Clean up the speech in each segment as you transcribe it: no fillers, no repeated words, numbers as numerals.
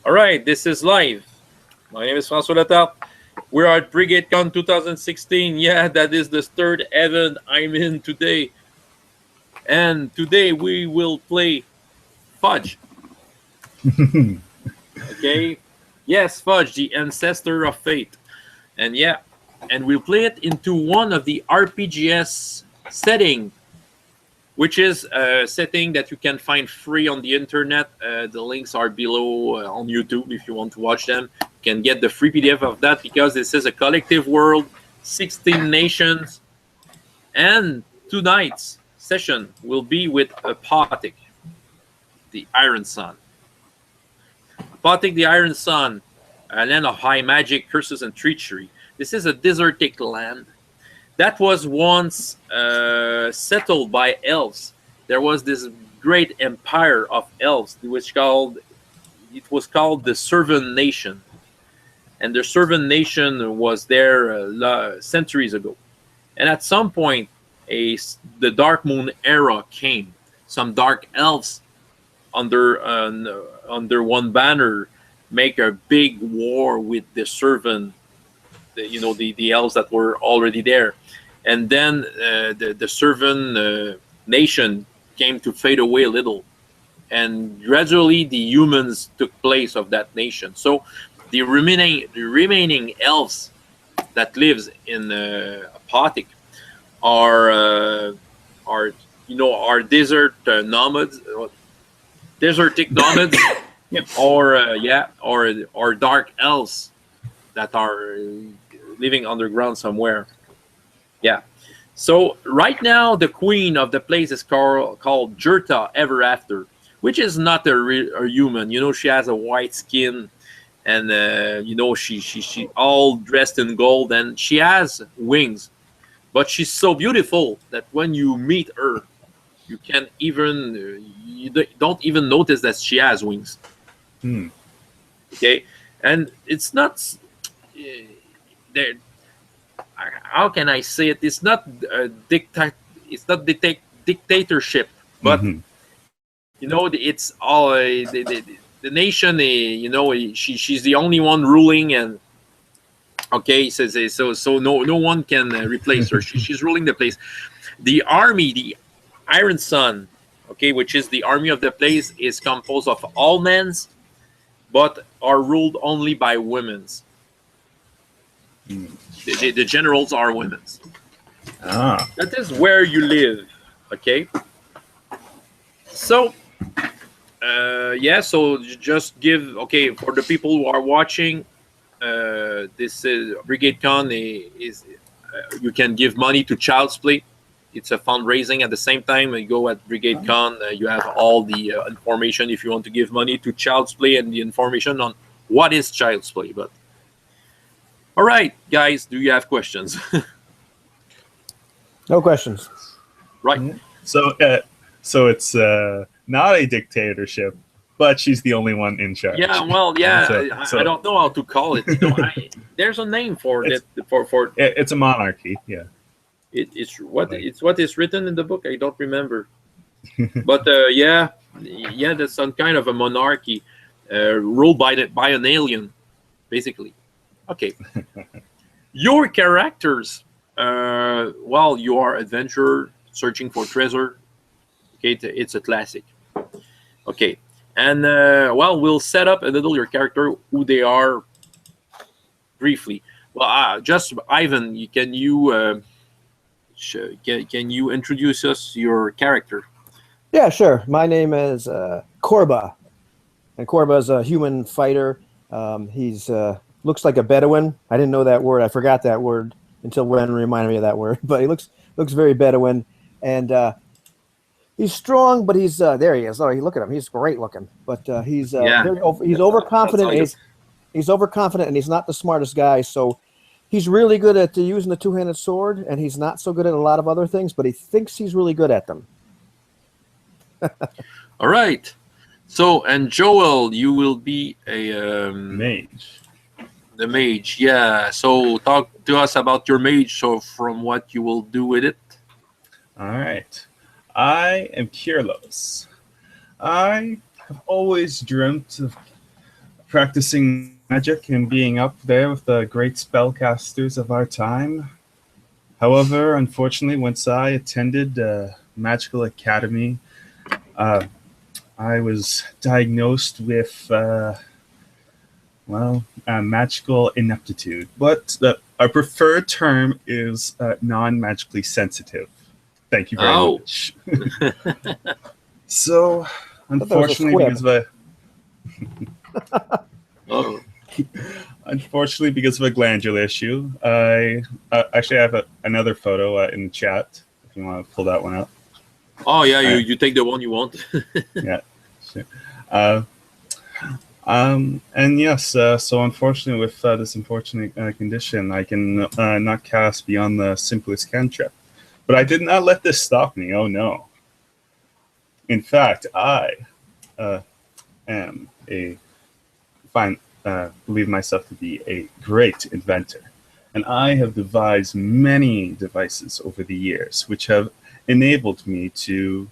All right, this is live. My name is François Letarte. We're at BrigadeCon 2016. Yeah, that is the third event I'm in today. And today we will play Fudge. Okay? Yes, Fudge, the ancestor of fate. And yeah, and we'll play it into one of the RPGS setting, which is a setting that you can find free on the internet. The links are below on YouTube if you want to watch them. You can get the free PDF of that because this is a collective world, 16 nations, and tonight's session will be with Apotik, the Iron Sun. Apotik, the Iron Sun, a land of high magic, curses, and treachery. This is a desertic land that was once settled by elves. There was this great empire of elves, which was called the Servant Nation, and the Servant Nation was there centuries ago. And at some point, the Dark Moon era came. Some dark elves under one banner make a big war with the servant. The elves that were already there, and then the servant nation came to fade away a little, and gradually the humans took place of that nation. So the remaining elves that lives in Apotik are desert nomads, desertic nomads, yep. or dark elves that are living underground somewhere. Yeah. So right now the queen of the place is called Jurta Ever After, which is not a human. She has a white skin, and she all dressed in gold, and she has wings, but she's so beautiful that when you meet her, you don't even notice that she has wings. Okay, and it's not. How can I say it? It's not dictatorship, but it's all the nation. She's the only one ruling, and okay, so no one can replace her. She's ruling the place. The army, the Iron Sun, okay, which is the army of the place, is composed of all men's, but are ruled only by women's. The generals are women. That is where you live, okay? So, so just give, okay, for the people who are watching, this is BrigadeCon is you can give money to Child's Play. It's a fundraising. At the same time, you go at BrigadeCon, you have all the information if you want to give money to Child's Play and the information on what is Child's Play. But all right, guys, do you have questions? No questions. Right. So it's not a dictatorship, but she's the only one in charge. Yeah, well, yeah, I don't know how to call it. There's a name for it. It's a monarchy. Yeah. It's what is written in the book. I don't remember. But that's some kind of a monarchy ruled by an alien, basically. Okay. Your characters, you are adventurer searching for treasure. Okay, it's a classic. Okay, and we'll set up a little your character, who they are, briefly. Well, just Ivan, can you introduce us your character? Yeah, sure. My name is Korba, and Korba is a human fighter. He's looks like a Bedouin. I didn't know that word. I forgot that word until Wen reminded me of that word. But he looks very Bedouin, and he's strong. But he's there. He is. Oh, look at him. He's great looking. But he's overconfident. He's overconfident, and he's not the smartest guy. So he's really good at using the two-handed sword, and he's not so good at a lot of other things. But he thinks he's really good at them. All right. So, and Joel, you will be a mage. The mage, yeah. So talk to us about your mage, so from what you will do with it. All right. I am Kierlos. I have always dreamt practicing magic and being up there with the great spellcasters of our time. However, unfortunately, once I attended Magical Academy, I was diagnosed with, magical ineptitude. But our preferred term is non-magically sensitive. Thank you very much. So, unfortunately, because of unfortunately, because of a glandular issue, I actually have another photo in the chat if you want to pull that one up. Oh yeah, you take the one you want. Yeah, sure. And yes, so unfortunately, with this unfortunate condition, I can not cast beyond the simplest cantrip. But I did not let this stop me. Oh no! In fact, I am believe myself to be a great inventor, and I have devised many devices over the years, which have enabled me to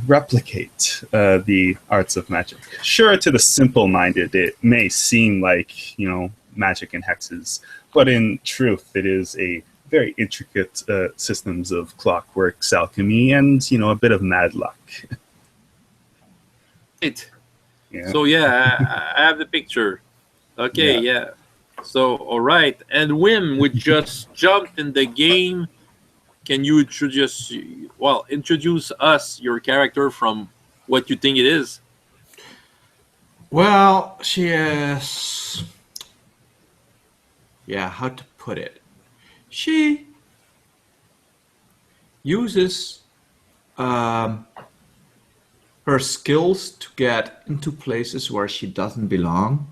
replicate the arts of magic. Sure, to the simple-minded, it may seem like, magic and hexes, but in truth, it is a very intricate systems of clockworks, alchemy, and, a bit of mad luck. Right. Yeah. So yeah, I have the picture. Okay, yeah. So all right, and Wim, we just jumped in the game. Can you introduce us, your character, from what you think it is? Well, she is... Yeah, how to put it? She uses her skills to get into places where she doesn't belong.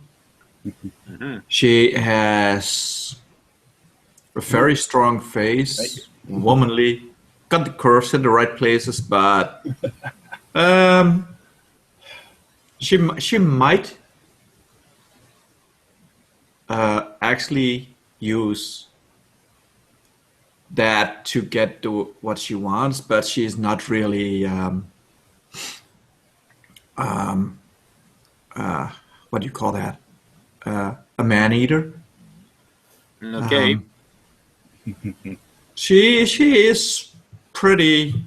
Mm-hmm. She has a very strong face, womanly, got the curves in the right places, but she might actually use that to get to what she wants, but she's not really what do you call that? A man-eater. Okay. She is pretty.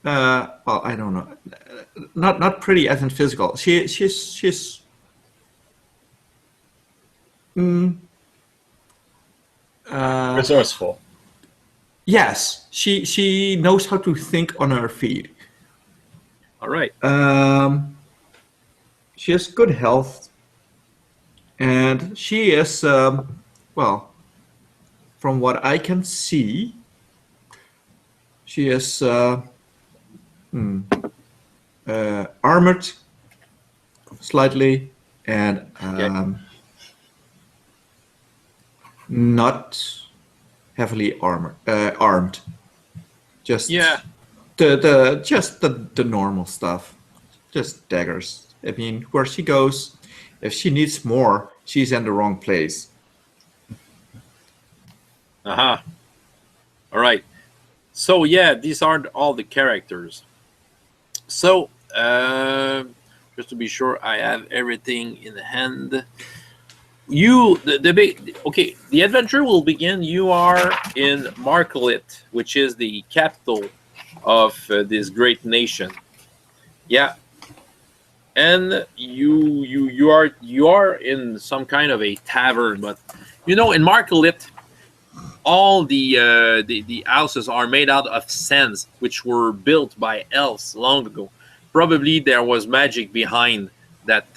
Well, I don't know. Not pretty as in physical. She's. Resourceful. Yes, she knows how to think on her feet. All right. She has good health, and she is well, from what I can see, she is armored slightly and not heavily armed. Just the normal stuff, just daggers. I mean, where she goes, if she needs more, she's in the wrong place. All right. So yeah, these are all the characters. So just to be sure, I have everything in hand. The adventure will begin. You are in Marcolit, which is the capital of this great nation. Yeah, and you are in some kind of a tavern, but in Marcolit, all the houses are made out of sands, which were built by elves long ago. Probably there was magic behind that.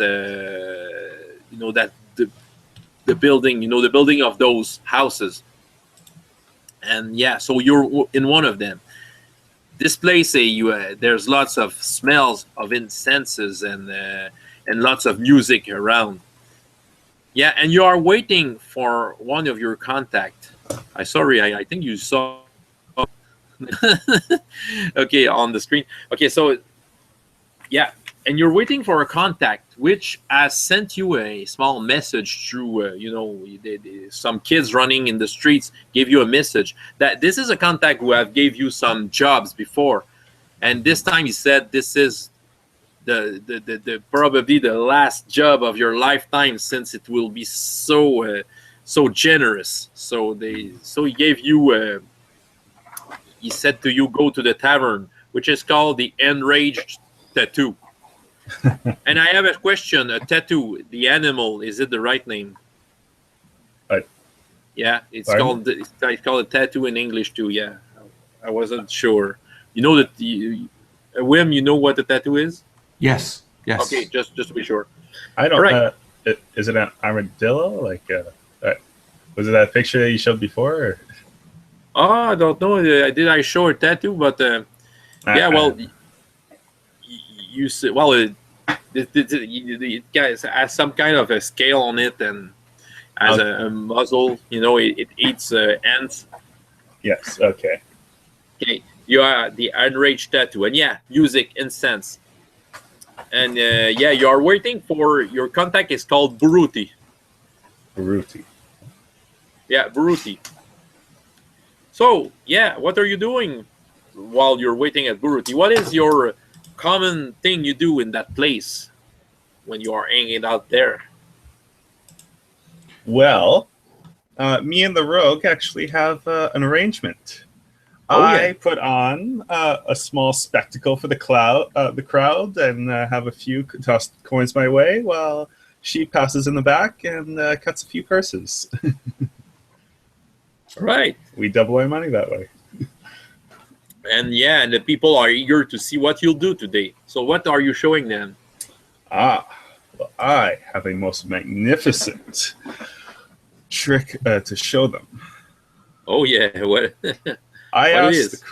The building, the building of those houses. And yeah, so you're in one of them. This place, there's lots of smells of incenses and lots of music around. Yeah, and you are waiting for one of your contact. I think you saw. Okay, on the screen. Okay, so yeah. And you're waiting for a contact, which has sent you a small message through, some kids running in the streets gave you a message that this is a contact who have gave you some jobs before. And this time he said, this is the probably the last job of your lifetime, since it will be so so generous. So he gave you he said to you, go to the tavern, which is called the Enraged Tattoo. And I have a question. A tattoo, the animal, is it the right name? Yeah, it's called a tattoo in English too. Yeah, I wasn't sure. You know that Wim, you know what a tattoo is? Yes. Okay, just to be sure. I don't. Right. Is it an armadillo? Like, was it that picture that you showed before? Or? Oh, I don't know. Did I show a tattoo? But yeah, well, you see, well, it has some kind of a scale on it and has a muzzle. You know, it eats ants. Yes. Okay. Okay, you are the Enraged Tattoo, and yeah, music, incense, and yeah, you are waiting for your contact. Is called Buruti. Buruti. Yeah, Buruti. So yeah, what are you doing while you're waiting at Buruti? What is your common thing you do in that place when you are hanging out there? Well, me and the rogue actually have an arrangement. Oh, I yeah. put on a small spectacle for the crowd, and have a few tossed coins my way, while she passes in the back and cuts a few purses. Right. We double our money that way. And yeah, and the people are eager to see what you'll do today. So what are you showing them? Well, I have a most magnificent trick to show them. Oh yeah, what? I What it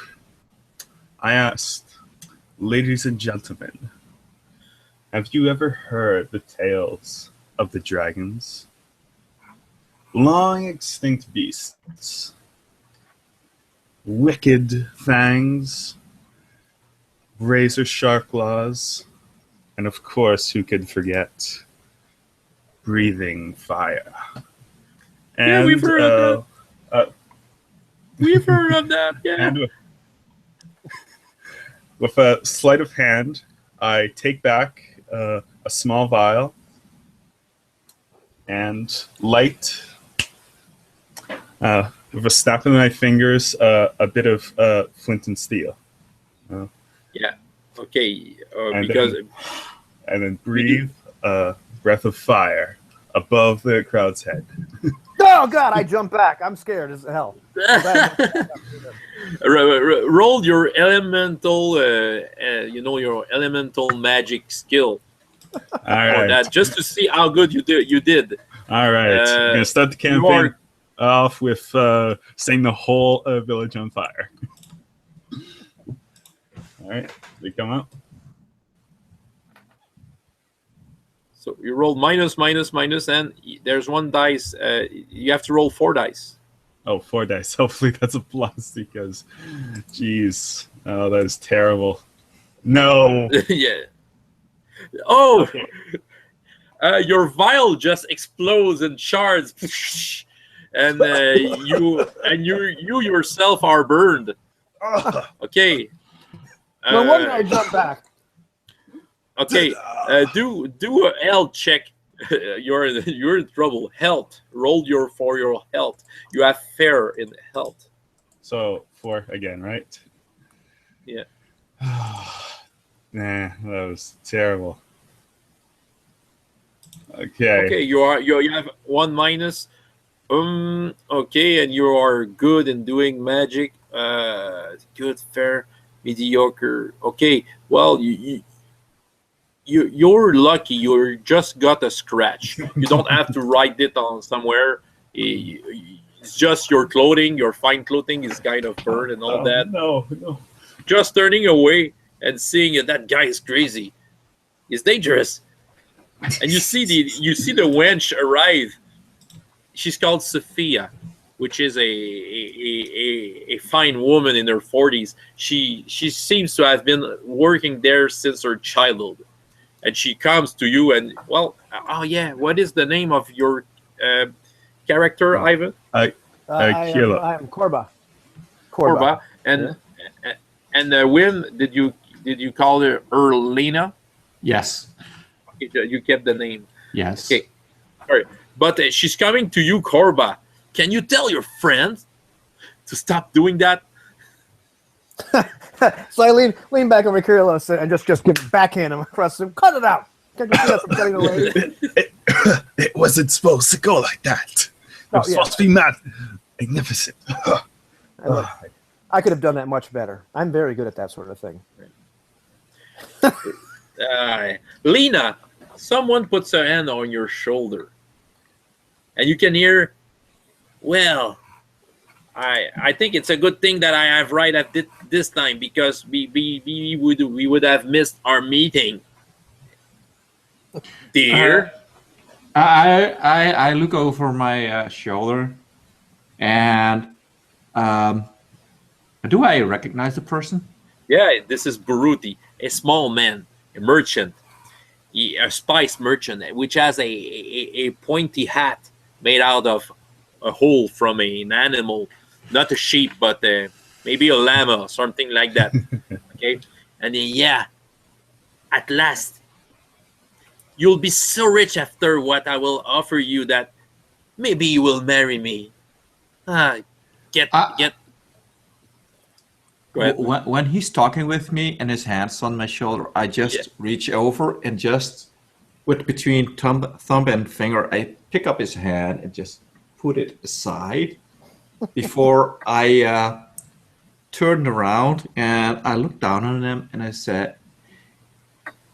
asked, ladies and gentlemen, have you ever heard the tales of the dragons? Long extinct beasts, wicked fangs, razor sharp claws, and of course, who could forget breathing fire? And, Yeah, we've heard of that. We've heard of that. Yeah. And with a sleight of hand, I take back a small vial and light, with a snap of my fingers, a bit of flint and steel. Yeah. Okay. And Because and then breathe a breath of fire above the crowd's head. Oh God! I jump back. I'm scared as hell. roll your elemental, your elemental magic skill All for right. that, just to see how good you did. All right. I'm going to start the campaign off with setting the whole village on fire. All right. They come up. So you roll minus, and there's one dice. You have to roll 4 dice. Oh, 4 dice. Hopefully that's a plus because, geez. Oh, that is terrible. No. Yeah. Oh, Okay. your vial just explodes and shards, and you yourself are burned. Okay. No wonder I jump back. Okay. Do a health check. You're in trouble. Health. Roll for your health. You have fair in health. So 4 again, right? Yeah. Nah, that was terrible. Okay. Okay. You have 1 minus. Okay, and you are good in doing magic. Good, fair, mediocre. Okay. Well, you're lucky. You just got a scratch. You don't have to write it on somewhere. It's just your clothing. Your fine clothing is kind of burned and all that. No. Just turning away and seeing that guy is crazy. He's dangerous. And you see the wench arrive. She's called Sophia, which is a fine woman in her 40s. She seems to have been working there since her childhood. And she comes to you and, well, oh yeah, what is the name of your character, Ivan? Kierlos. I am Korba. And Wim, did you call her Lena? Yes. You kept the name. Yes. Okay. All right. But she's coming to you, Korba. Can you tell your friends to stop doing that? So I lean back over Kierlos and just give backhand him across the cut it out. Can't you see that's upsetting the lady? It wasn't supposed to go like that. It was supposed to be magnificent. I could have done that much better. I'm very good at that sort of thing. Lena, someone puts a hand on your shoulder. And you can hear, well, I think it's a good thing that I have right at this time because we would have missed our meeting. Dear? I look over my shoulder, and do I recognize the person? Yeah, this is Baruti, a small man, a merchant, a spice merchant, which has a pointy hat made out of a hole from an animal, not a sheep, but maybe a llama or something like that. Okay, and then at last, you'll be so rich after what I will offer you that maybe you will marry me. Get. Go ahead. When he's talking with me and his hands on my shoulder, I just reach over and just with between thumb and finger, I pick up his hand and just put it aside before I turned around and I looked down on him and I said,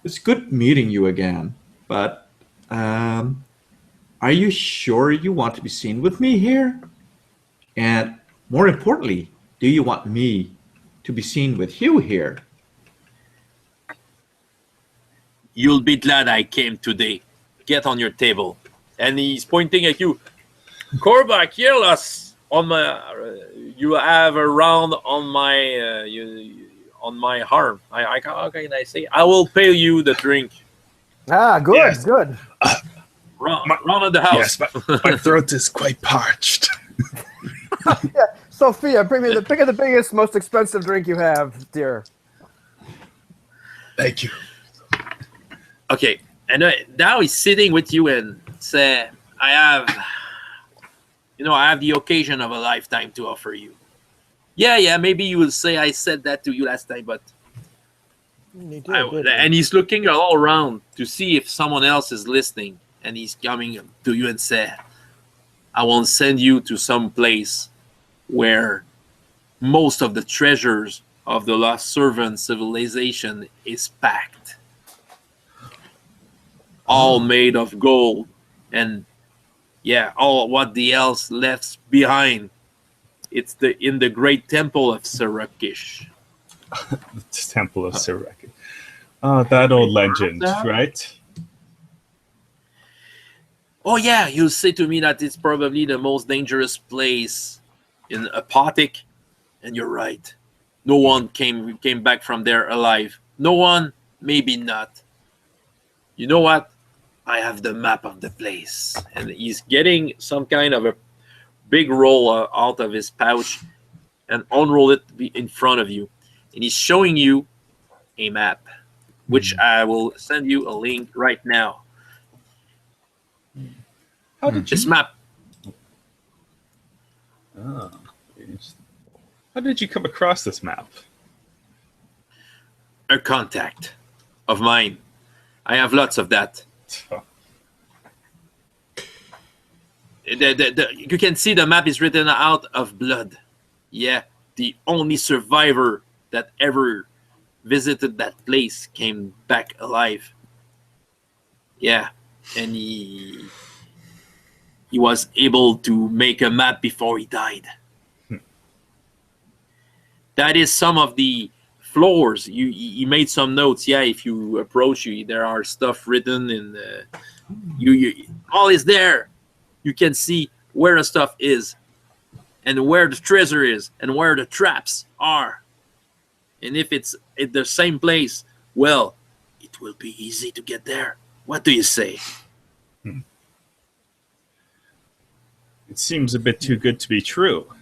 "It's good meeting you again, but are you sure you want to be seen with me here? And more importantly, do you want me to be seen with you here?" You'll be glad I came today. Get on your table. And he's pointing at you. Korba, Kierlos, you have a round on my arm. How can I say? I will pay you the drink. Good, Yes. good. Round of the house. Yes, my throat is quite parched. Sophia, pick the biggest, most expensive drink you have, dear. Thank you. Okay, and now he's sitting with you and say, I have the occasion of a lifetime to offer you. Yeah, maybe you will say I said that to you last time, but and he's looking all around to see if someone else is listening, and he's coming to you and say, I will send you to some place where most of the treasures of the lost servant civilization is packed. All made of gold and all what the elves left behind. It's in the great temple of Sarakish. The Temple of Sarakish. Oh, that old legend, right? Oh yeah, you'll say to me that it's probably the most dangerous place in Apotik, and you're right. No one came back from there alive. No one, maybe not. You know what? I have the map of the place. And he's getting some kind of a big roll out of his pouch and unroll it in front of you. And he's showing you a map, which I will send you a link right now. How did This map. How did you come across this map? A contact of mine. I have lots of that. You can see the map is written out of blood. Yeah, the only survivor that ever visited that place came back alive. Yeah, and he was able to make a map before he died. That is some of the floors. He made some notes. Yeah, if you approach, there are stuff written in all is there. You can see where the stuff is and where the treasure is and where the traps are. And if it's at the same place, well, it will be easy to get there. What do you say? It seems a bit too good to be true.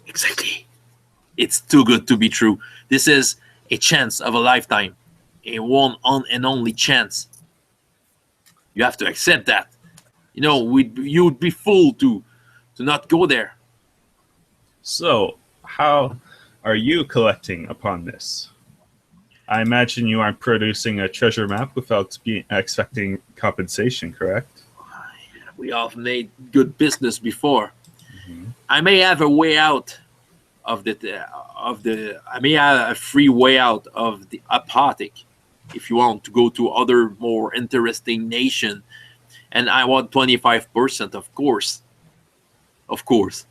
Exactly. It's too good to be true. This is a chance of a lifetime. a one on and only chance. You have to accept that. You know, you'd be fool to not go there. So, how are you collecting upon this? I imagine you aren't producing a treasure map without expecting compensation, correct? We all made good business before. Mm-hmm. I may have a way out of I may have a free way out of the Apotik if you want to go to other more interesting nation. And I want 25%, of course. Of course.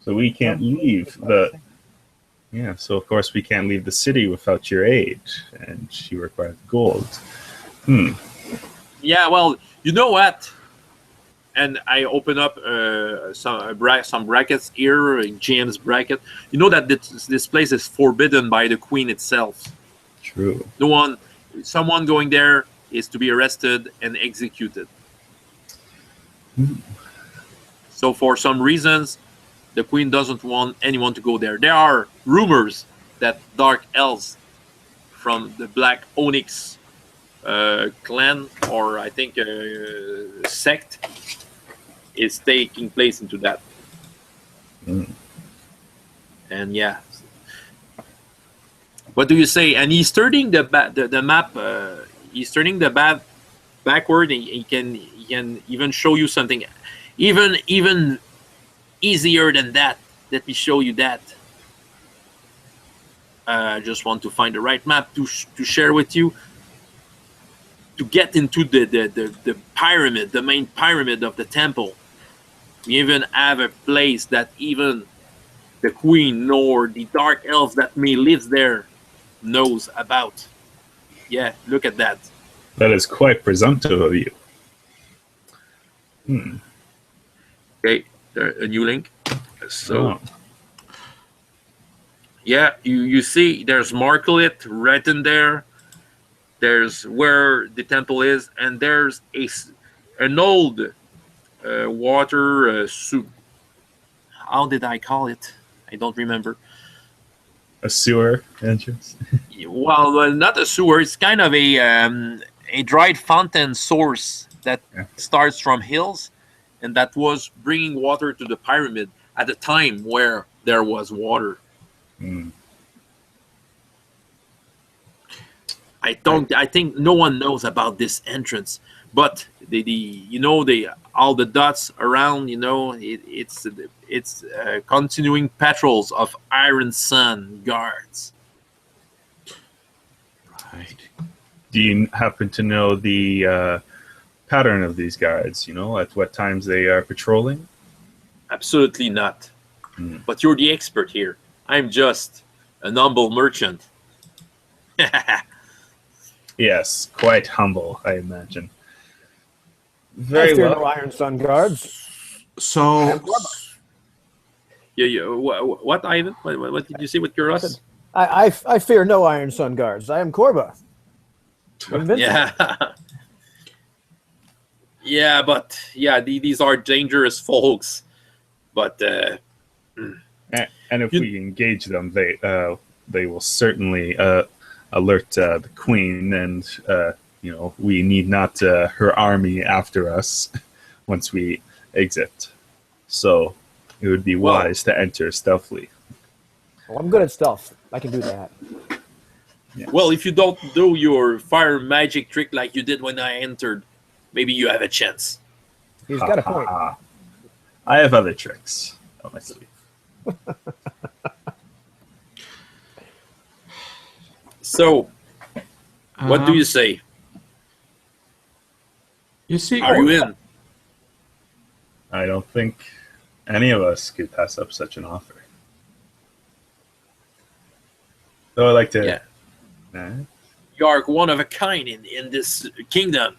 So we can't leave the... Yeah, so of course we can't leave the city without your aid. And you require gold. Yeah, well, you know what? And I open up some brackets here, James bracket. You know that this place is forbidden by the Queen itself. True. Someone going there is to be arrested and executed. So for some reasons, the Queen doesn't want anyone to go there. There are rumors that dark elves from the Black Onyx clan, or I think sect, is taking place into that. And yeah, what do you say? And he's turning the map. He's turning the map backward, and he can even show you something even easier than that. Let me show you that. I just want to find the right map to share with you. To get into the pyramid, the main pyramid of the temple. We even have a place that even the Queen nor the dark elves that may live there knows about. Yeah, look at that. That is quite presumptive of you. Okay, a new link. So, yeah, you see there's Marklet right in there. There's where the temple is, and there's an old water soup. How did I call it? I don't remember. A sewer entrance? Well, not a sewer. It's kind of a dried fountain source that starts from hills, and that was bringing water to the pyramid at a time where there was water. I think no one knows about this entrance, but all the dots around, it's continuing patrols of Iron Sun guards. Right. Do you happen to know the pattern of these guards? At what times they are patrolling? Absolutely not. But you're the expert here. I'm just an humble merchant. Yes, quite humble, I imagine. I fear no Iron Sun guards. So, Yeah. What, Ivan? What did you say with Kierlos? I fear no Iron Sun guards. I am Korba. Yeah. Yeah, but these are dangerous folks. But and if we engage them, they will certainly alert the Queen, and we need not her army after us once we exit. So it would be wise to enter stealthily. Well, I'm good at stealth. I can do that. Yeah. Well, if you don't do your fire magic trick like you did when I entered, maybe you have a chance. He's got a point. I have other tricks up my sleeve. So, what do you say? You see, Are you in? I don't think any of us could pass up such an offer. So I'd like to... You are one of a kind in this kingdom.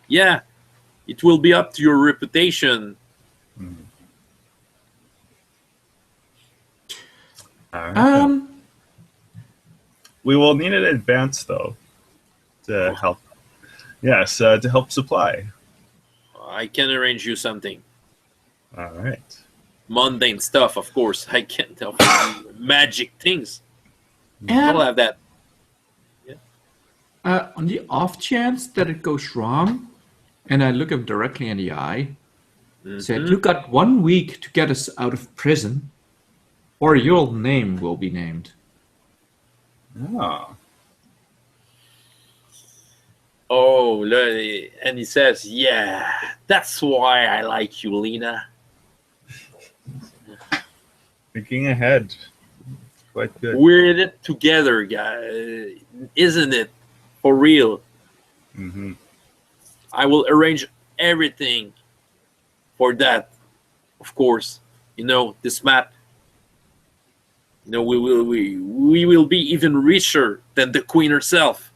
Yeah, it will be up to your reputation. All right. We will need an advance, though, to help. Yes, to help supply. I can arrange you something. All right. Mundane stuff, of course. I can't help you magic things. I'll have that. On the off chance that it goes wrong, and I look him directly in the eye, said, "You got 1 week to get us out of prison, or your name will be named." Oh. Oh, and he says, "Yeah, that's why I like you, Lena." Thinking ahead. Quite good. We're in it together, guys. Isn't it? For real. Mm-hmm. I will arrange everything for that. Of course, this map. We will be even richer than the Queen herself.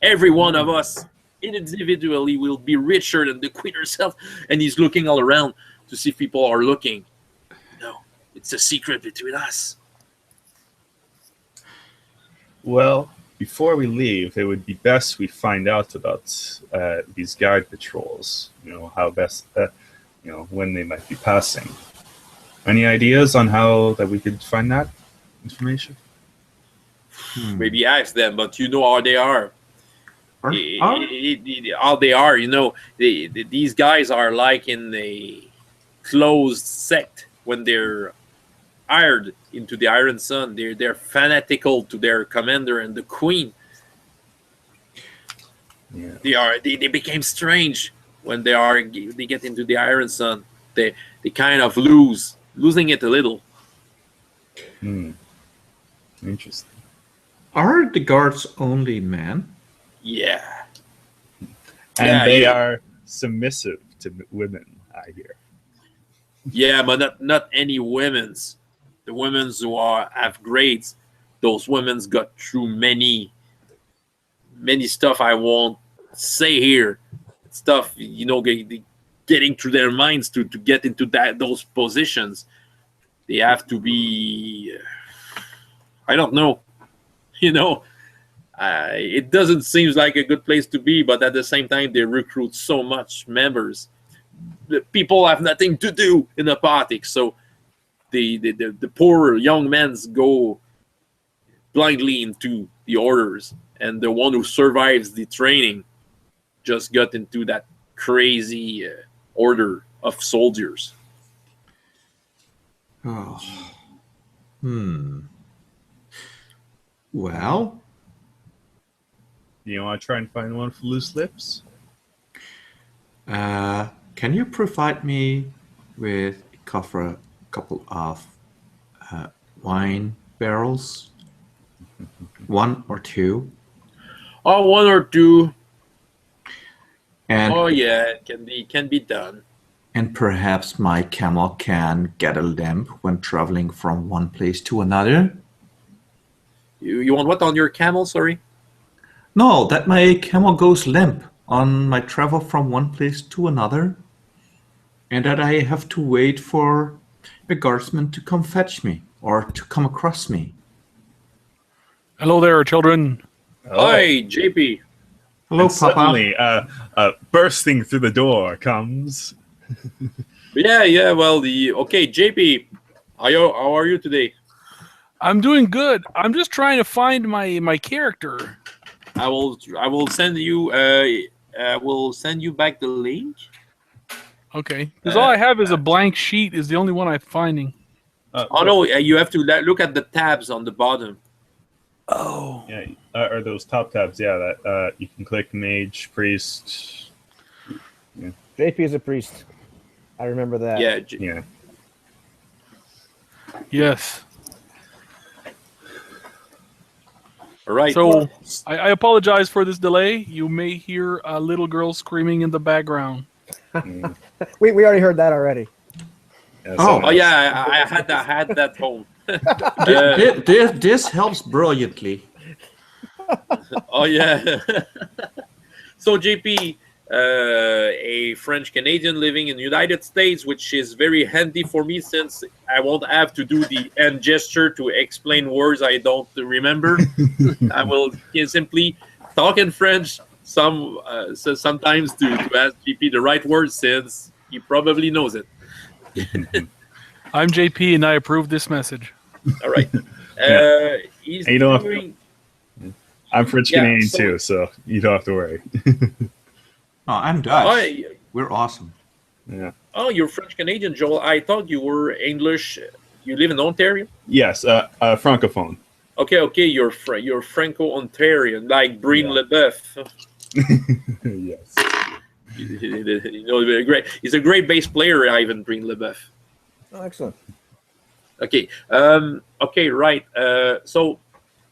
Every one of us individually will be richer than the Queen herself. And he's looking all around to see if people are looking. No, it's a secret between us. Well, before we leave, it would be best we find out about these guard patrols. How best, when they might be passing. Any ideas on how that we could find that information? Maybe ask them, but you know how they are. How they are, these guys are like in a closed sect when they're hired into the Iron Sun. They're fanatical to their commander and the Queen. Yeah. They became strange when they get into the Iron Sun. They kind of losing it a little. Interesting. Are the guards only men? Yeah. And they are submissive to women, I hear. Yeah, but not any women's. The women's who have grades, those women's got through many stuff I won't say here. Stuff, getting through their minds to get into those positions. They have to be, I don't know. It doesn't seem like a good place to be, but at the same time, they recruit so much members. The people have nothing to do in Apotik, so the poor young men go blindly into the orders, and the one who survives the training just got into that crazy order of soldiers. Oh. Well, you want to try and find one for loose lips? Can you provide me with a couple of wine barrels? 1 or 2? Oh, 1 or 2. And yeah, it can be done. And perhaps my camel can get a lamp when traveling from one place to another? You want what on your camel, sorry? No, that my camel goes limp on my travel from one place to another, and that I have to wait for a guardsman to come fetch me or to come across me. Hello there, children. Hi, JP. Hello, and Papa. Suddenly, bursting through the door comes. Yeah. Well, okay, JP. How are you today? I'm doing good. I'm just trying to find my character. I will send you. Will send you back the link. Okay, because all I have is a blank sheet. Is the only one I'm finding. No, you have to look at the tabs on the bottom. Oh. Yeah, or those top tabs. Yeah, that you can click mage, priest. Yeah. JP is a priest. I remember that. Yeah. Yeah. Yes. All right. So I apologize for this delay. You may hear a little girl screaming in the background. We already heard that already. Yeah, Oh yeah, I had that home. This helps brilliantly. Oh yeah. So JP, a French Canadian living in the United States, which is very handy for me since I won't have to do the hand gesture to explain words I don't remember. I will simply talk in French sometimes to ask JP the right words since he probably knows it. I'm JP and I approve this message. All right. Yeah. He's And you don't doing. I'm French Yeah, Canadian so- too, so you don't have to worry. Oh, I'm Dutch. Oh, We're awesome. Yeah. oh, you're French Canadian, Joel. I thought you were English. You live in Ontario. Yes, francophone. Okay, you're you're Franco-Ontarian, like Breen Yeah. LeBeuf. Yes. You know, great. He's a great bass player, Ivan Breen LeBeuf. Oh, excellent. Okay. Okay. Right. So,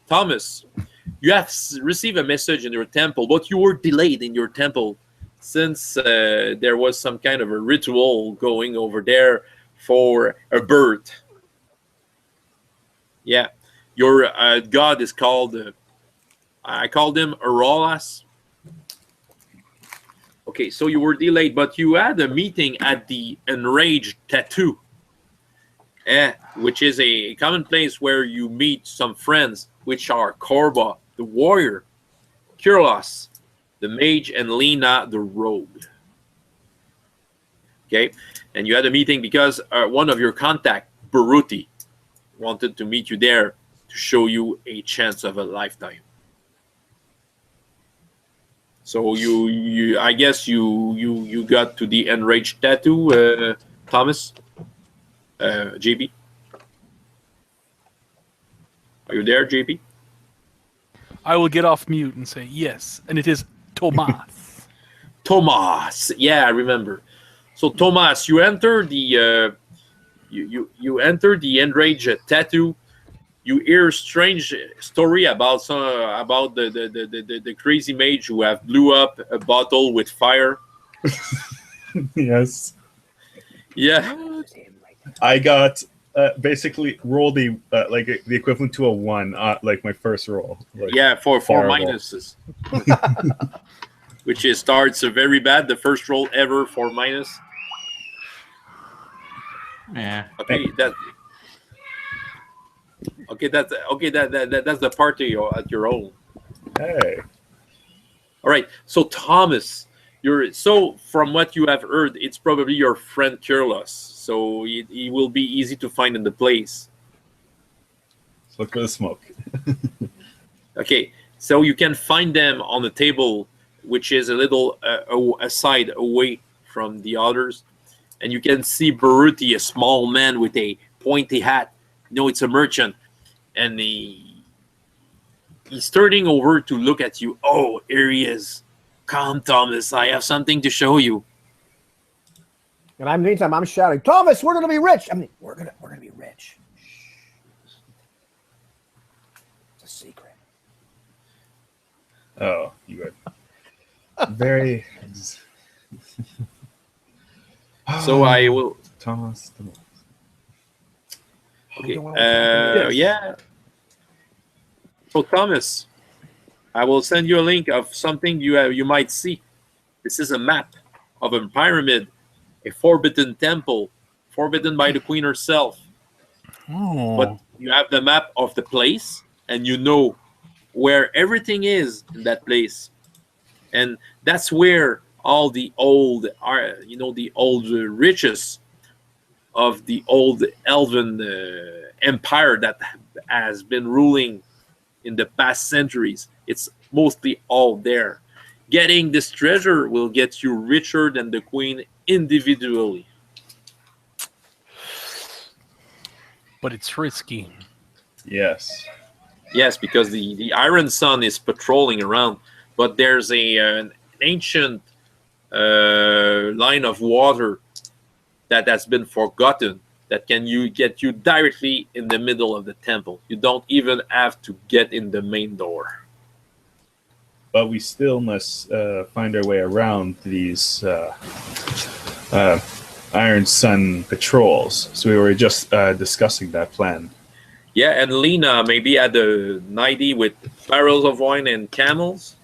Thomas, you have received a message in your temple, but you were delayed in your temple since there was some kind of a ritual going over there for a bird. Yeah, your god is called. I called him Auroras. Okay, so you were delayed, but you had a meeting at the Enraged Tattoo. Which is a common place where you meet some friends, which are Korba, the warrior, Kierlos, the mage, and Lena, the rogue. Okay, and you had a meeting because one of your contact, Baruti, wanted to meet you there to show you a chance of a lifetime. So I guess you got to the Enraged Tattoo, Thomas. JP, are you there, JP? I will get off mute and say yes, and it is Tomhas. Tomhas, yeah, I remember. So Tomhas, you enter the you enter the Enraged Tattoo. You hear a strange story about the crazy mage who have blew up a bottle with fire. Yes. Yeah. I got basically rolled like the equivalent to a 1, like my first roll. Like, Yeah, for horrible. minuses. Which is starts very bad. The first roll ever for minus. Yeah. Okay, that's the party at your own. Hey. All right. So Thomas, from what you have heard, it's probably your friend Kierlos. So he will be easy to find in the place. Let's look for the smoke. Okay. So you can find them on the table, which is a little aside away from the others. And you can see Baruti, a small man with a pointy hat. You know, it's a merchant. And he's turning over to look at you. Oh, here he is. Come, Thomas. I have something to show you. And meantime, I'm shouting, Thomas, we're gonna be rich. I mean, we're gonna be rich. Shh. It's a secret. Oh, you are very. So I will. Thomas. Okay. don't wanna talk about Yeah. So Thomas, I will send you a link of something you might see. This is a map of a pyramid, a forbidden temple, forbidden by the queen herself. Oh. But you have the map of the place, and you know where everything is in that place, and that's where all the old, the old riches of the old elven empire that has been ruling in the past centuries. It's mostly all there. Getting this treasure will get you richer than the queen individually. But it's risky. Yes. Yes, because the Iron Sun is patrolling around, but there's an ancient line of water that has been forgotten that can get you directly in the middle of the temple. You don't even have to get in the main door. But we still must find our way around these Iron Sun patrols. So we were just discussing that plan. Yeah, and Lena maybe had a 90 with barrels of wine and camels.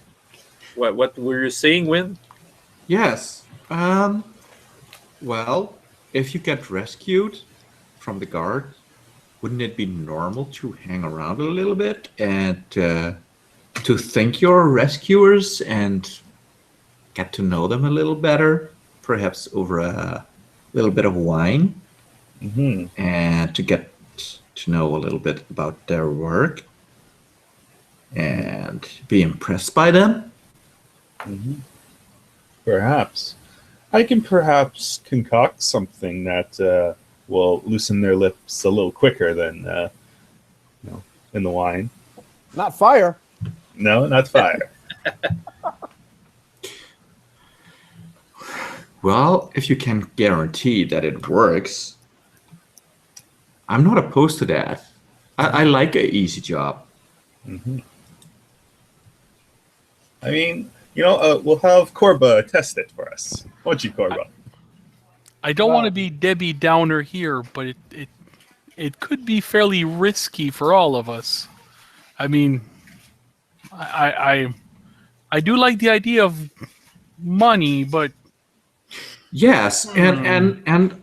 What were you saying, Win? Yes. Well, if you get rescued from the guard, wouldn't it be normal to hang around a little bit and to thank your rescuers and get to know them a little better, perhaps over a little bit of wine, Mm-hmm. and to get to know a little bit about their work? and be impressed by them? Perhaps. I can perhaps concoct something that will loosen their lips a little quicker than in the wine. Not fire. No, not fire. Well, if you can guarantee that it works, I'm not opposed to that. I like an easy job. I mean, we'll have Korba test it for us. Won't you, Korba? I don't want to be Debbie Downer here, but it could be fairly risky for all of us. I mean, I do like the idea of money, but Yes, and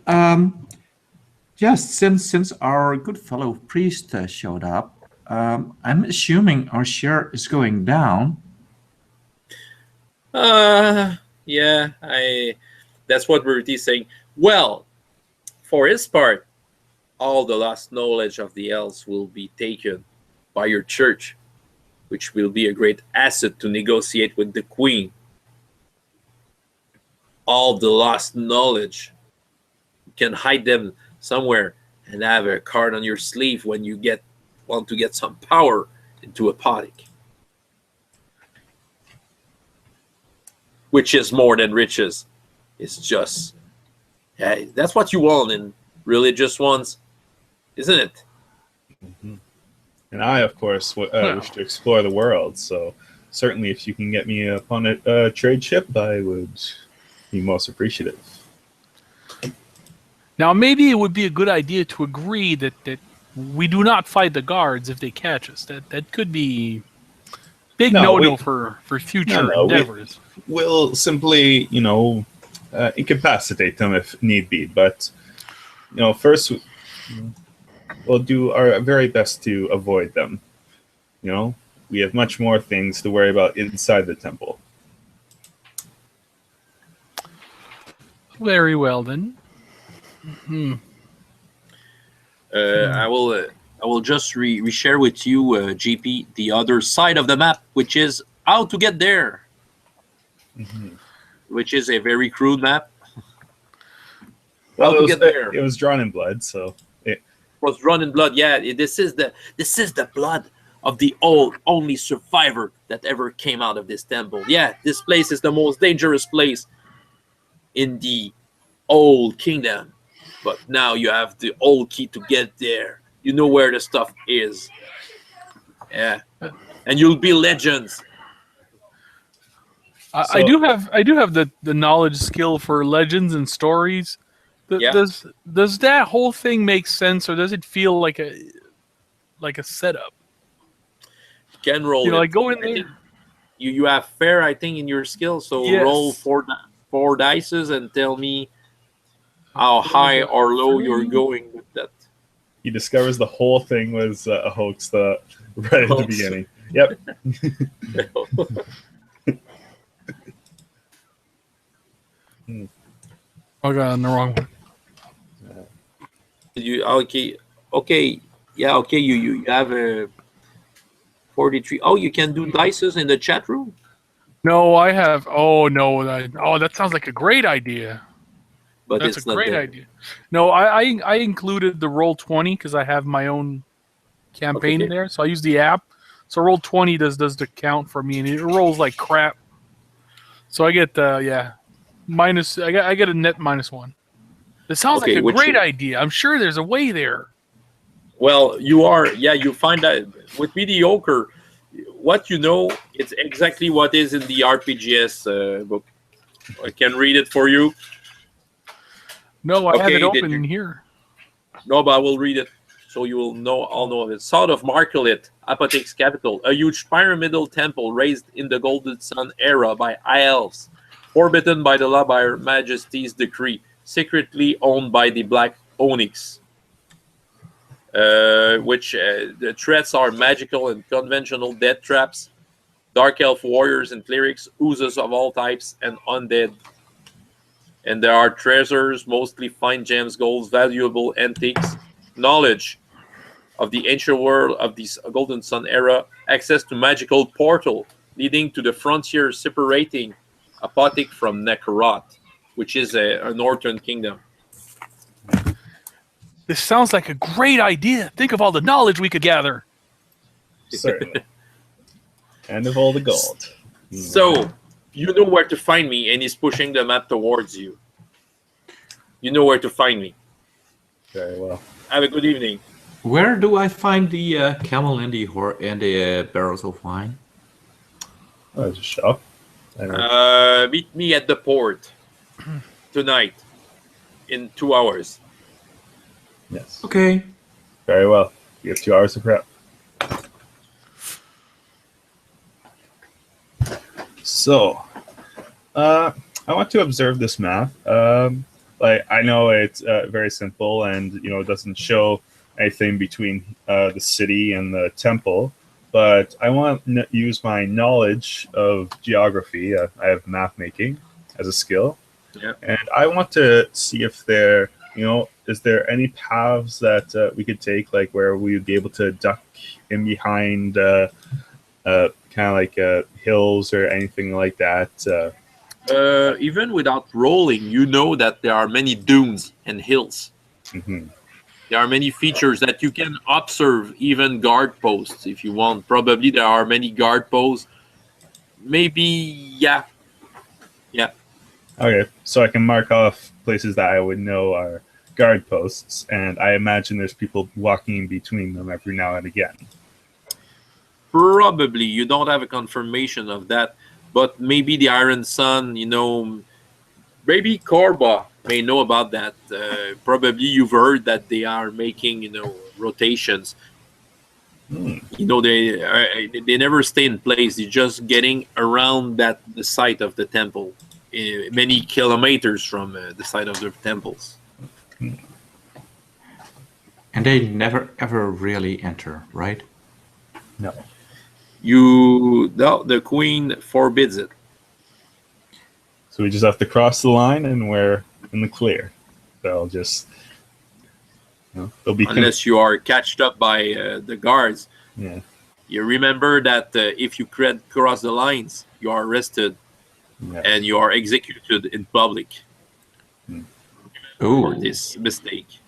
yes, since our good fellow priest showed up, I'm assuming our share is going down. Yeah, that's what Rudy's saying. Well, for his part, all the lost knowledge of the elves will be taken by your church, which will be a great asset to negotiate with the queen. All the lost knowledge, you can hide them somewhere and have a card on your sleeve when you want to get some power into Apotik, which is more than riches. It's just that's what you want in religious ones, isn't it? And I, of course, wish to explore the world. So certainly, if you can get me upon a trade ship, I would be most appreciative. now maybe it would be a good idea to agree that we do not fight the guards if they catch us. That could be big no-no for future endeavors. We'll simply, incapacitate them if need be. But, first, we'll do our very best to avoid them. We have much more things to worry about inside the temple. Very well then. I will just reshare with you, GP, the other side of the map, which is how to get there, which is a very crude map. Well, it was drawn in blood, so it was drawn in blood. Yeah, this is the blood of the only survivor that ever came out of this temple. Yeah, this place is the most dangerous place in the old kingdom, but now you have the old key to get there. You know where the stuff is. Yeah, and you'll be legends. I do have the knowledge skill for legends and stories. Does that whole thing make sense, or does it feel like a setup? You can roll. Like go in there. You have fair, I think, in your skill. So roll four dices and tell me how high or low you're going with that. He discovers the whole thing was a hoax right at the beginning. Yep. I got on the wrong one. You you have a 43. Oh, you can do dices in the chat room? No, I have. Oh no, that sounds like a great idea. But that's it's a great idea. No, I included the Roll20 because I have my own campaign in there, so I use the app. So Roll20 does the count for me, and it rolls like crap. So I get minus. I get a net -1. This sounds like a great idea. I'm sure there's a way there. Well, you find that with mediocre, what you know, it's exactly what is in the RPGS book. I can read it for you. No, I have it open in here. No, but I will read it so you will all know of it. South of Markelit, Apotik's capital, a huge pyramidal temple raised in the Golden Sun era by elves, forbidden by the law by Her Majesty's decree, secretly owned by the Black Onyx, which the threats are magical and conventional death traps, dark elf warriors and clerics, oozes of all types, and undead. And there are treasures, mostly fine gems, golds, valuable antiques, knowledge of the ancient world of the Golden Sun era, access to magical portal leading to the frontier separating Apotik from Necrot, which is a northern kingdom. This sounds like a great idea. Think of all the knowledge we could gather. Certainly. And of all the gold. So, you know where to find me, and he's pushing the map towards you. You know where to find me. Very well. Have a good evening. Where do I find the camel and the barrels of wine? Oh, there's a shop. Meet me at the port tonight in 2 hours. Yes. Okay. Very well. You have 2 hours to prep. So, I want to observe this map. Like, I know it's very simple, and it doesn't show anything between the city and the temple. But I want to use my knowledge of geography. I have map making as a skill, and I want to see if there, is there any paths that we could take, like where we would be able to duck in behind, kind of like hills or anything like that. Even without rolling, you know that there are many dunes and hills. Mm-hmm. There are many features that you can observe, even guard posts if you want. Probably there are many guard posts. Maybe, yeah. Okay, so I can mark off places that I would know are guard posts, and I imagine there's people walking between them every now and again. Probably. You don't have a confirmation of that. But maybe the Iron Sun, maybe Korba may know about that. Probably you've heard that they are making, rotations. They never stay in place. They're just getting around the site of the temple, many kilometers from the site of the temples. And they never ever really enter, right? No. The queen forbids it. So we just have to cross the line, and we're in the clear. They'll just, they'll be unless you are catched up by the guards. Yeah. You remember that if you cross the lines, you are arrested and you are executed in public for this mistake.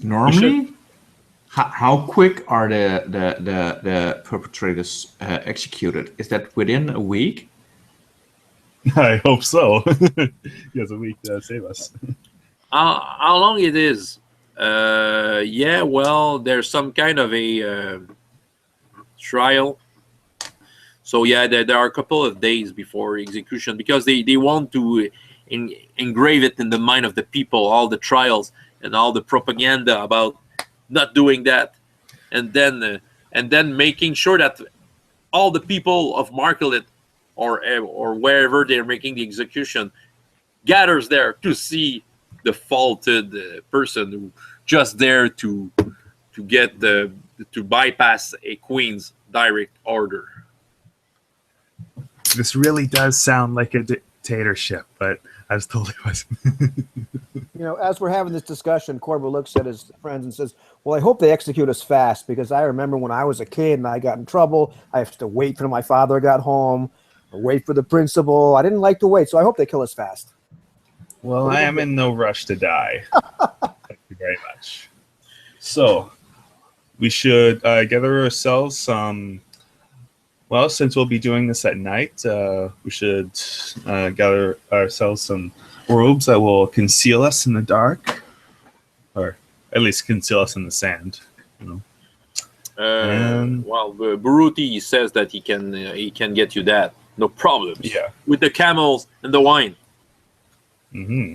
Normally, how quick are the perpetrators executed? Is that within a week? I hope so. He has a week to save us. How long it is? Well, there's some kind of a trial. So there are a couple of days before execution, because they want to engrave it in the mind of the people, all the trials and all the propaganda about not doing that, and then making sure that all the people of Markelet or wherever they're making the execution gathers there to see the faulted person who just there to get to bypass a queen's direct order. This really does sound like a dictatorship, but I was told it wasn't. As we're having this discussion, Korba looks at his friends and says, well, I hope they execute us fast, because I remember when I was a kid and I got in trouble, I have to wait till my father got home, or wait for the principal. I didn't like to wait, so I hope they kill us fast. Well, I am in no rush to die. Thank you very much. So, we should gather ourselves some... Well, since we'll be doing this at night, we should gather ourselves some robes that will conceal us in the dark, or at least conceal us in the sand. Well, Baruti says that he can get you that, no problems. Yeah, with the camels and the wine. Mm-hmm.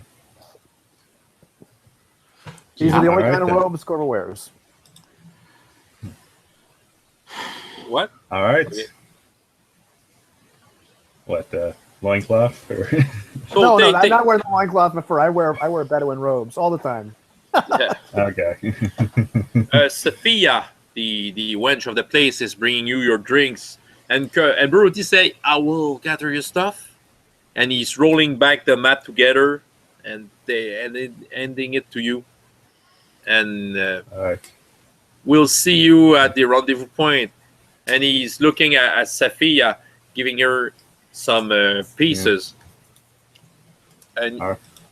These are the only kind of then. robes Korba wears. What? All right. Okay. What, loincloth? Or No, I'm not wearing the loincloth before. I wear Bedouin robes all the time. Yeah. Okay. Sophia, the wench of the place, is bringing you your drinks, and Baruti say, "I will gather your stuff," and he's rolling back the map together and handing it to you. And All right. we'll see you at the rendezvous point. And he's looking at Safia, giving her some pieces. And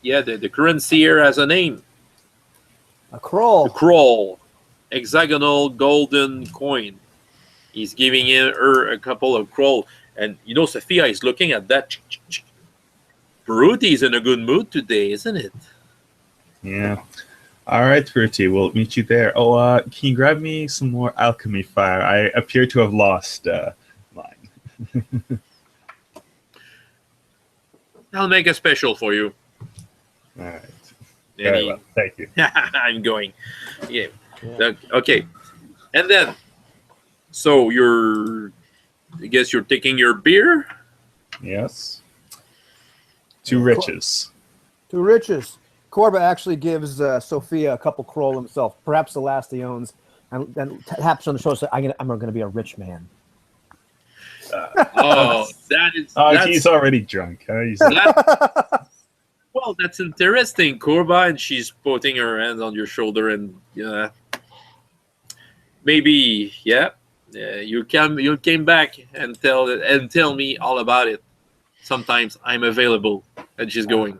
yeah, the currency here has a name. A crawl. The crawl. Hexagonal golden coin. He's giving her a couple of crawl. And you know, Safia is looking at that. Peruti is in a good mood today, isn't it? Yeah. All right, Peruti, we'll meet you there. Oh, can you grab me some more alchemy fire? I appear to have lost mine. I'll make a special for you. All right. Very well. Thank you. I'm going. Yeah. Okay. And then, so I guess you're taking your beer? Yes. Two riches. Two riches. Korba actually gives Sophia a couple kroll himself, perhaps the last he owns, and taps on the shoulder. Says, "I'm going to be a rich man." That is. He's already drunk. Huh? Well, that's interesting, Korba, and she's putting her hand on your shoulder, and maybe, you came back and tell me all about it. Sometimes I'm available, and she's going.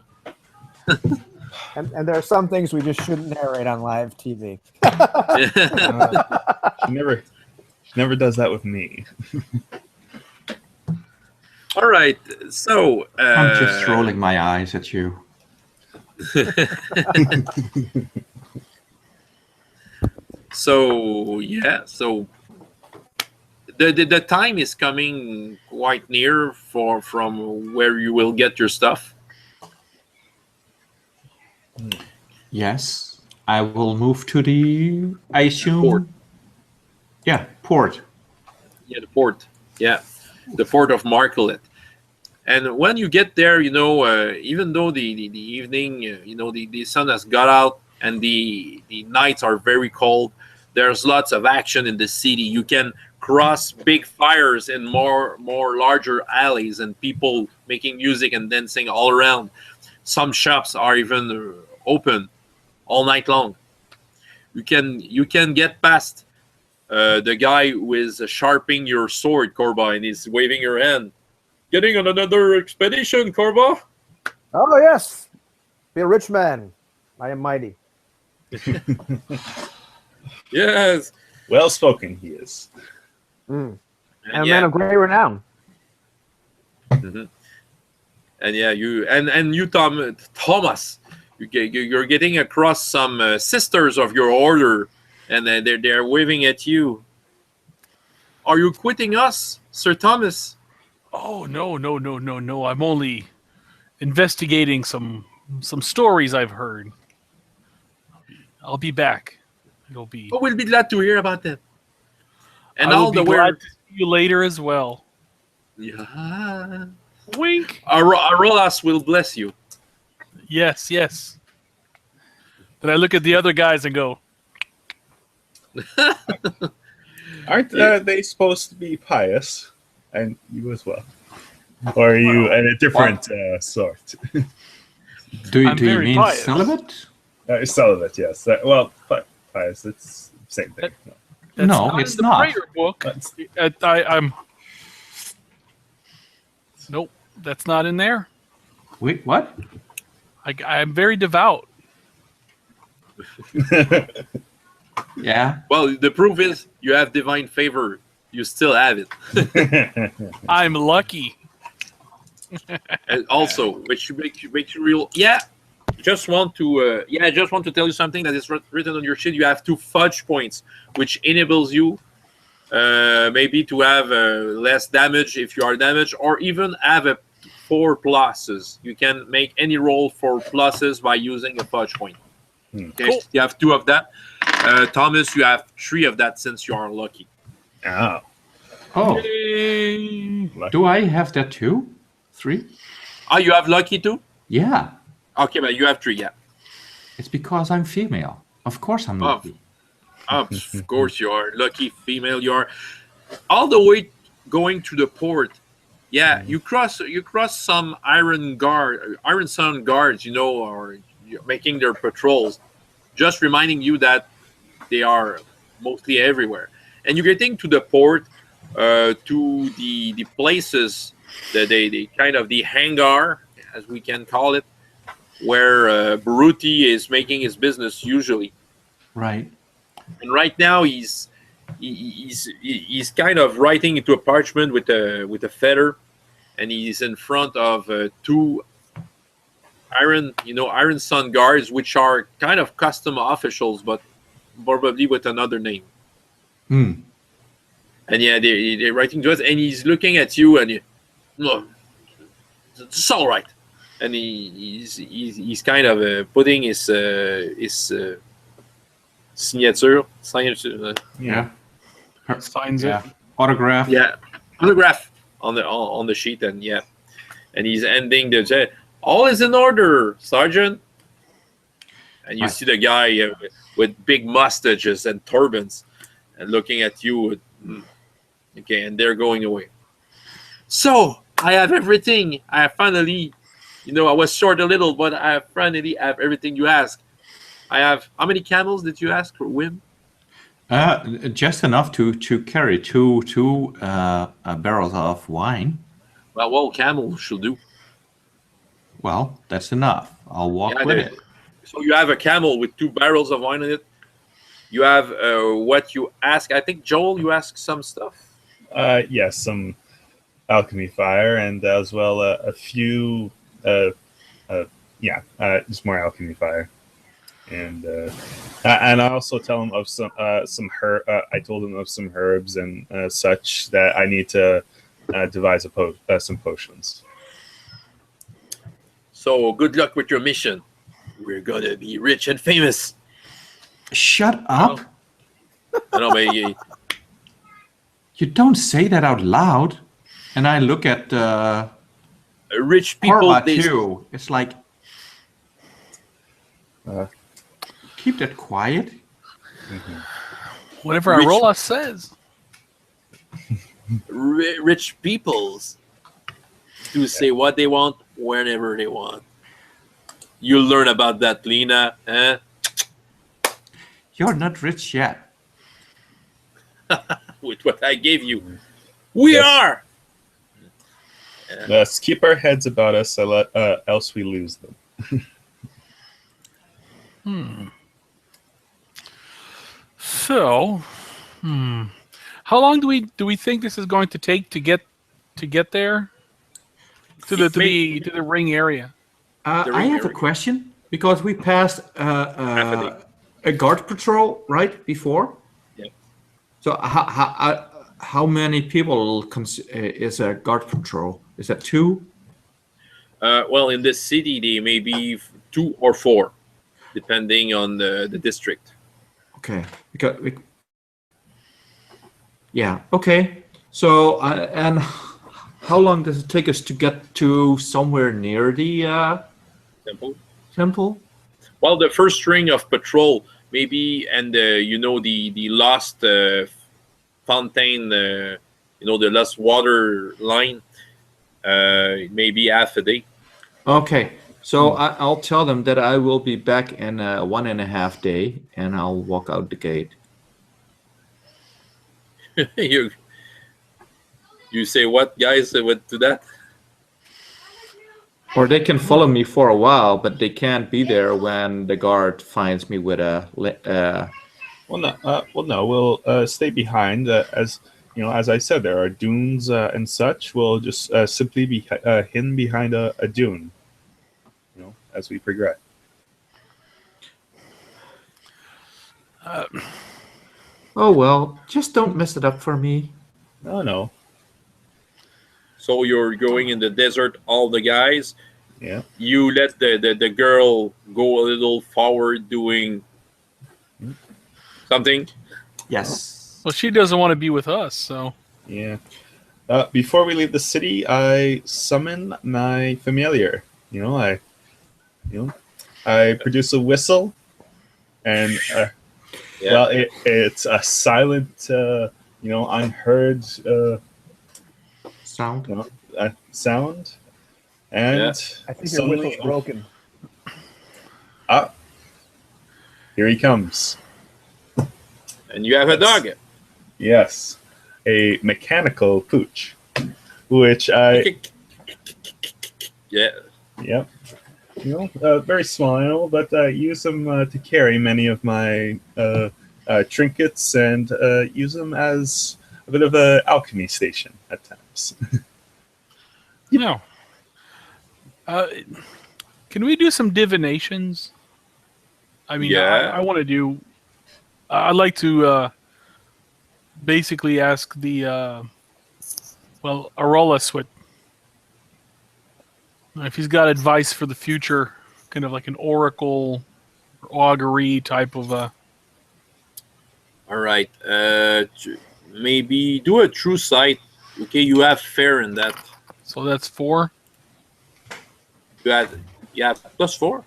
And there are some things we just shouldn't narrate on live TV. She never does that with me. All right, so I'm just rolling my eyes at you. So the time is coming quite near from where you will get your stuff. Yes, I will move to the, I assume... Port. Yeah, port. Yeah, the port. Yeah, the port of Markelet. And when you get there, even though the evening, the sun has got out and the nights are very cold, there's lots of action in the city. You can cross big fires in more larger alleys and people making music and dancing all around. Some shops are even open all night long. You can get past the guy who is sharpening your sword, Korba, and he's waving your hand. Getting on another expedition, Korba? Oh, yes. Be a rich man. I am mighty. Yes. Well spoken, he is. And a man of great renown. Mm-hmm. And you, Tomhas, you're getting across some sisters of your order, and they're waving at you. Are you quitting us, Sir Thomas? Oh, no. I'm only investigating some stories I've heard. I'll be back. It'll be. Oh, we'll be glad to hear about them. And I will all be the glad to see you later as well. Yeah. Wink. Arolas will bless you. Yes. Then I look at the other guys and go, Aren't they supposed to be pious? And you as well. Or are you at a different sort? Do you very mean pious. celibate? Celibate, yes. Pious, it's the same thing. That's No, not it's in the not. prayer book. I'm. Nope, that's not in there. Wait, what? I'm very devout. Yeah. Well, the proof is you have divine favor. You still have it. I'm lucky. And also, which makes you real. Yeah. Just want to tell you something that is written on your sheet. You have 2 fudge points, which enables you maybe to have less damage if you are damaged, or even have 4 pluses. You can make any roll for pluses by using a fudge point. Okay, Cool. You have 2 of that. Thomas, you have 3 of that since you are lucky. Oh. Oh, Yay. do I have that too? 3? Oh, you have lucky too? Yeah. Okay, but you have 3, yeah. It's because I'm female. Of course I'm lucky. Of course you are. Lucky female you are. All the way going to the port. Yeah, you cross some Iron Sun guards, or making their patrols. Just reminding you that they are mostly everywhere. And you're getting to the port, to the places that they kind of the hangar, as we can call it, where Baruti is making his business usually. Right. And right now he's kind of writing into a parchment with a feather, and he's in front of two Iron Sun guards, which are kind of custom officials, but probably with another name. Hmm. And yeah, they're writing to us, and he's looking at you, and no, it's all right. And he's kind of putting his signature. Yeah. Signs Yeah. it. Autograph. Yeah, autograph on the sheet, and yeah, and he's ending the all is in order, Sergeant. And you Right. see the guy with big mustaches and turbans, and looking at you. Okay, and they're going away. So I have everything. I finally, I was short a little, but I finally have everything you ask. I have how many camels did you ask for, Wim? Just enough to carry two barrels of wine. Well, camel should do. Well, that's enough. I'll walk Yeah, with it. So you have a camel with 2 barrels of wine in it. You have what you ask. I think, Joel, you asked some stuff. Yes, some alchemy fire, and as well a few, just more alchemy fire, and I also tell him of some I told him of some herbs and such that I need to devise some potions. So good luck with your mission. We're gonna be rich and famous. Shut up! I know, but You don't say that out loud. And I look at rich people. Korba They too. It's like, keep that quiet. Whatever Rich- Arola says. rich peoples do say what they want whenever they want. You'll learn about that, Lena. Eh? You're not rich yet. With what I gave you, we Yes. are. Let's keep our heads about us, else we lose them. So, how long do we think this is going to take to get there to the ring area? I have a question because we passed a guard patrol right before. Yeah. So how many people is a guard patrol? Is that 2? Well, in this city, they may be 2 or 4, depending on the district. Okay. Yeah. Okay. So and how long does it take us to get to somewhere near the temple? Well, the first string of patrol, maybe, and the lost fountain, the lost water line, maybe half a day. Okay. So I'll tell them that I will be back in 1.5 days, and I'll walk out the gate. You say what, guys? What to that? Or they can follow me for a while, but they can't be there when the guard finds me with a. No. We'll stay behind. As I said, there are dunes and such. We'll just simply be hidden behind a dune. As we progress. Oh well, just don't mess it up for me. No. So you're going in the desert, all the guys. Yeah. You let the girl go a little forward doing something. Yes. Well, she doesn't want to be with us, so. Yeah. Before we leave the city, I summon my familiar. I produce a whistle, and well, it's a silent, unheard Sound. sound, and I think your whistle's broken. Here he comes. And you have a dog. Yes, a mechanical pooch, which I Yeah. yep. Very small animal, but I use them to carry many of my trinkets and use them as a bit of an alchemy station at times. No. Can we do some divinations? I mean, Yeah. I want to do. I'd like to basically ask the Arolas what if he's got advice for the future, kind of like an oracle, or augury type of. All right. Maybe do a true sight. Okay, you have fair in that. So that's 4. You have +4.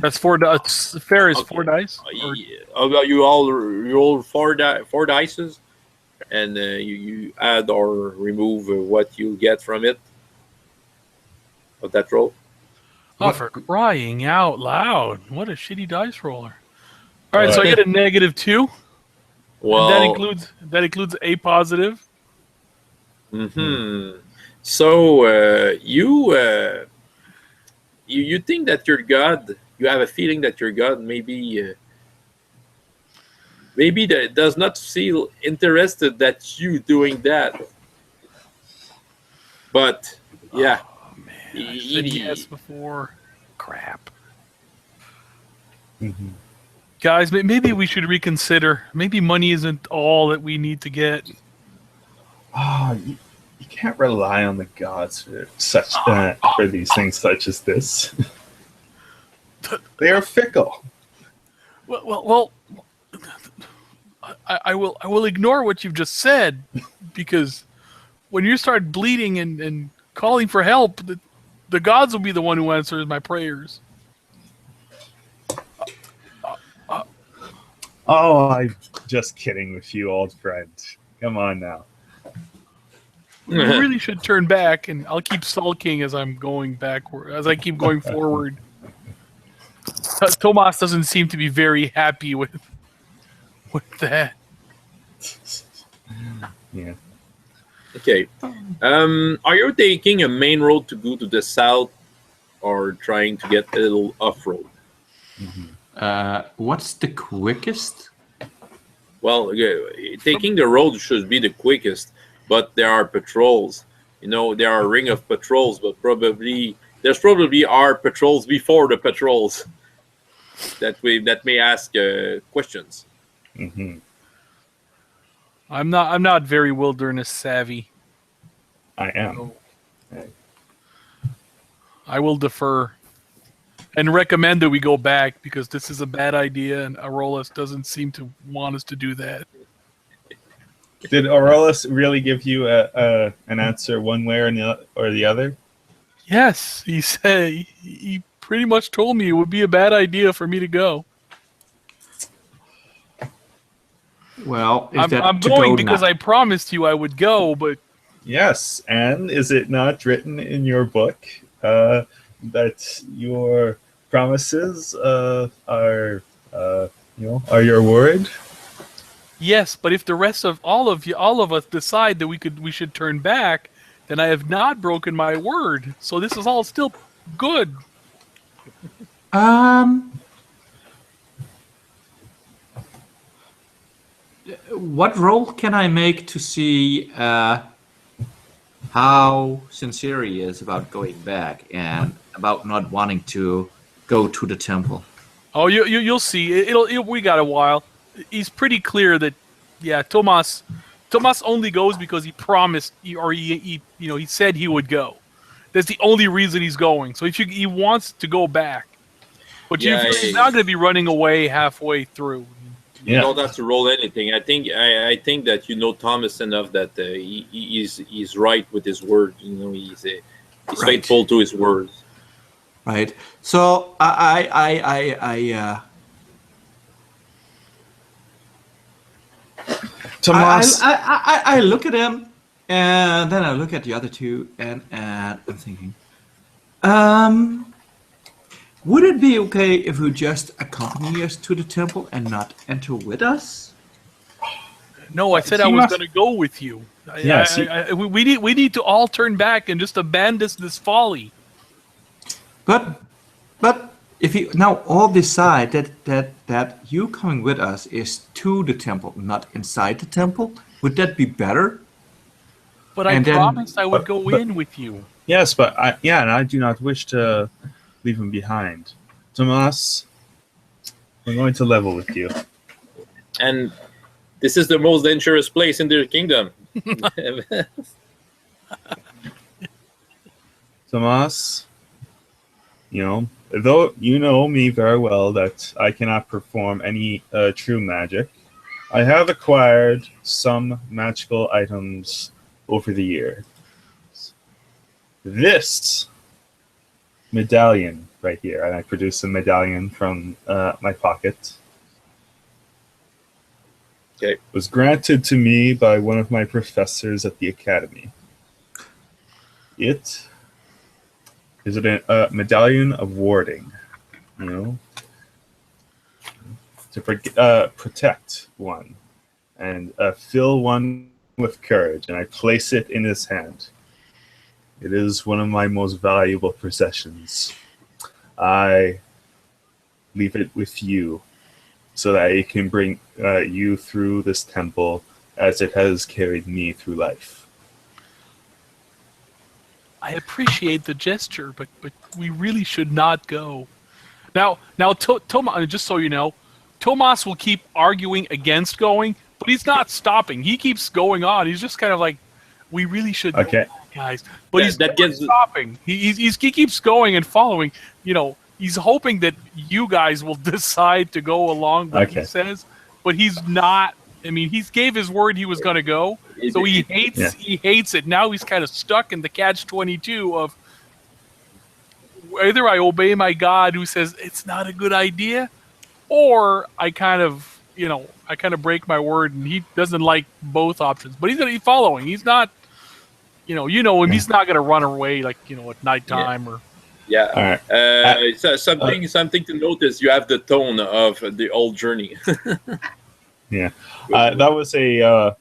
That's 4. Fair is Okay. 4 dice. Or- You roll 4 dices, and you add or remove what you get from it. Of that roll. Oh, for crying out loud! What a shitty dice roller. All right, so I get a -2. Well, And that includes a positive. So you think that your god, you have a feeling that your god maybe that does not feel interested that you doing that. But yeah, I said yes before. Crap. Guys, maybe we should reconsider. Maybe money isn't all that we need to get. You can't rely on the gods for for these things such as this. They are fickle. Well, I will ignore what you've just said, because when you start bleeding and calling for help, the gods will be the one who answers my prayers. Oh, I'm just kidding with you, old friend. Come on now. We really should turn back, and I'll keep sulking as I'm going backward, as I keep going forward. Tomhas doesn't seem to be very happy with that. Yeah. okay. Are you taking a main road to go to the south, or trying to get a little off road? What's the quickest? Well, taking the road should be the quickest, but there are patrols. There are a ring of patrols, but there's probably are patrols before the patrols that may ask questions. I'm not very wilderness savvy. I am. I will defer and recommend that we go back, because this is a bad idea, and Arolas doesn't seem to want us to do that. Did Aurelius really give you an answer one way or the other? Yes, he pretty much told me it would be a bad idea for me to go. Well, I'm going because I promised you I would go, but Yes, and is it not written in your book that your promises are your word? yes, but if the rest of all of us decide that we should turn back, then I have not broken my word. So this is all still good. What roll can I make to see how sincere he is about going back and about not wanting to go to the temple? Oh, you'll see. We got a while. He's pretty clear that, yeah, Tomhas only goes because he promised, he said he would go. That's the only reason he's going. So he wants to go back, but he's not going to be running away halfway through. You don't have to roll anything. I think that Thomas enough that he's right with his word. He's faithful to his words. Right. So Tomhas, I look at him, and then I look at the other two, and I'm thinking, Would it be okay if we just accompany us to the temple and not enter with us? No, I said I was going to go with you. We need to all turn back and just abandon this folly. But if you now all decide that you coming with us is to the temple, not inside the temple, would that be better? But I promised I would go in with you. Yes, but I do not wish to leave him behind. Tomhas, I'm going to level with you. And this is the most dangerous place in the kingdom. Tomhas, though you know me very well that I cannot perform any true magic, I have acquired some magical items over the years. This medallion right here, and I produced a medallion from my pocket. Okay. Was granted to me by one of my professors at the academy. It is a medallion of warding, to protect one and fill one with courage, and I place it in his hand. It is one of my most valuable possessions. I leave it with you so that it can bring you through this temple as it has carried me through life. I appreciate the gesture, but we really should not go. Now, Tomhas, just so you know, Tomhas will keep arguing against going, but he's not stopping. He keeps going on. He's just kind of like, we really should go, guys. But he's not stopping. He keeps going and following. He's hoping that you guys will decide to go along with what he says, but he's not. I mean, he gave his word he was going to go, so he hates it. Now he's kind of stuck in the catch-22 of either I obey my God who says it's not a good idea, or I kind of break my word, and he doesn't like both options. But he's following. He's not, him. He's not going to run away like at nighttime or. Yeah. All right. So something to notice. You have the tone of the old journey. Yeah. That was a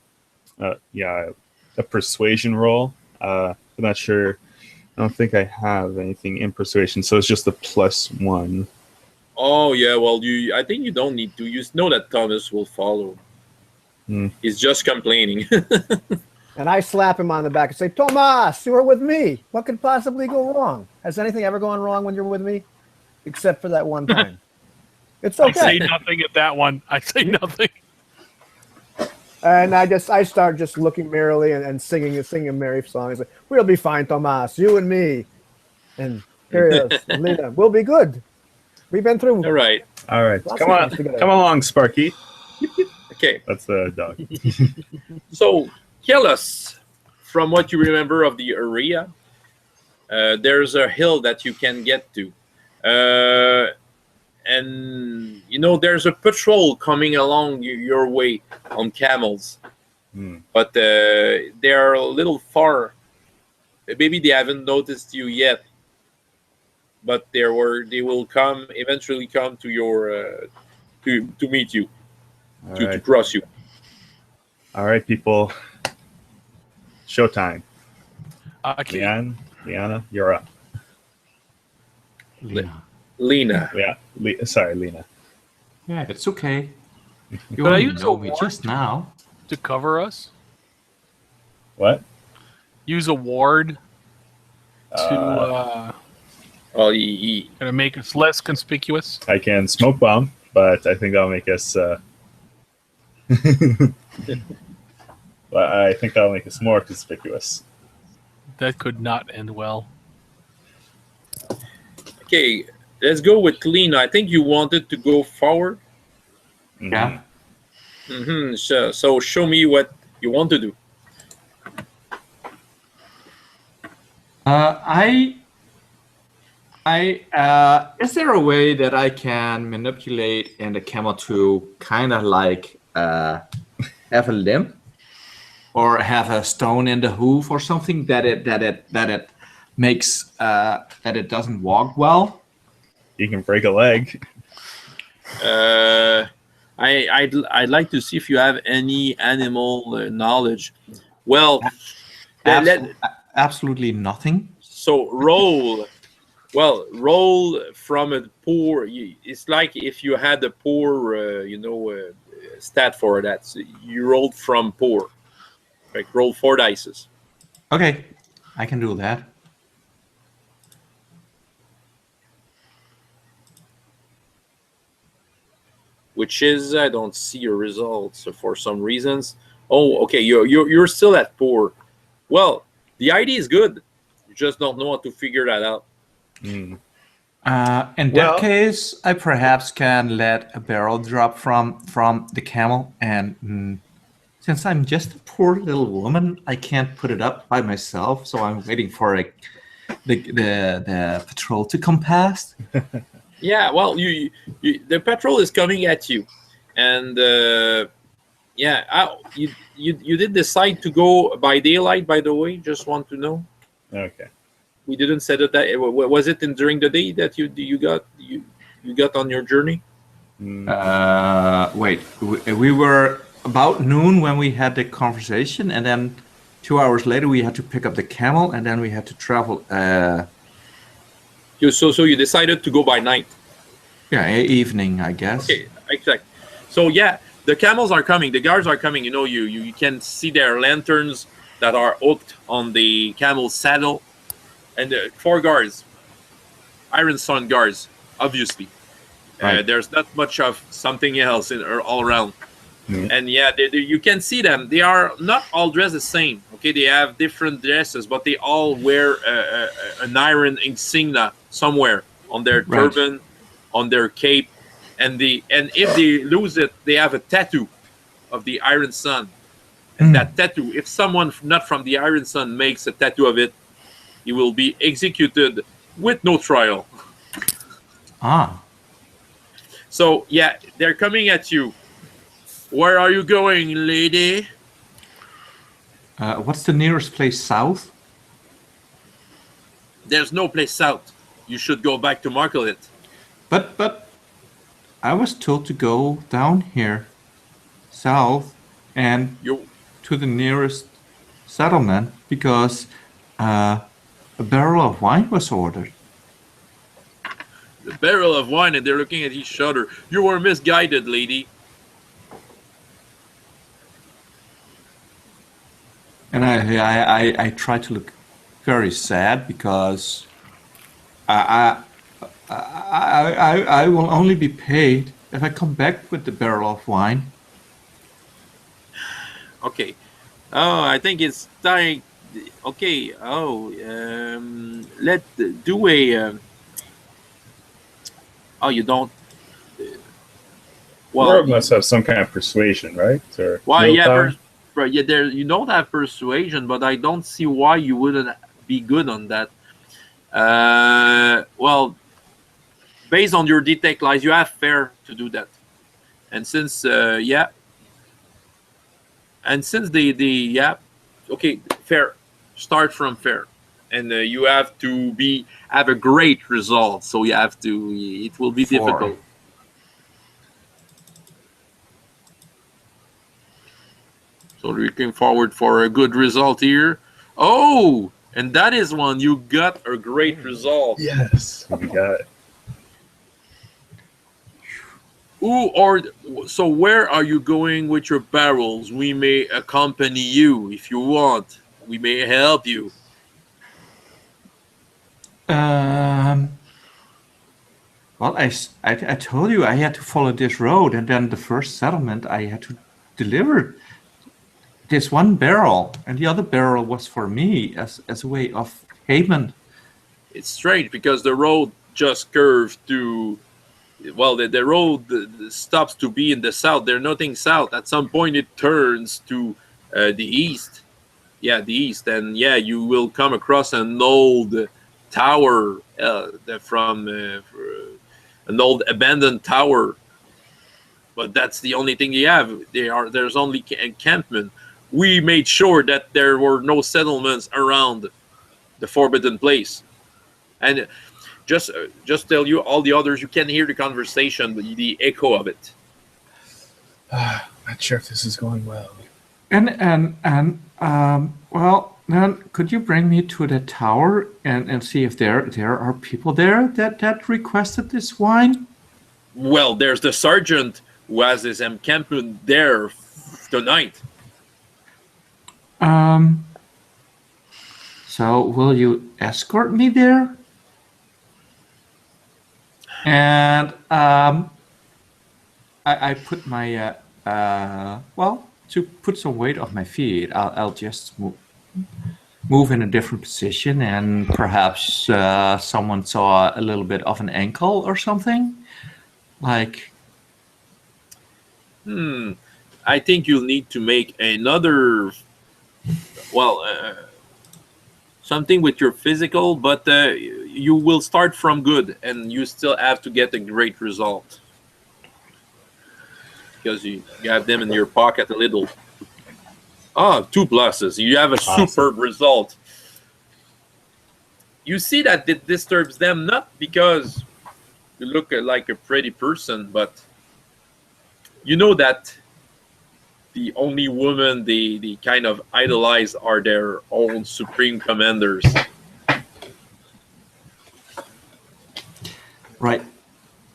persuasion roll. I'm not sure. I don't think I have anything in persuasion, so it's just a +1. Oh yeah. Well, I think you don't need to. You know that Thomas will follow. He's just complaining. And I slap him on the back and say, Tomhas, you are with me. What could possibly go wrong? Has anything ever gone wrong when you're with me? Except for that one time. It's okay. I say nothing at that one. I say nothing. And I start just looking merrily and singing a merry song. It's like, we'll be fine, Tomhas, you and me. And Kierlos and Lena, we'll be good. We've been through. All right. Come along, Sparky. Okay. That's the dog. So, Kierlos, from what you remember of the area, there's a hill that you can get to. And, there's a patrol coming along your way on camels. But they're a little far. Maybe they haven't noticed you yet. But they will eventually come to your to meet you, to cross you. All right, people. Showtime. Okay. Liana, you're up. Lena. Yeah. Sorry, Lena. Yeah, that's okay. You But I only use know a me ward just now. to cover us. What? Use a ward to kind of make us less conspicuous. I can smoke bomb, but I think that'll make us. But I think that'll make us more conspicuous. That could not end well. Okay, let's go with Lena. I think you wanted to go forward. Yeah. So show me what you want to do. Is there a way that I can manipulate in the camel to kind of like have a limp or have a stone in the hoof or something that it makes that it doesn't walk well? You can break a leg. I'd like to see if you have any animal knowledge. Well, Absolutely nothing. so roll. Well, roll from a poor. It's like if you had a poor, stat for that. So you rolled from poor. Like roll 4 dices. Okay, I can do that. Which is I don't see your results for some reasons. Oh, okay, you're still at poor. Well, the idea is good. You just don't know how to figure that out. In Well- that case, I perhaps can let a barrel drop from the camel, and since I'm just a poor little woman, I can't put it up by myself. So I'm waiting for the patrol to come past. Yeah, well, you the patrol is coming at you, and you did decide to go by daylight. By the way, just want to know. Okay. We didn't set it that. Was it during the day that you got on your journey? Wait, we were about noon when we had the conversation, and then 2 hours later we had to pick up the camel, and then we had to travel. So you decided to go by night. Yeah, evening, I guess. Okay, exactly. So yeah, the camels are coming. The guards are coming. You can see their lanterns that are hooked on the camel's saddle, and 4 guards, Iron Sun guards, obviously. Right. There's not much of something else all around. Mm. And yeah, you can see them. They are not all dressed the same. Okay, they have different dresses, but they all wear an iron insignia somewhere on their Right. turban, on their cape, and if they lose it, they have a tattoo of the Iron Sun. And that tattoo, if someone not from the Iron Sun makes a tattoo of it, he will be executed with no trial. Ah, So yeah, they're coming at you. Where are you going, lady? what's the nearest place south? There's no place south. You should go back to Markelit. But I was told to go down here, south, and You to the nearest settlement because a barrel of wine was ordered. the barrel of wine, and they're looking at each other. You were misguided, lady. And I try to look very sad because I will only be paid if I come back with the barrel of wine. Okay. Oh, I think it's time. Okay. Oh, let's do a. Oh, you don't. Korba must have some kind of persuasion, right? Or Well, yeah, willpower? there you don't have persuasion, but I don't see why you wouldn't be good on that. Well, based on your detect lies, you have fair to do that, and since okay, fair. Start from fair, and you have to have a great result. So you have to. It will be 4. difficult. So looking forward for a good result here. Oh, and that is one. You got a great result. Yes, we got it. So where are you going with your barrels? We may accompany you if you want. We may help you. Well, I told you I had to follow this road, and then the first settlement I had to deliver this one barrel, and the other barrel was for me as a way of payment. It's strange because the road just curved to. Well, the road stops to be in the south. There's nothing south. At some point, it turns to the east. Yeah, the east, and yeah, you will come across an old tower from an old abandoned tower. But that's the only thing you have. There's only encampment. We made sure that there were no settlements around the forbidden place, and just tell you, all the others, you can hear the conversation, the echo of it. Not sure if this is going well. Well, then could you bring me to the tower and see if there are people there that requested this wine? Well, there's the sergeant who has his encampment there tonight. So will you escort me there? And I put my to put some weight off my feet, I'll just move in a different position, and perhaps someone saw a little bit of an ankle or something. Like, I think you'll need to make another, something with your physical, but you will start from good, and you still have to get a great result. Because you have them in your pocket a little. 2 pluses. You have a superb result. You see that it disturbs them, not because you look like a pretty person, but you know that the only woman they kind of idolize are their own supreme commanders. right.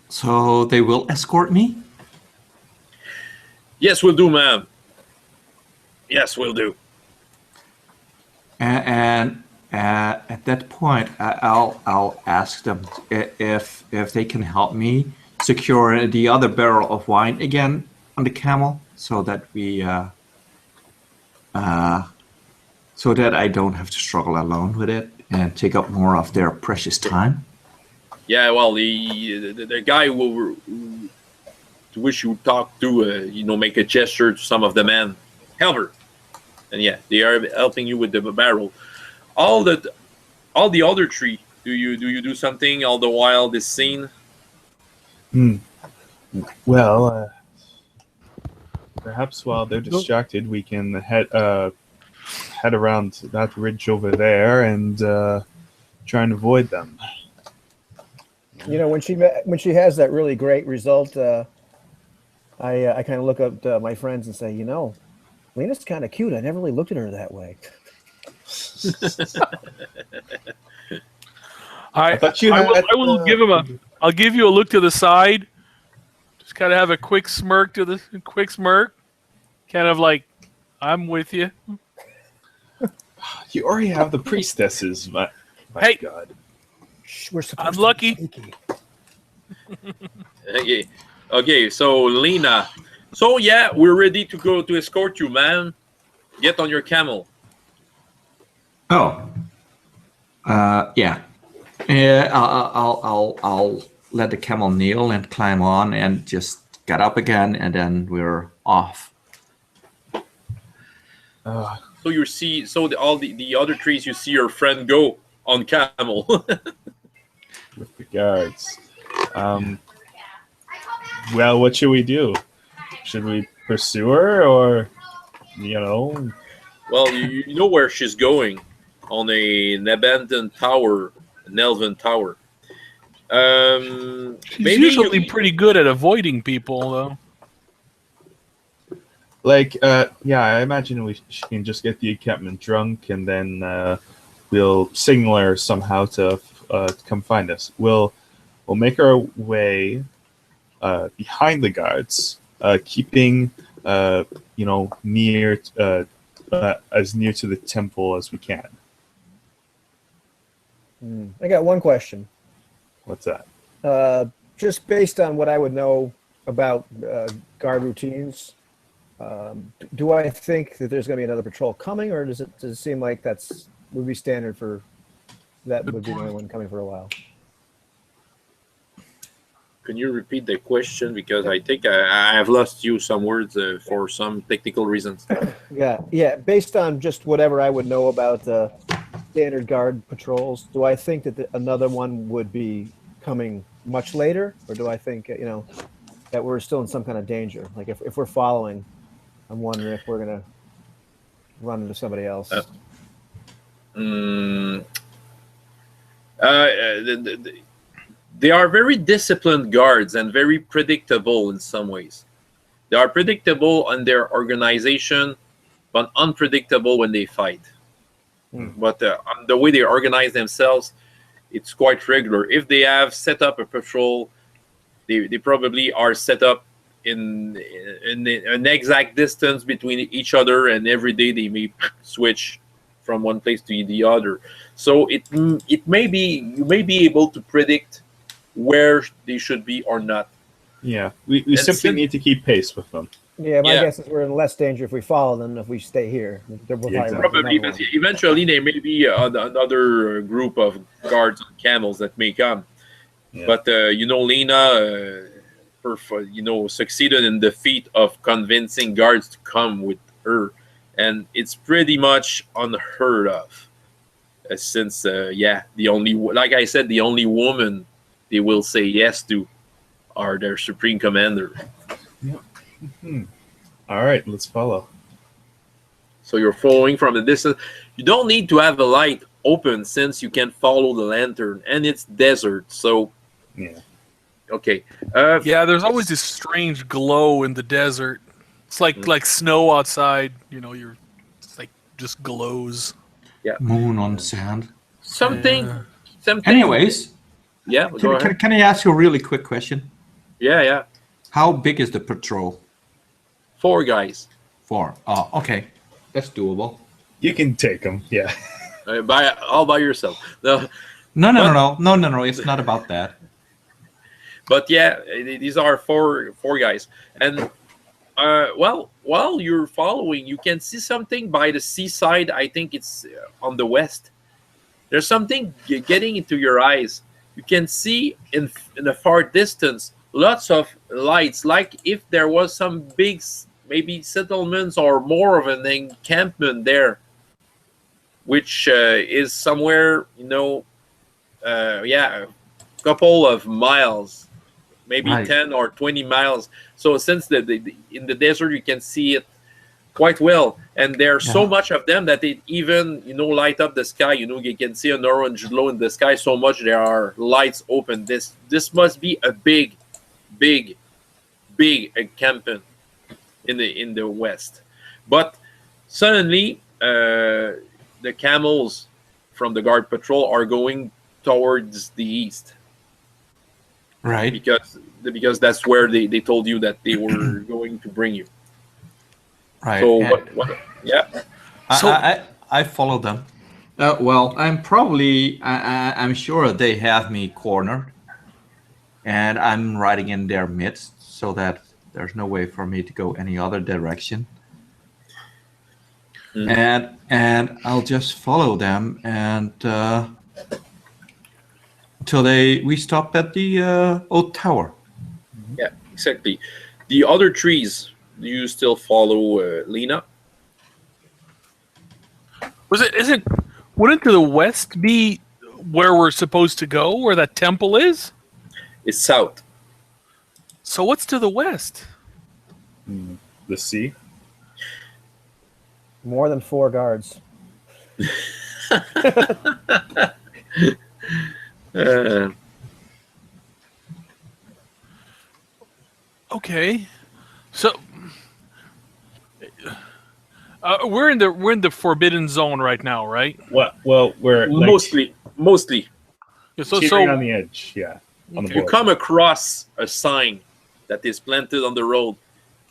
So they will escort me? Yes, we'll do, ma'am. Yes, we'll do. And at that point, I'll ask them if they can help me secure the other barrel of wine again on the camel, so that we so that I don't have to struggle alone with it and take up more of their precious time. Yeah, well, the guy will wish you talk to, make a gesture to some of the men. Helver. And yeah, they are helping you with the barrel. All the other three, do you do something all the while this scene? Well, perhaps while they're distracted, we can head around that ridge over there and try and avoid them. When she has that really great result, I kind of look up my friends and say, Lena's kind of cute. I never really looked at her that way. I will give him I'll give you a look to the side. Just kind of have a quick smirk kind of like, I'm with you. You already have the priestesses, my God. We're supposed I'm to lucky. be sneaky. Okay, so Lena. So yeah, we're ready to go to escort you, man. Get on your camel. Oh. Yeah. Yeah, I'll let the camel kneel and climb on and just get up again, and then we're off. So you see, all the other trees, you see your friend go on camel. With the guards. Well, what should we do? Should we pursue her, or, Well, you know where she's going, on an abandoned tower, an elven tower. She's usually pretty good at avoiding people, though. I imagine she can just get the encampment drunk, and then we'll signal her somehow to come find us. We'll make our way behind the guards, keeping near as near to the temple as we can. I got one question. What's that? Just based on what I would know about guard routines, do I think that there's going to be another patrol coming, or does it seem like would be standard for that would be the only one coming for a while? Can you repeat the question, because I think I have lost you some words for some technical reasons. Yeah. Based on just whatever I would know about standard guard patrols, do I think that another one would be coming much later, or do I think that we're still in some kind of danger? Like if we're following, I'm wondering if we're gonna run into somebody else. they are very disciplined guards and very predictable in some ways. They are predictable on their organization, but unpredictable when they fight. But on the way they organize themselves, it's quite regular. If they have set up a patrol, they probably are set up in an exact distance between each other, and every day they may switch from one place to the other. So it may be, you may be able to predict where they should be or not. Yeah, we simply need to keep pace with them. Yeah, my guess is we're in less danger if we follow them than if we stay here. Probably, but eventually there may be another group of guards on camels that may come. Yeah. But Lena, succeeded in the feat of convincing guards to come with her, and it's pretty much unheard of. Since the only, like I said, the only woman they will say yes to are their supreme commander. Yeah. All right, let's follow. So you're following from a distance. You don't need to have a light open since you can follow the lantern, and it's desert. So yeah. Okay. There's always this strange glow in the desert. It's like snow outside. It's like just glows. Yeah. Moon on sand. Something. Anyways. Yeah. Can I ask you a really quick question? Yeah. How big is the patrol? 4 guys. 4. Oh, okay. That's doable. You can take them. Yeah. All by yourself. No. It's not about that. But yeah, these are four guys, and while you're following, you can see something by the seaside. I think it's on the west. There's something getting into your eyes. You can see in the far distance lots of lights, like if there was some big, maybe settlements or more of an encampment there, which is somewhere, a couple of miles. Maybe right. 10 or 20 miles. So since in the desert, you can see it quite well. And there are so much of them that it even, light up the sky. You can see an orange glow in the sky so much there are lights open. This must be a big encampment in the west. But suddenly, the camels from the guard patrol are going towards the east. Right. Because that's where they told you that they were going to bring you. Right. So what yeah. So I follow them. I'm sure they have me cornered, and I'm riding in their midst, so that there's no way for me to go any other direction. And I'll just follow them and. Until we stopped at the old tower. Yeah, exactly. The other trees, do you still follow Lena? Wouldn't to the west be where we're supposed to go, where that temple is? It's south. So what's to the west? The sea. More than 4 guards. Okay, so we're in the forbidden zone right now, right? Well, we're mostly. Yeah, teetering on the edge. Yeah. On the you board. come across a sign that is planted on the road,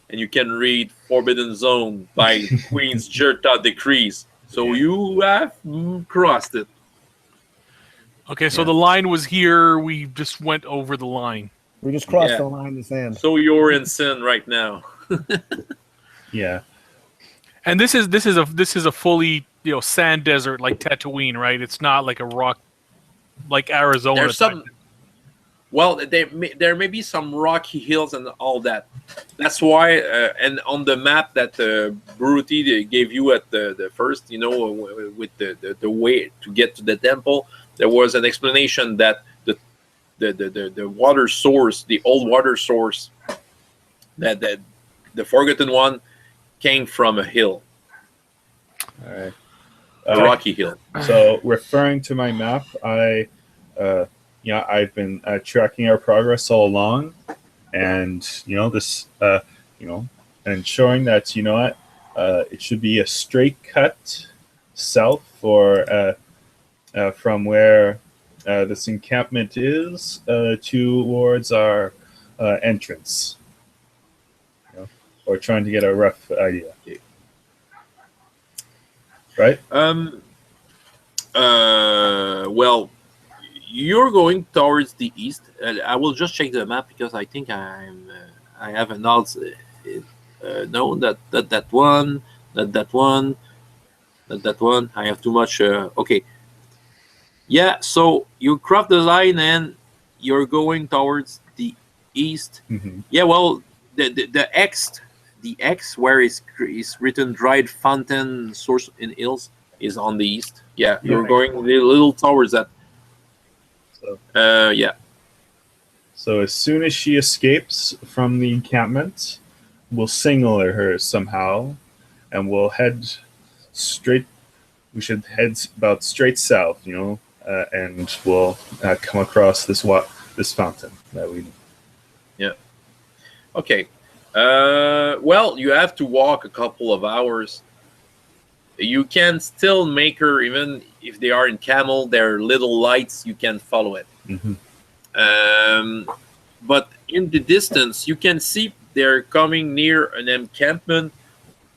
and you can read "Forbidden Zone" by Queen's Jerta decrees. So you have crossed it. Okay, so the line was here. We just went over the line. We just crossed the line in the sand. So you're in sin right now. Yeah. And this is a fully sand desert like Tatooine, right? It's not like a rock like Arizona. There's some. Well, there may be some rocky hills and all that. That's why, and on the map that Brutti gave you at the first, with the way to get to the temple. There was an explanation that the water source, the old water source, that the Forgotten One came from a hill. All right. A rocky hill. So referring to my map, I I've been tracking our progress all along, and this and showing that it should be a straight cut south or from where this encampment is towards our entrance. Or trying to get a rough idea. Right? Well, you're going towards the east. I will just check the map because I think I have an odds. No, that one, that one. I have too much. Okay. Yeah. So you cross the line and you're going towards the east. Mm-hmm. Yeah. Well, the X where is written dried fountain source in hills is on the east. Yeah, you're going a little towards that. So, yeah. So as soon as she escapes from the encampment, we'll signal her somehow, and we'll head straight. We should head about straight south, and we'll come across this fountain that we. Yeah. Okay. Well, you have to walk a couple of hours. You can still make her, even if they are in camel, their little lights, you can follow it. Mm-hmm. But in the distance, you can see they're coming near an encampment,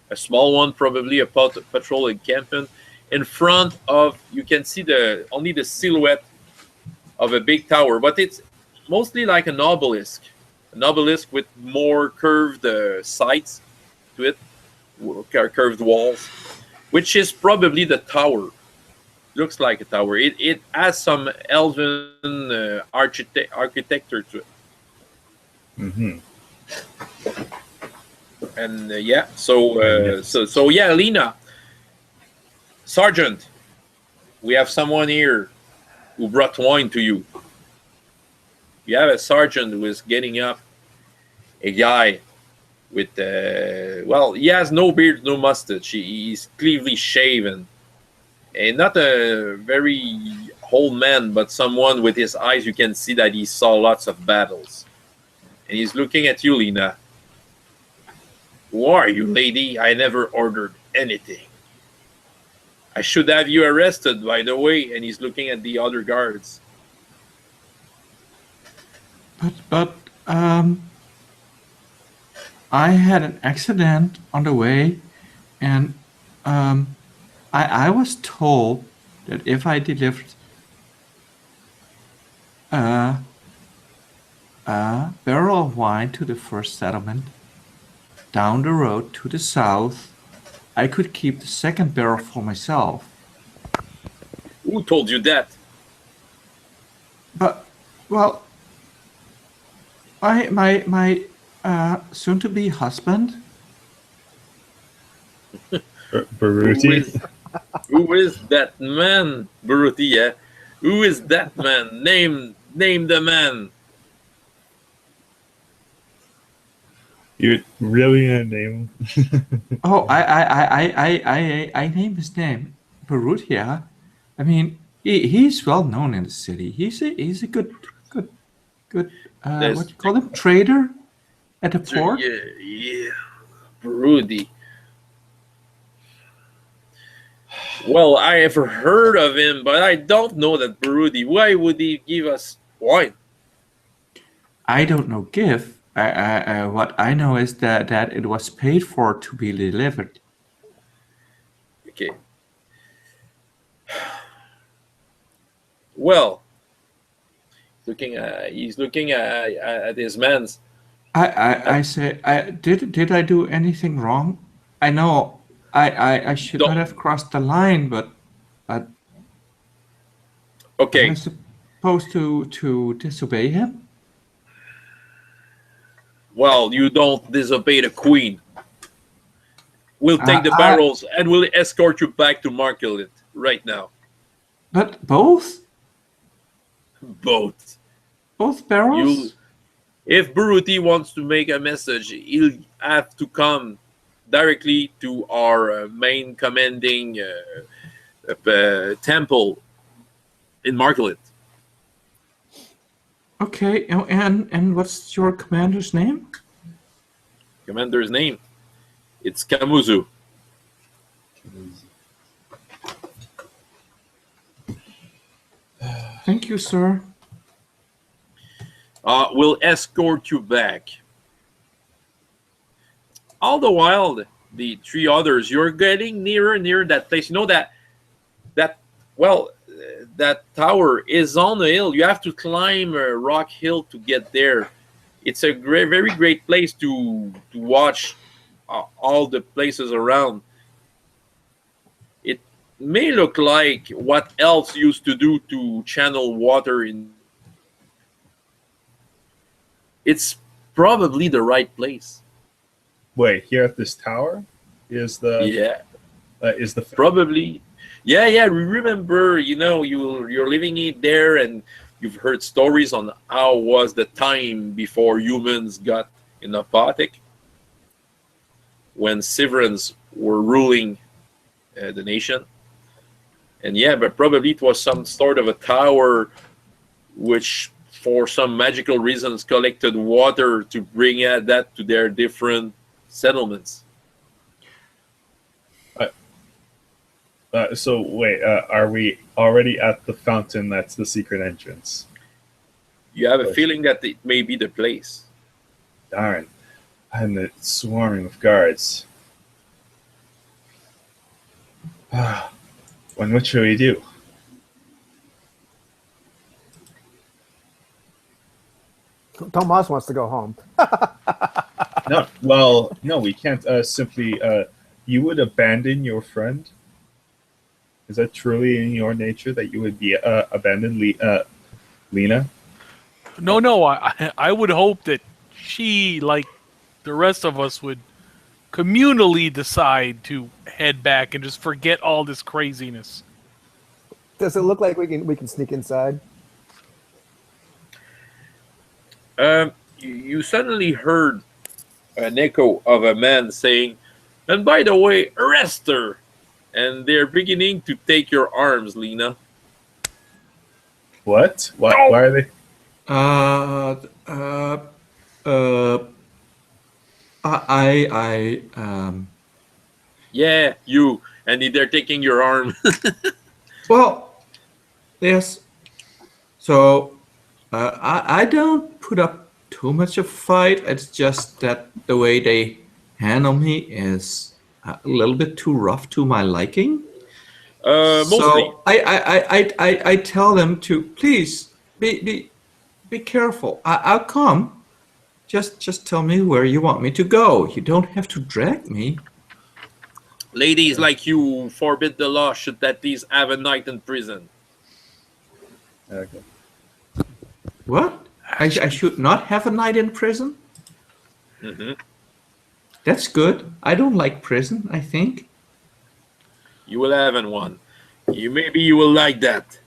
a small one, probably a patrol encampment. In front of, you can see only the silhouette of a big tower, but it's mostly like an obelisk with more curved sides to it, curved walls, which is probably the tower. Looks like a tower. It has some elven architecture to it. Mm-hmm. And yeah, so yeah, Lena, Sergeant, we have someone here who brought wine to you. You have a sergeant who is getting up, a guy with well, he has no beard, no mustache. He's clearly shaven, and not a very old man, but someone with his eyes. You can see that he saw lots of battles, and he's looking at you, Lena. Who are you, lady? I never ordered anything. I should have you arrested, by the way. And he's looking at the other guards. But I had an accident on the way, and I was told that if I delivered a barrel of wine to the first settlement down the road to the south, I could keep the second barrel for myself. Who told you that? But, well, my soon-to-be husband. Baruti. Who is that man, Baruti? Yeah? Who is that man? Name the man. You're really gonna name him? Oh, I named his name, Barut. Yeah, I mean he's well known in the city. He's a good what do you call him, trader at the port. Yeah, Baruti. Well, I have heard of him, but I don't know that Baruti. Why would he give us wine? I don't know give. What I know is that it was paid for to be delivered. Okay. Well, he's looking at his man's. I say, did I do anything wrong? I know I should not have crossed the line, but okay. am I supposed to disobey him? Well, you don't disobey the queen. We'll take the barrels and we'll escort you back to Markelit right now. But both? Both. Both barrels? If Baruti wants to make a message, he'll have to come directly to our main commanding temple in Markelit. Okay, and what's your commander's name? Commander's name. It's Kamuzu. Thank you, sir. We'll escort you back. All the while, the three others, you're getting nearer and nearer that place. You know that tower is on the hill. You have to climb a rock hill to get there. It's a very great place to watch all the places around. It may look like what elves used to do to channel water in. It's probably the right place. Wait, here at this tower is the Probably. Yeah. We remember, you're living there, and you've heard stories on how was the time before humans got in Apotik, when Severans were ruling the nation. And but probably it was some sort of a tower which, for some magical reasons, collected water to bring that to their different settlements. So wait, are we already at the fountain that's the secret entrance? You have a feeling that it may be the place. Darn. And it's swarming with guards. What should we do? Tomhas wants to go home. No, we can't simply... you would abandon your friend? Is that truly in your nature that you would be abandon Lena? No. I would hope that she, like the rest of us, would communally decide to head back and just forget all this craziness. Does it look like we can sneak inside? You suddenly heard an echo of a man saying, "And by the way, arrest her." And they're beginning to take your arms, Lena. What? Why are they? Yeah, you. And they're taking your arm. Well, yes. So, I don't put up too much of a fight. It's just that the way they handle me is a little bit too rough to my liking. Mostly. So I tell them to please be careful. I'll come. Just tell me where you want me to go. You don't have to drag me. Ladies like you forbid the law should at least have a night in prison. Okay. What? I should not have a night in prison? Mm-hmm. That's good. I don't like prison, I think. You will have one. Maybe you will like that.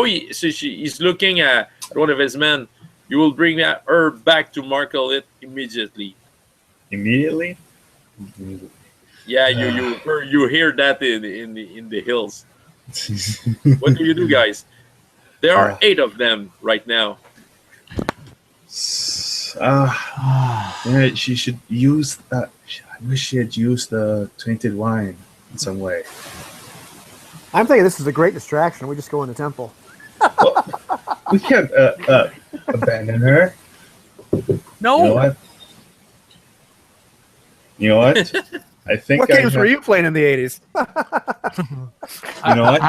He's looking at one of his men. You will bring her back to Markle immediately. Immediately? Yeah, you hear that in the hills. What do you do, guys? There are 8 of them right now. She should use that. I wish she had used the tainted wine in some way. I'm thinking this is a great distraction. We just go in the temple. We can't abandon her. No. You know what? I think. What games were you playing in the 80s? You know what?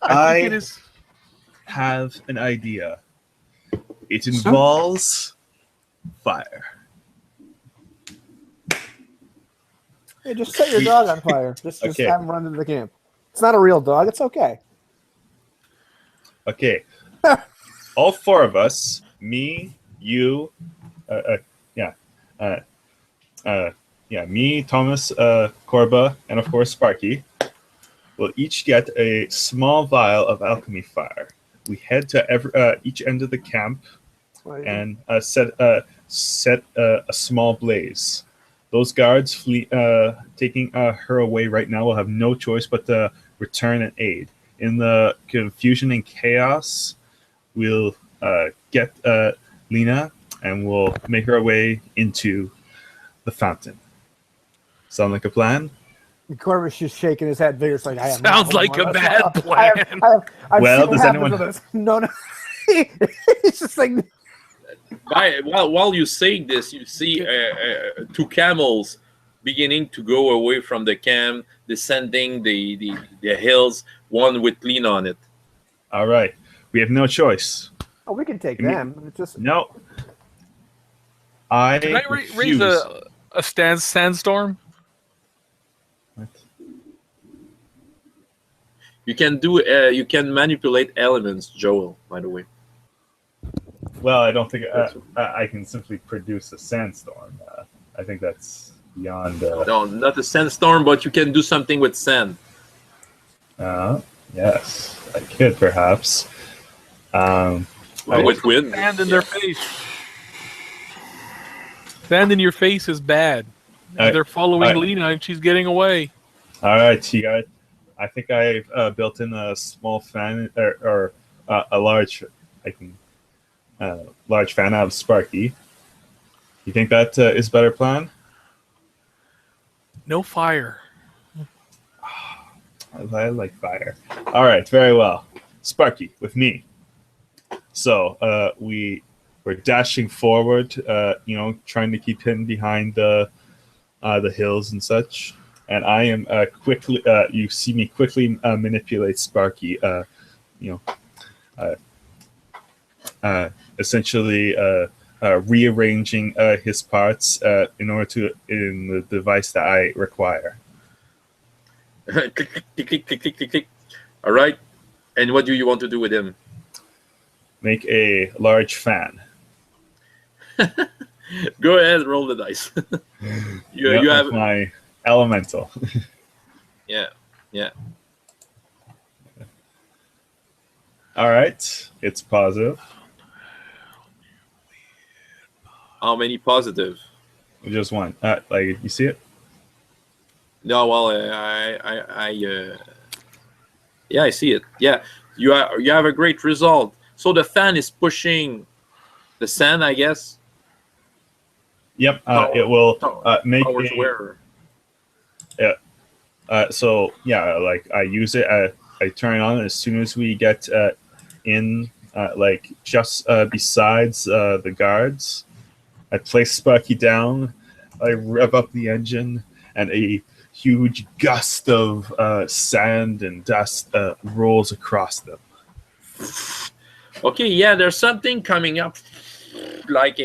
I think it is. Have an idea. It involves fire. Hey, just set your dog on fire. Just have him run into the camp. It's not a real dog. It's okay. Okay. All 4 of us, me, you, me, Thomas, Korba, and of course Sparky, will each get a small vial of alchemy fire. We head to each end of the camp and set a small blaze. Those guards taking her away right now will have no choice but to return and aid. in the confusion and chaos, we'll get Lena and we'll make our way into the fountain. Sound like a plan? Korba's just shaking his head vigorously. I have Sounds like a bad plan. I've Well, seen what does happens anyone- with this. No. It's just like While you saying this, you see two camels beginning to go away from the camp, descending the hills, one with Lena on it. All right. We have no choice. oh, we can take them. It's just No. I Can I raise refuse. a sandstorm? What? You can do. You can manipulate elements, Joel. By the way. Well, I don't think I can simply produce a sandstorm. I think that's beyond. No, not a sandstorm, but you can do something with sand. Yes, I could perhaps. With wind. Sand in their face. Sand in your face is bad. They're following Lena and she's getting away. All right, you guys. I think I've built in a small fan or a large. Large fan out of Sparky. You think that is a better plan? No fire. I like fire. All right, very well. Sparky, with me. So we're dashing forward, trying to keep hidden behind the hills and such. And I am quickly. You see me quickly manipulate Sparky. Essentially rearranging his parts in the device that I require. Click, click, click, click, click, click, click. All right. And what do you want to do with him? Make a large fan. Go ahead, roll the dice. you With have my elemental. yeah. All right, it's positive. How many positive? Just one. Like you see it? No, well, I see it. Yeah, you have a great result. So the fan is pushing the sand, I guess. Yep. It will make Towards where? so yeah, like I use it. I turn it on as soon as we get in, like just besides the guards. I place Sparky down. I rev up the engine, and a huge gust of sand and dust rolls across them. Okay, yeah, there's something coming up, like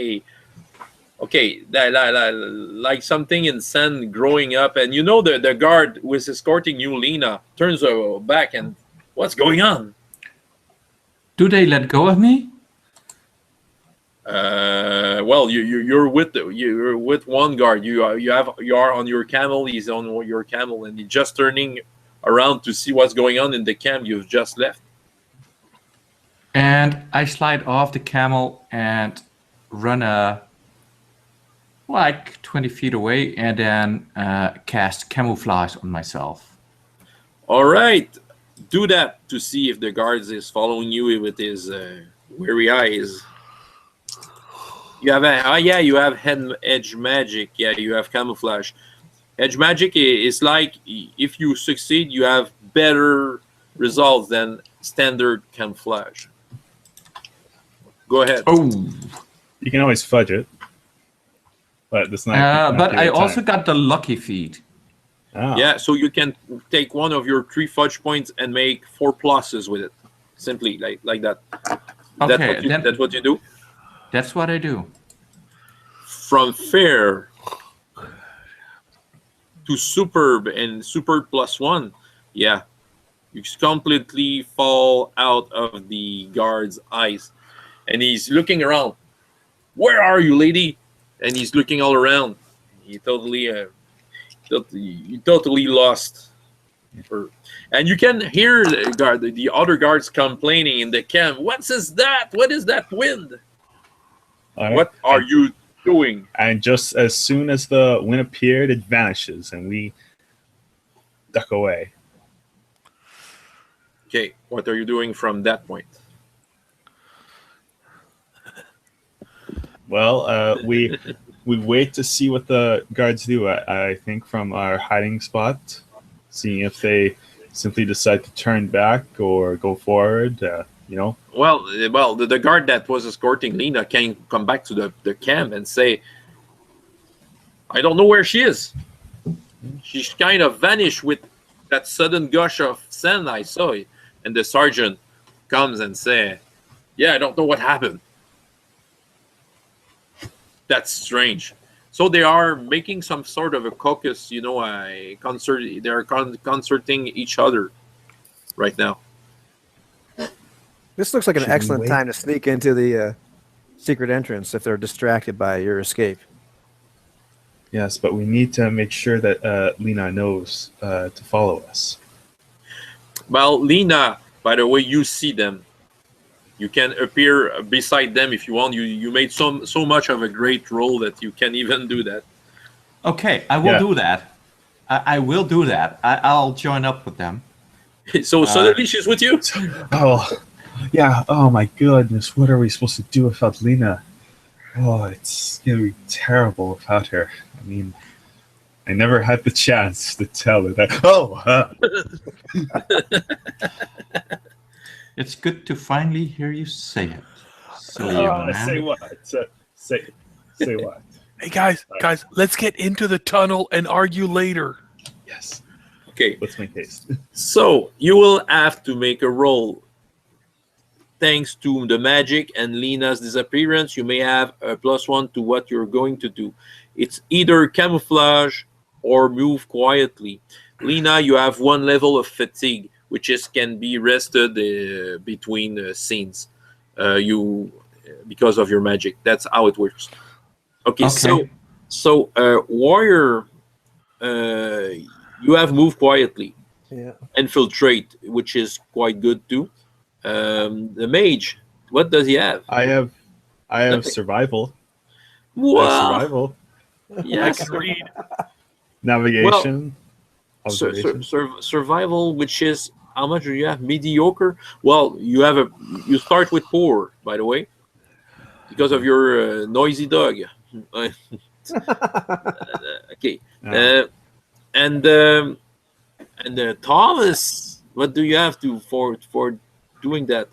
like something in sand growing up, and the guard who is escorting you, Lena, turns back, and what's going on? Do they let go of me? Well, you're with one guard. You are on your camel. He's on your camel, and he's just turning around to see what's going on in the camp you've just left. And I slide off the camel and run like 20 feet away, and then cast camouflage on myself. All right, do that to see if the guard is following you with his weary eyes. You have you have edge magic. Yeah, you have camouflage. Edge magic is like if you succeed, you have better results than standard camouflage. Go ahead. Oh, You can always fudge it, but that's not. but I also got the lucky feat. Oh. Yeah, so you can take one of your 3 fudge points and make 4 pluses with it. Simply like that. Okay, That's what you do. That's what I do. From fair to superb and superb +1, yeah, you completely fall out of the guard's eyes, and he's looking around. Where are you, lady? And he's looking all around. He totally lost. And you can hear the other guards complaining in the camp. What is that? What is that wind? All right. What are you doing? And just as soon as the wind appeared, it vanishes, and we duck away. Okay, what are you doing from that point? Well, we wait to see what the guards do. I think from our hiding spot, seeing if they simply decide to turn back or go forward. Well, the guard that was escorting Lena can come back to the camp and say, I don't know where she is. She's kind of vanished with that sudden gush of sand I saw. And the sergeant comes and say, yeah, I don't know what happened. That's strange. So they are making some sort of a caucus, a concert. They're concerting each other right now. This looks like an Should we excellent wait? time to sneak into the secret entrance if they're distracted by your escape. Yes, but we need to make sure that Lena knows to follow us. Well, Lena, by the way, you see them. You can appear beside them if you want. You made so much of a great role that you can even do that. Okay, I will Yeah. do that. I will do that. I'll join up with them. So suddenly she's with you? Oh, yeah. Oh my goodness, what are we supposed to do without Lena? Oh, it's gonna be terrible without her. I mean, I never had the chance to tell her that. It's good to finally hear you say it. Silly young man. Say what? Say what? Hey guys, let's get into the tunnel and argue later. Yes. Okay, Let's make haste. so you will have to make a roll. Thanks to the magic and Lena's disappearance, you may have a +1 to what you're going to do. It's either camouflage or move quietly. Lena, you have 1 level of fatigue, which can be rested between scenes. Because of your magic. That's how it works. Okay. So warrior, you have move quietly. Yeah. Infiltrate, which is quite good too. The mage, what does he have? I have Nothing. survival. I have Wow. survival. I Yes. can read. Navigation. Observation. Survival, which is how much do you have? Mediocre. Well, you start with 4, by the way, because of your noisy dog. Okay. And Thomas, what do you have for doing that?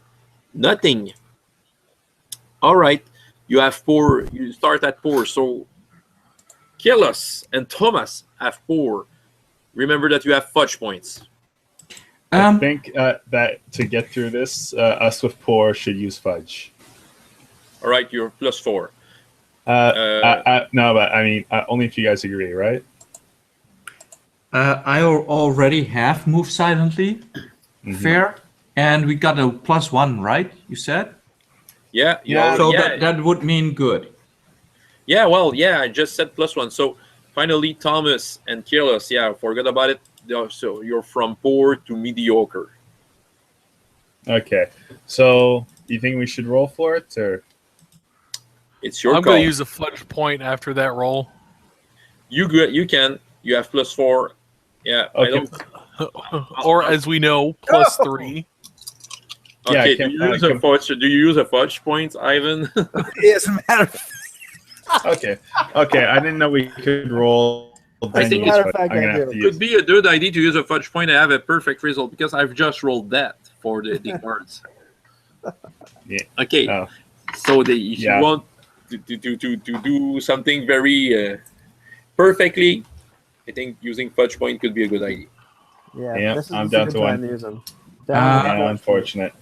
Nothing. All right. You have 4. You start at 4. So Kierlos and Tomhas have 4. Remember that you have fudge points. I think that to get through this, us with poor should use fudge. All right, you're +4. No, but I mean, only if you guys agree, right? I already have moved silently. Fair. And we got a +1, right? You said? Yeah. So that would mean good. Yeah, well, yeah, I just said +1. So finally, Thomas and Kierlos, yeah, forgot about it. So you're from poor to mediocre. Okay. So, do you think we should roll for it, or? It's your I'm call. going to use a fudge point after that roll. You can. You have +4. Yeah. Okay. Or as we know, +3. Yeah, Okay. Do you use a fudge point, Ivan? As a matter of Okay. I didn't know we could roll. I think venues, it's- but I'm gonna have to use. Could be a good idea to use a fudge point and have a perfect result because I've just rolled that for the cards. Yeah. Okay. Oh. So if you want to do something very perfectly, I think using fudge point could be a good idea. Yeah, this is I'm the down good to time one. to use them. Yeah, unfortunate.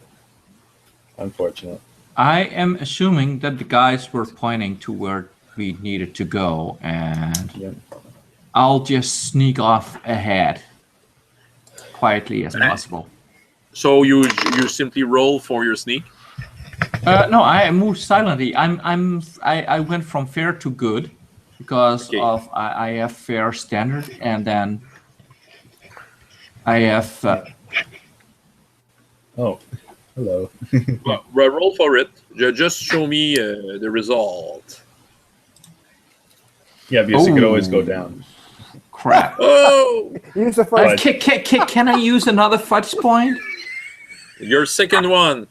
I am assuming that the guys were pointing to where we needed to go, and Yeah. I'll just sneak off ahead quietly as possible. So you simply roll for your sneak. No, I moved silently. I went from fair to good because Okay. of I have fair standard, and then I have Oh, hello. Well, roll for it. Just show me the result. Yeah, because it could always go Oh. down. crap. Oh, Use the fudge. Can I use another fudge point? Your second one.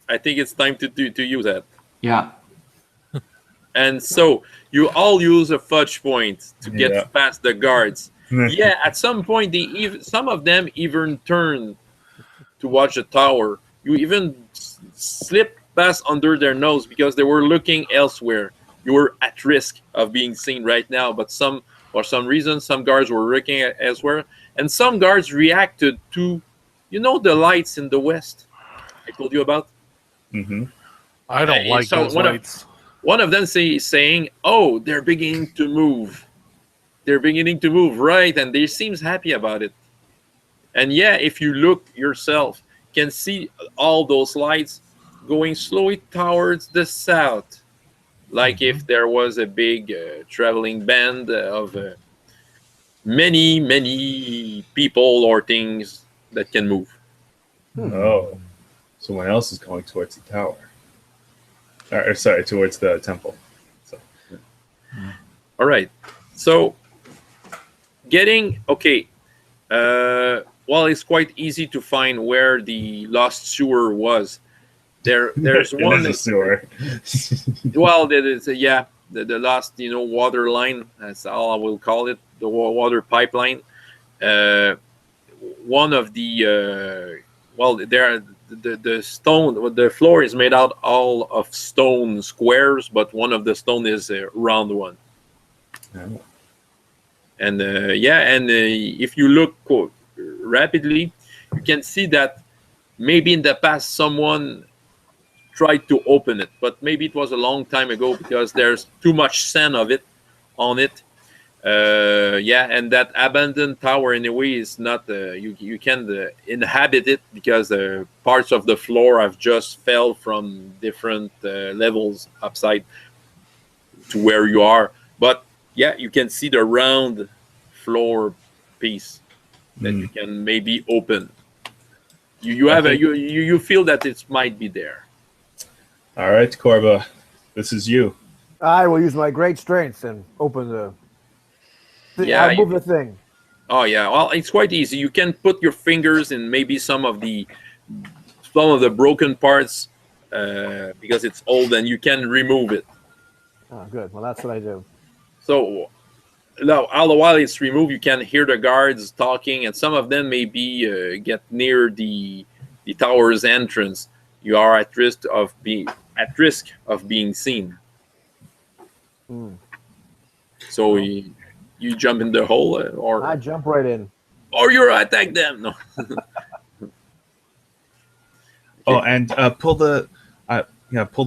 I think it's time to use that. Yeah. And so you all use a fudge point to get past the guards. Yeah, at some point, some of them even turn to watch the tower. You even slip past under their nose because they were looking elsewhere. You were at risk of being seen right now, but for some reason, some guards were looking elsewhere, and some guards reacted to, the lights in the west I told you about. Mm-hmm. I don't like those lights. One of them saying, "Oh, they're beginning to move. They're beginning to move, right?" And they seems happy about it. And yeah, if you look yourself, you can see all those lights going slowly towards the south, like if there was a big traveling band of many people or things that can move. Oh, someone else is going towards the tower. Or sorry, towards the temple. So. All right. So, well, it's quite easy to find where the lost sewer was. There's one. It is a sewer. Well, there is the lost water line. That's all I will call it, the water pipeline. One of the the stone, the floor is made out all of stone squares, but one of the stone is a round one. Oh. And if you look rapidly, you can see that maybe in the past someone tried to open it, but maybe it was a long time ago because there's too much sand on it. And that abandoned tower anyway is not you can inhabit it because parts of the floor have just fell from different levels upside to where you are. But yeah, you can see the round floor piece that you can maybe open. You feel that it might be there. All right, Korba, this is you. I will use my great strength and open the. I'll move the thing. Oh yeah, well, it's quite easy. You can put your fingers in maybe some of the broken parts because it's old, and you can remove it. Oh, good. Well, that's what I do. So now, all the while it's removed, you can hear the guards talking, and some of them maybe get near the tower's entrance. You are at risk of being seen. So you jump in the hole, or I jump right in, or you attack them. No. Oh, and pull the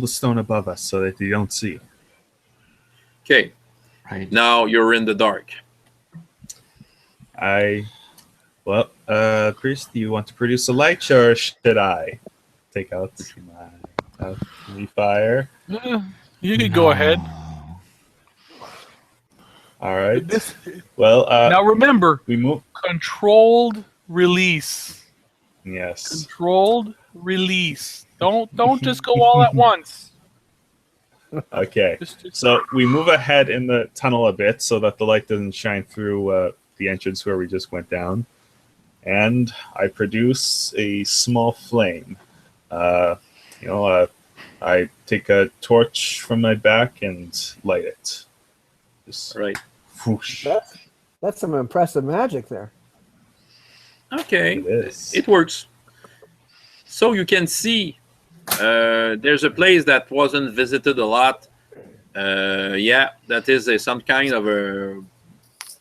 stone above us so that you don't see. Okay. Right. Now you're in the dark. Priest, do you want to produce a light, or should I take out my fire? You can go ahead. All right. Now remember, we move. Controlled release. Yes. Controlled release. Don't just go all at once. Okay. So we move ahead in the tunnel a bit so that the light doesn't shine through the entrance where we just went down, and I produce a small flame. I take a torch from my back and light it. Just right. Whoosh. That's some impressive magic there. Okay, it works. So you can see there's a place that wasn't visited a lot. That is some kind of a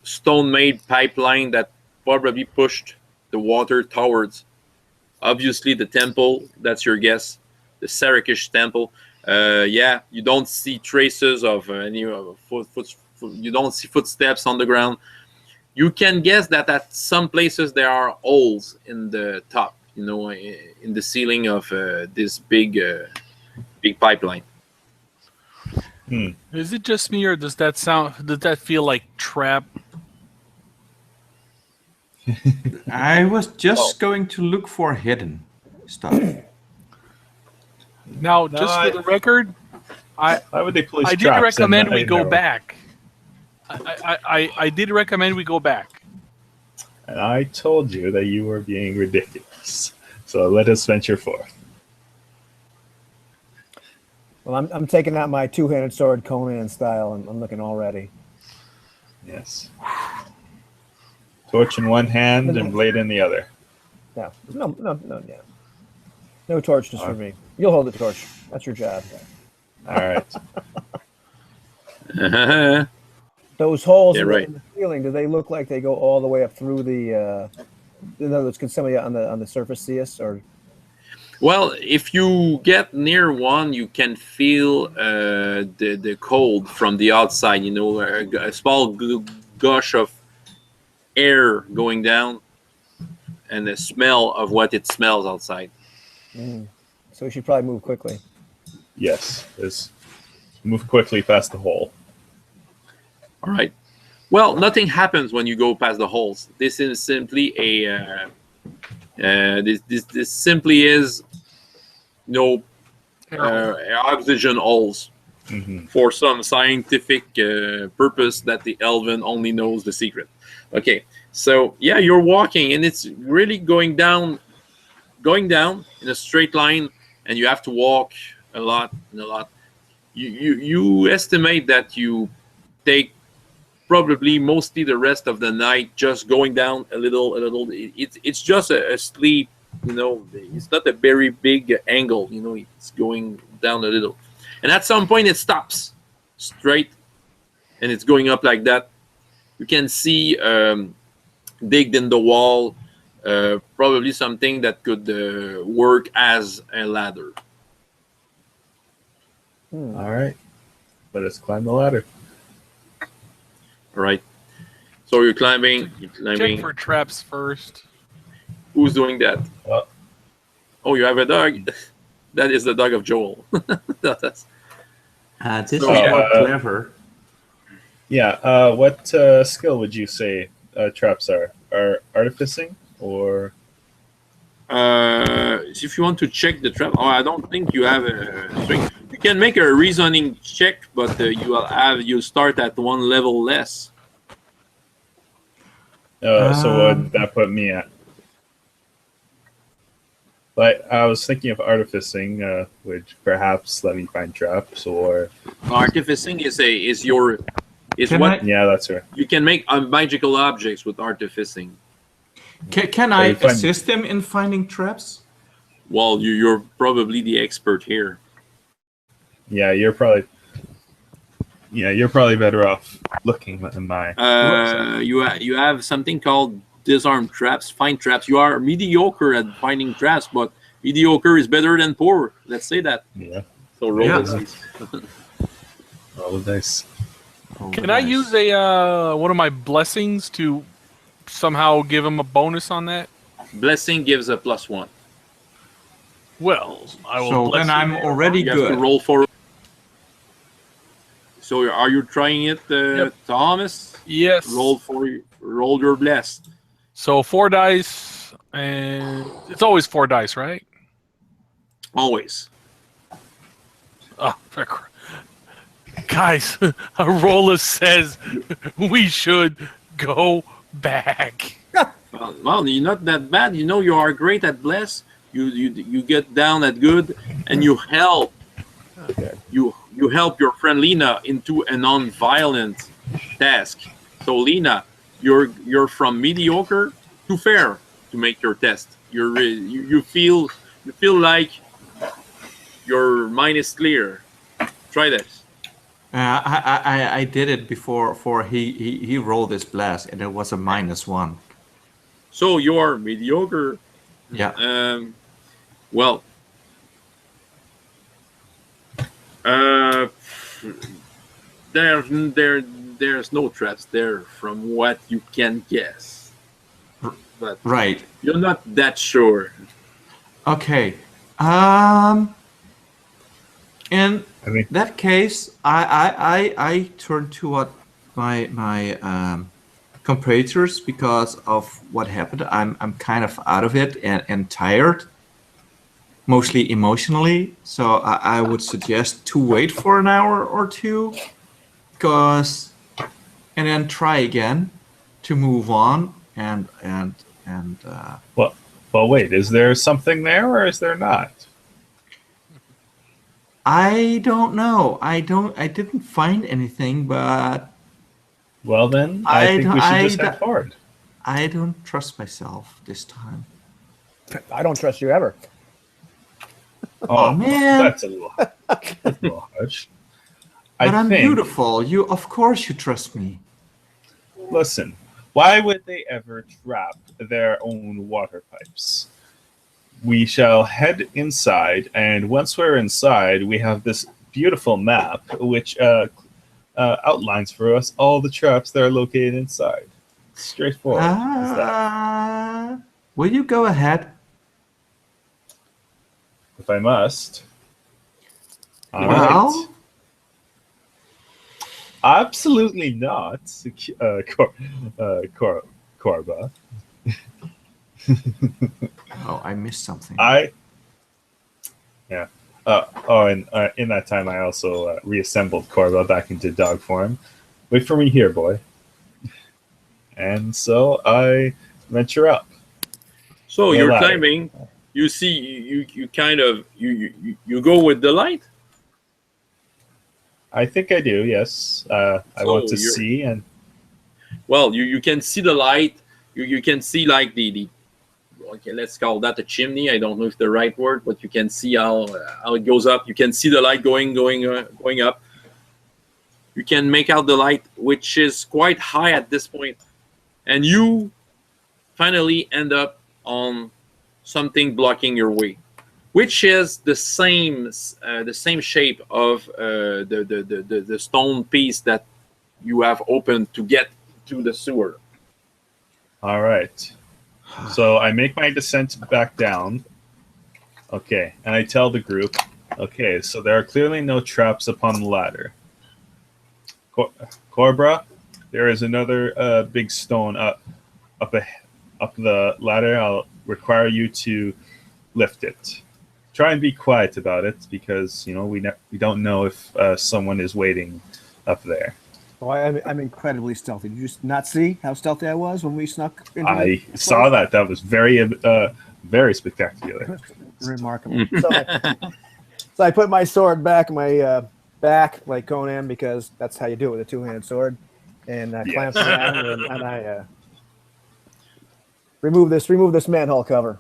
stone-made pipeline that probably pushed the water towards, obviously, the temple. That's your guess, the Sarakish temple. You don't see traces of any you don't see footsteps on the ground. You can guess that at some places there are holes in the top, in the ceiling of this big pipeline. Is it just me, or does that feel like trap? I was just going to look for hidden stuff. Now, just for the record, why would they place I did traps recommend we go narrow? back. I did recommend we go back. And I told you that you were being ridiculous. So let us venture forth. Well, I'm taking out my two-handed sword, Conan style, and I'm looking all ready. Yes. Torch in one hand and blade in the other. Yeah. No, yeah. No torch just for me. You'll hold the torch. That's your job. All right. Those holes Yeah, in, right. in the ceiling, do they look like they go all the way up through the? In other words, can somebody on the surface see us? Or Well, if you get near one, you can feel the cold from the outside. You know, a small gush of air going down, and the smell of what it smells outside. so we should probably move quickly. Yes. Let's move quickly past the hole. All right. Well, nothing happens when you go past the holes. This is simply a. This simply is, oxygen holes for some scientific purpose that the Elven only knows the secret. Okay, so yeah, you're walking and it's really going down in a straight line, and you have to walk a lot and a lot. You estimate that you take probably mostly the rest of the night just going down a little. It's just a sleep, it's not a very big angle, it's going down a little, and at some point it stops straight and it's going up like that. You can see digged in the wall probably something that could work as a ladder. All right. Let us climb the ladder. All right, so you're climbing. Check for traps first. Who's doing that? Oh, you have a dog. That is the dog of Joel. This is So, more clever. Yeah. What skill would you say traps are? Are artificing or? If you want to check the trap, I don't think you have a strength. You can make a reasoning check, but you'll start at one level less. So what would that put me at? But I was thinking of artificing, which perhaps let me find traps or. Artificing is Yeah, that's right. you can make magical objects with artificing. Can I assist him in finding traps? Well, you're probably the expert here. Yeah, you're probably better off looking than my. You have something called disarm traps, find traps. You are mediocre at finding traps, but mediocre is better than poor. Let's say that. Yeah. So roll the dice. Roll the dice. Can I use a one of my blessings to somehow give him a bonus on that? Blessing gives a +1. Well, I will. So then I'm already You have to good. roll for. So are you trying it, Thomas? Yes. Roll your bless. So 4 dice, and it's always 4 dice, right? Always. Oh, guys, a roller says we should go back. Well, you're not that bad. You are great at bless. You get down at good, and you help. Okay. You help your friend Lena into a non-violent task. So Lena, you're from mediocre to fair to make your test. You feel like your mind is clear. Try this. I did it before he rolled his blast, and it was a -1. So you're mediocre. Yeah. Well. There's no traps there from what you can guess. But Right. you're not that sure. Okay. In I mean, that case, I turn to what my compatriots because of what happened. I'm kind of out of it and tired, mostly emotionally. So I would suggest to wait for an hour or two, and then try again to move on and well, Well, wait, is there something there or is there not? I don't know. I didn't find anything, but Well, then, I think we should just head forward. I don't trust myself this time. I don't trust you ever. Oh, man. That's a little harsh. But I'm beautiful. Of course you trust me. Listen, why would they ever trap their own water pipes? We shall head inside, and once we're inside, we have this beautiful map which outlines for us all the traps that are located inside. Straightforward. Is that? Will you go ahead? If I must. All Well, right. Absolutely not, Korba. oh, I missed something. And in that time, I also reassembled Korba back into dog form. Wait for me here, boy. And so I venture up. So you're climbing. You see, you kind of you go with the light. I think I do. Yes. I want to see and. Well, you can see the light. You can see like the okay, let's call that a chimney. I don't know if the right word, but you can see how it goes up. You can see the light going up. You can make out the light, which is quite high at this point, and you finally end up on something blocking your way, which is the same shape of the stone piece that you have opened to get to the sewer. All right. So I make my descent back down. Okay, and I tell the group, okay, so there are clearly no traps upon the ladder. Korba, there is another big stone up the ladder. I'll require you to lift it. Try and be quiet about it because we don't know if someone is waiting up there. Oh, I'm incredibly stealthy. Did you just not see how stealthy I was when we snuck into I saw that. That was very spectacular. Remarkable. So I put my sword back in my back like Conan because that's how you do it with a two-handed sword, and clamp it down, and I remove this manhole cover.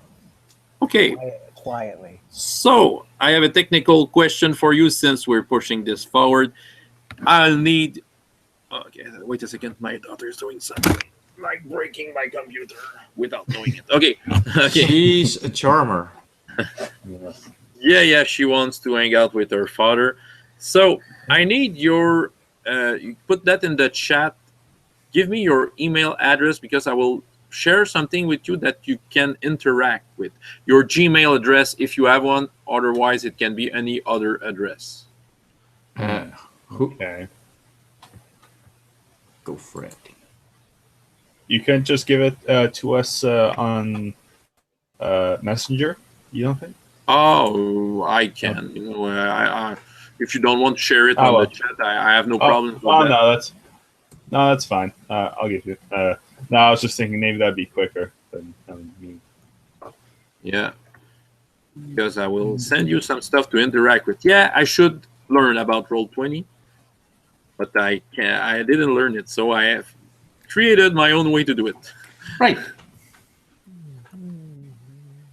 Okay. Quietly. So I have a technical question for you since we're pushing this forward. I'll need. Okay, wait a second. My daughter's doing something like breaking my computer without knowing it. Okay. Okay. She's a charmer. Yeah. She wants to hang out with her father. So I need your. You put that in the chat. Give me your email address because I will share something with you that you can interact with. Your Gmail address if you have one. Otherwise, it can be any other address. Okay. Go for it. You can just give it to us on Messenger. You don't think? Oh, I can. If you don't want to share it on the chat, I have no problem with that. No, that's fine. I'll give you. No, I was just thinking maybe that'd be quicker than me. Yeah, because I will send you some stuff to interact with. Yeah, I should learn about Roll20, but I didn't learn it, so I have created my own way to do it. Right.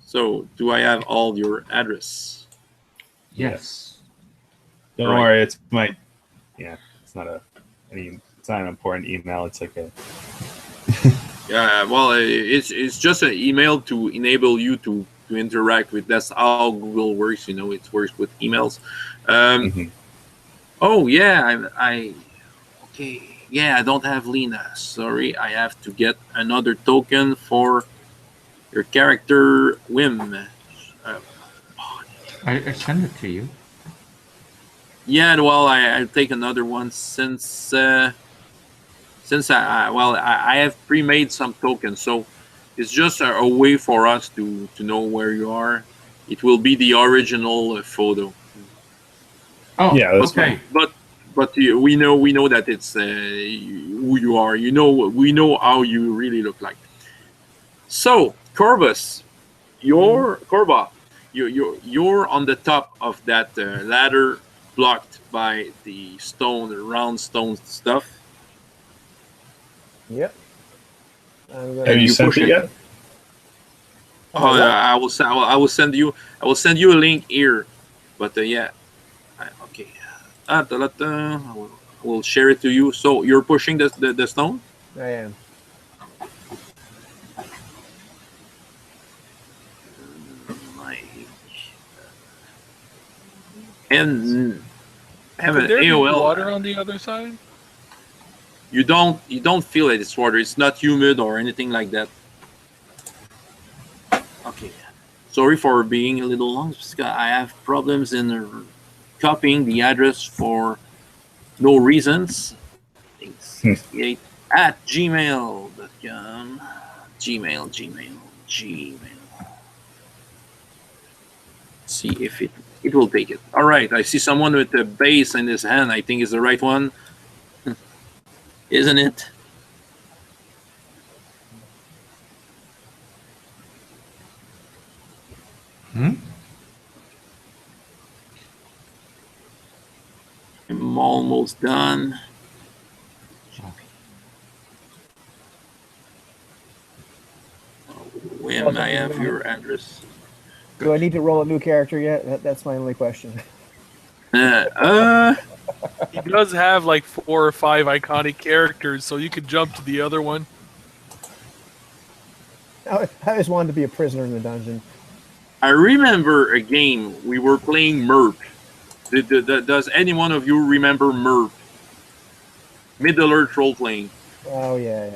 So, do I have all your address? Yes. Don't worry, it's my. Yeah, it's not it's not an important email. It's like a. Yeah, well, it's just an email to enable you to interact with. That's how Google works. It works with emails. Oh yeah, okay. Yeah, I don't have Lena. Sorry, I have to get another token for your character Wim. I send it to you. Yeah, well, I'll take another one since I have pre-made some tokens, so it's just a way for us to know where you are. It will be the original photo. Oh, yeah, that's okay. fine. But we know that it's who you are. We know how you really look like. So, Corbus, You're Korba. You're on the top of that ladder, blocked by the stone, the round stone stuff. Yep. Have you you sent push it it. yet? Oh, I will send you a link here, but yeah, okay. I will share it to you. So you're pushing the stone. I am. And have an Could there be AOL. water on the other side? You don't feel it. It's water. It's not humid or anything like that. Okay. Sorry for being a little long. Because I have problems in copying the address for no reasons. 68 at gmail.com. Gmail. See if it will take it. All right. I see someone with a base in his hand. I think it's the right one. Isn't it? I'm almost done. When I have your address. Do I need to roll a new character yet? That's my only question. He does have like 4 or 5 iconic characters, so you could jump to the other one. I just wanted to be a prisoner in the dungeon. I remember a game we were playing MERP. Does any one of you remember MERP? Middle Earth role playing. Oh yeah.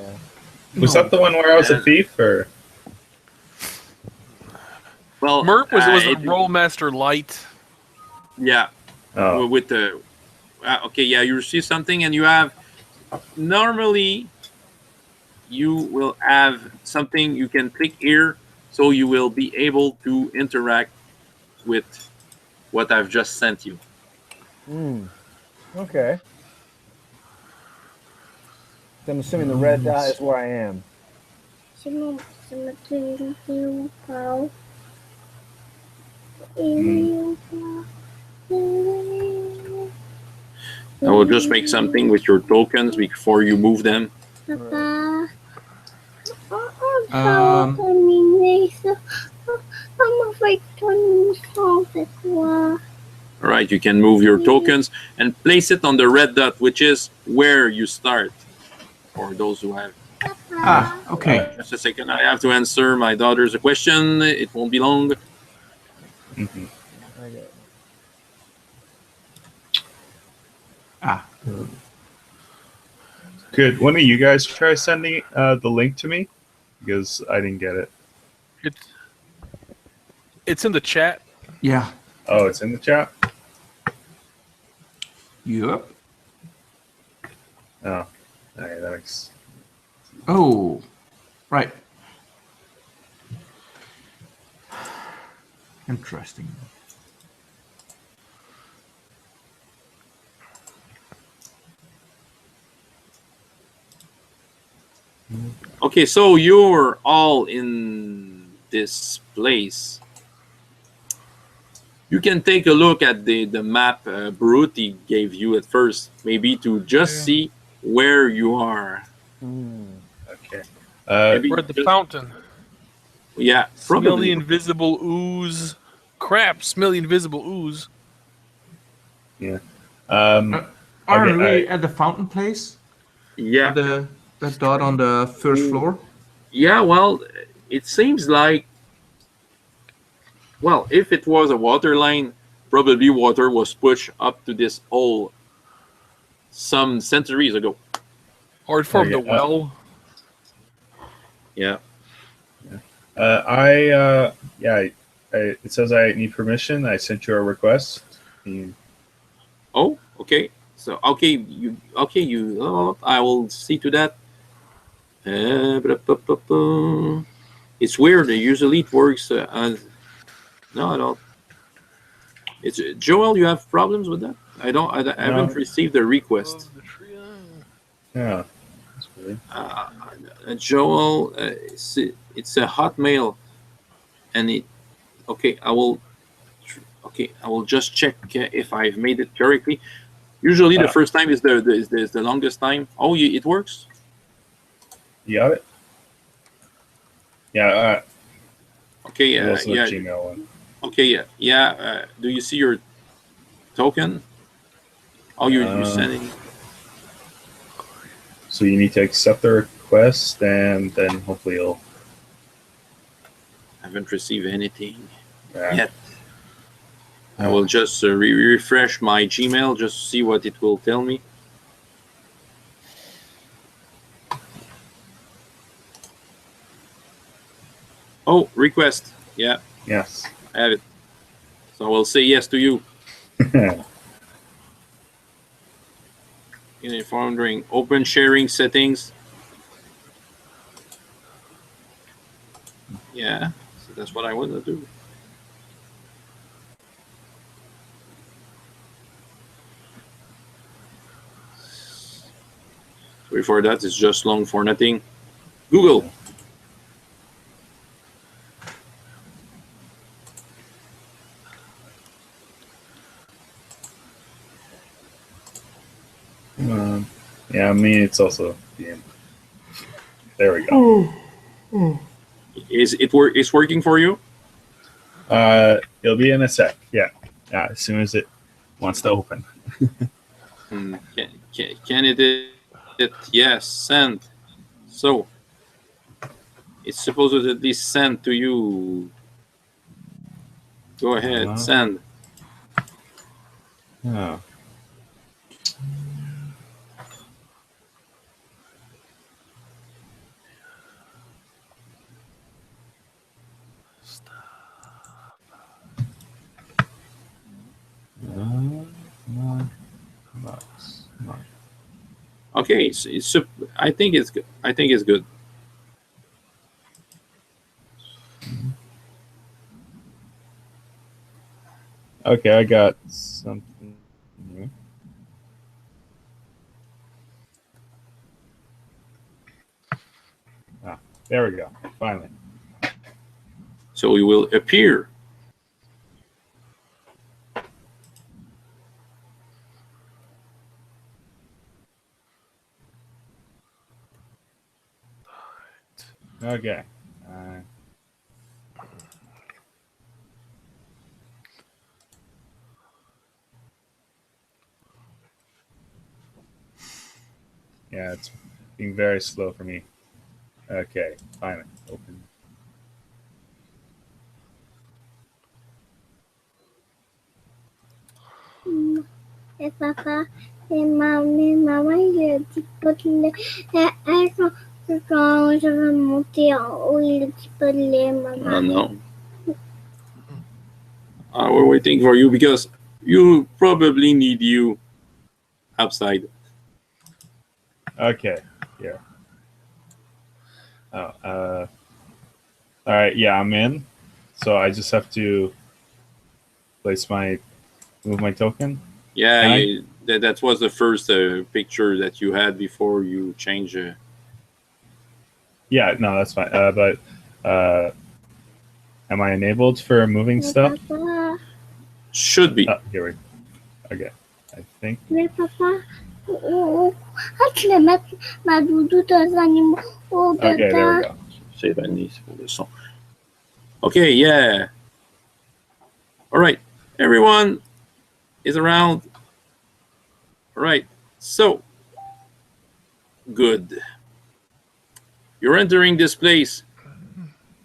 Was that the one where I was a thief, or? Well, MERP was a Rollmaster Light. Yeah. Oh. With the okay, yeah, you receive something, and you have normally you will have something you can click here, so you will be able to interact with what I've just sent you. Okay. So I'm assuming the red dot is where I am. I will just make something with your tokens before you move them. All right, you can move your tokens and place it on the red dot, which is where you start. For those who have. Okay. Just a second, I have to answer my daughter's question. It won't be long. Mm-hmm. Could one of you guys try sending the link to me? Because I didn't get it. It's in the chat. Yeah. Oh, it's in the chat? Yep. Oh. Okay, that makes... Oh, right. Interesting. Okay, so you're all in this place. You can take a look at the map Brutti gave you at first, maybe to just see where you are. Okay. We're at the fountain. Yeah, Smell the probably. invisible ooze. Crap, smell the invisible ooze. Yeah. Aren't we at the fountain place? Yeah. That dot on the first floor? Yeah, well, it seems like, well, if it was a water line, probably water was pushed up to this hole some centuries ago. Or from the well. Yeah. It says I need permission. I sent you a request. Oh, okay. So I will see to that. It's weird. Usually it works. No, I don't. It's Joel. You have problems with that? I haven't received a request. Yeah. That's weird. Joel, it's a Hotmail. and it. Okay, I will. Okay, I will just check if I've made it correctly. Usually, the first time is the longest time. Oh, it works. You got it. Yeah. Okay. There's also yeah. a Gmail one. Okay. Yeah. Do you see your token? Oh, you're sending. So you need to accept the request, and then hopefully you'll. I haven't received anything Yeah. yet. I will just refresh my Gmail just to see what it will tell me. Oh, request. Yeah, Yes. I have it. So I will say yes to you. Inform during open sharing settings. Yeah, so that's what I want to do. Before that, it's just long for nothing. Google. Yeah, me. It's also. Yeah. There we go. Is it work? It's working for you? It'll be in a sec. Yeah. As soon as it wants to open. Candidate, yes, send. So it's supposed to at least send to you. Go ahead, send. Oh. Okay, it's I think it's good. I think it's good. Okay, I got something new. There we go. Finally. So it will appear. Okay. Yeah, it's being very slow for me. Okay, finally open. Papa, maman, il a dit pas de lait. Quand je vais monter en haut, il a dit pas de lait, maman. Oh no. We're waiting for you because you probably need you outside. Okay, yeah. All right, yeah, I'm in. So I just have to move my token. Yeah, that was the first picture that you had before you changed. Yeah, no, that's fine. But am I enabled for moving stuff? Papa. Should be. Here we go. Okay, I think. Mais papa, je vais mettre ma doudou dans un numéro Okay, there we go. Save and these for the song. Okay, yeah. All right, everyone is around. All right, so good. You're entering this place.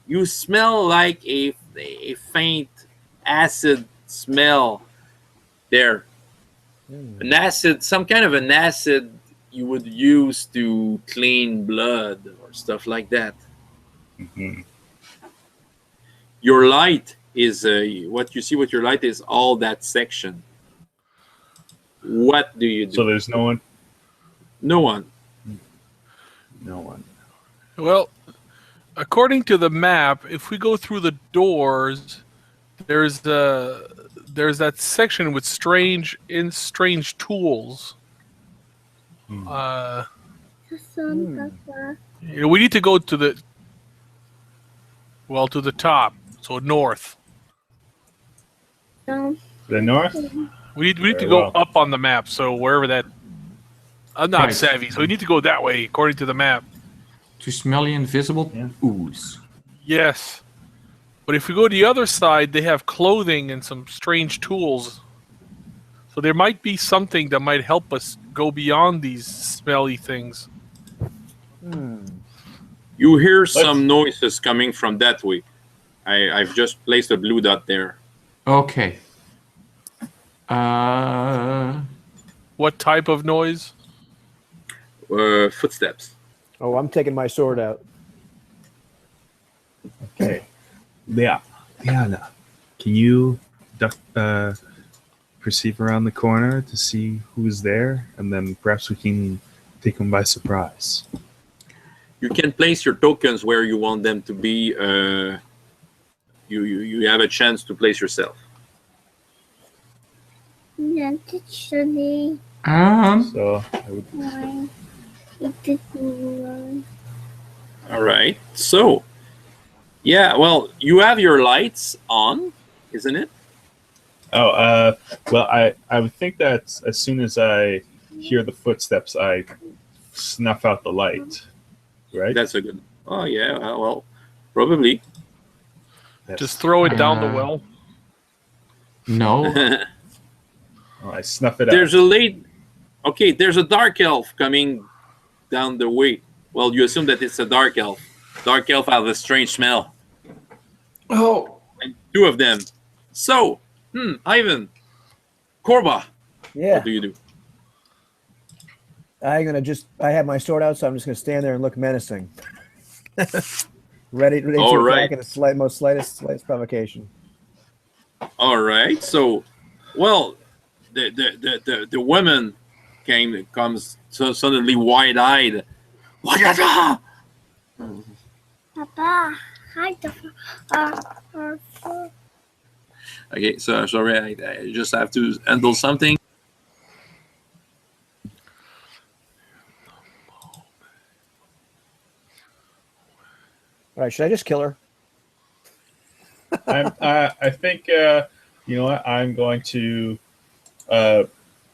You smell like a faint acid smell there. An acid, some kind of an acid you would use to clean blood or stuff like that. Mm-hmm. Your light is what you see with your light is all that section. What do you do? So there's no one? No one. No one. Well, according to the map, if we go through the doors, there's that section with strange tools. Papa. We need to go to the top. So north. No. The north? We need to Very go well. up on the map. So wherever that. I'm not Right. savvy, so we need to go that way according to the map. To smell the invisible Yeah. ooze. Yes. But if we go to the other side, they have clothing and some strange tools. So there might be something that might help us go beyond these smelly things. You hear some noises coming from that way. I've just placed a blue dot there. Okay. What type of noise? Footsteps. Oh, I'm taking my sword out. Okay. Yeah. Lena, can you perceive around the corner to see who's there? And then perhaps we can take them by surprise. You can place your tokens where you want them to be. You have a chance to place yourself. Not actually. So I would Why? It didn't. All right. So, yeah. Well, you have your lights on, isn't it? well, I would think that as soon as I hear the footsteps, I snuff out the light, right? That's a good. Oh yeah. Well, probably. Yes. Just throw it down the well. No. Oh, I snuff it There's out. a late. Okay, there's a dark elf coming down the way. Well, you assume that it's a dark elf. Dark elf have a strange smell. Oh. And two of them. So, Ivan, Korba, Yeah. what do you do? I have my sword out, so I'm just gonna stand there and look menacing. ready to All attack right. at the most slightest provocation. All right. So, well, the woman comes so suddenly wide-eyed. What is that? Papa, hide the. Okay, so sorry, I just have to handle something. All right, should I just kill her? I think you know what? I'm going to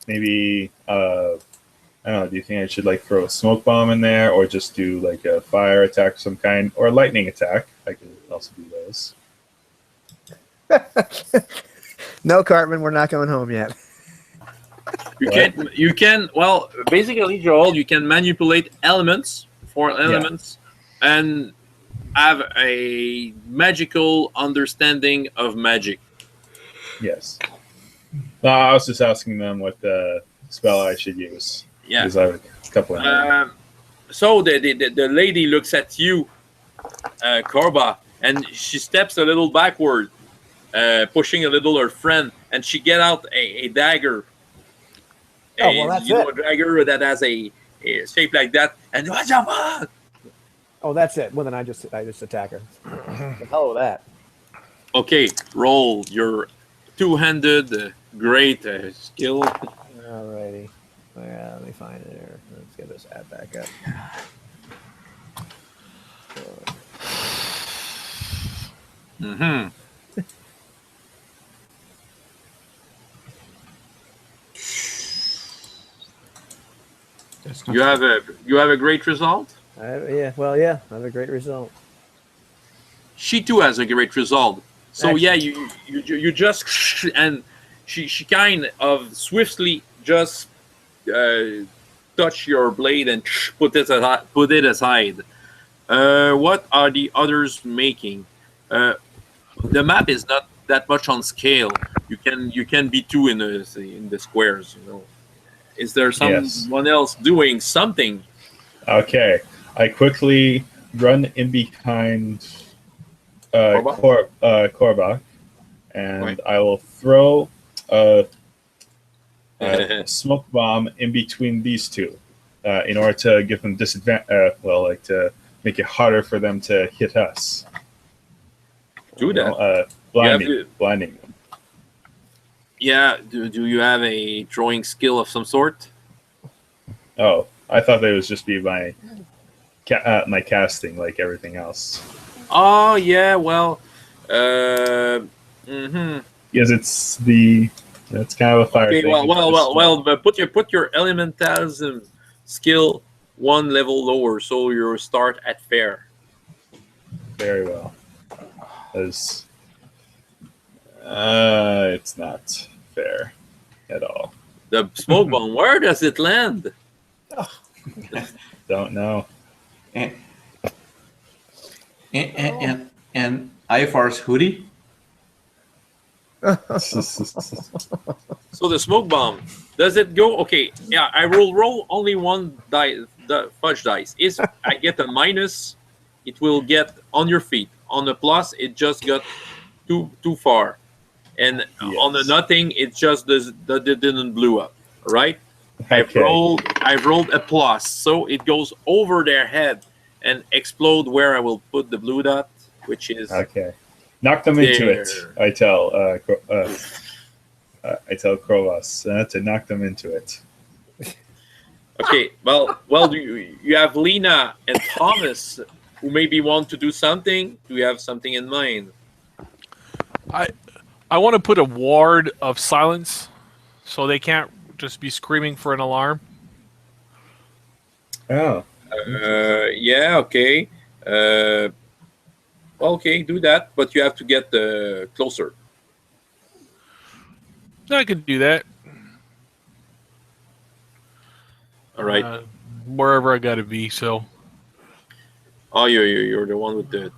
maybe I don't know. Do you think I should like throw a smoke bomb in there, or just do like a fire attack of some kind, or a lightning attack? I could also do those. No, Cartman, we're not going home yet. You can. Well, basically, Joel, you can manipulate elements, and have a magical understanding of magic. Yes. No, I was just asking them what spell I should use. Yeah. Because I have a couple of So the lady looks at you, Korba, and she steps a little backward, pushing a little her friend, and she get out a dagger. Oh, well, that's it. A dagger that has a shape like that, and what's up? Oh, that's it. Well, then I just attack her. The hell with that. Okay, roll your two-handed great skill. Alrighty. Yeah, let me find it here. Let's get this app back up. Mm-hmm. That's not You have a great result. I have a great result. She too has a great result. So Excellent. yeah, you just and she kind of swiftly just touch your blade and put it aside. What are the others making? The map is not that much on scale. You can be two in the squares. You know, is there someone else doing something? Okay. I quickly run in behind Korba, and Right. I will throw a smoke bomb in between these two in order to give them disadvantage. To make it harder for them to hit us. Do that. Blinding them. Yeah. Do you have a drawing skill of some sort? Oh, I thought that would just be my my casting, like everything else. Oh yeah. Well, Because it's kind of a fire Okay, thing. but put your elementalism skill one level lower, so you start at fair. Very well. As it's not fair at all. The smoke bomb, where does it land? Don't know. And IFR's hoodie. So the smoke bomb, does it go? Okay, yeah, I will roll only one die, the fudge dice. If I get a minus, it will get on your feet. On the plus, it just got too far, and on the nothing, it just didn't blew up. Right? Okay. I've rolled a plus, so it goes over their head and explode where I will put the blue dot, which is okay. Knock them into it. I tell Kierlos to knock them into it. Okay. Well, you have Lena and Tomhas who maybe want to do something. Do you have something in mind? I want to put a ward of silence, so they can't just be screaming for an alarm. Oh. Yeah. Okay. Okay, do that, but you have to get closer. I could do that. All right. Wherever I gotta be. So. Oh, you're the one with the.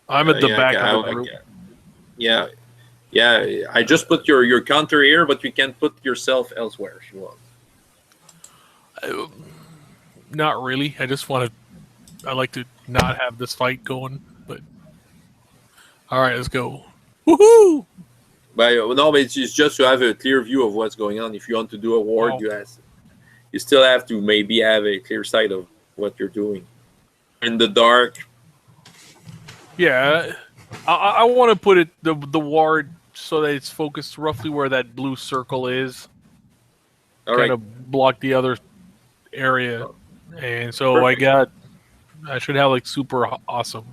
I'm at the back of the group. Yeah. I just put your counter here, but you can put yourself elsewhere if you want. Not really. I just want to. I like to not have this fight going. But all right, let's go. Woohoo! But no, it's just to have a clear view of what's going on. If you want to do a ward, you still have to maybe have a clear sight of what you're doing. In the dark. Yeah, I want to put it the ward so that it's focused roughly where that blue circle is. All right. Kind of block the other area, and so perfect. I should have like super awesome.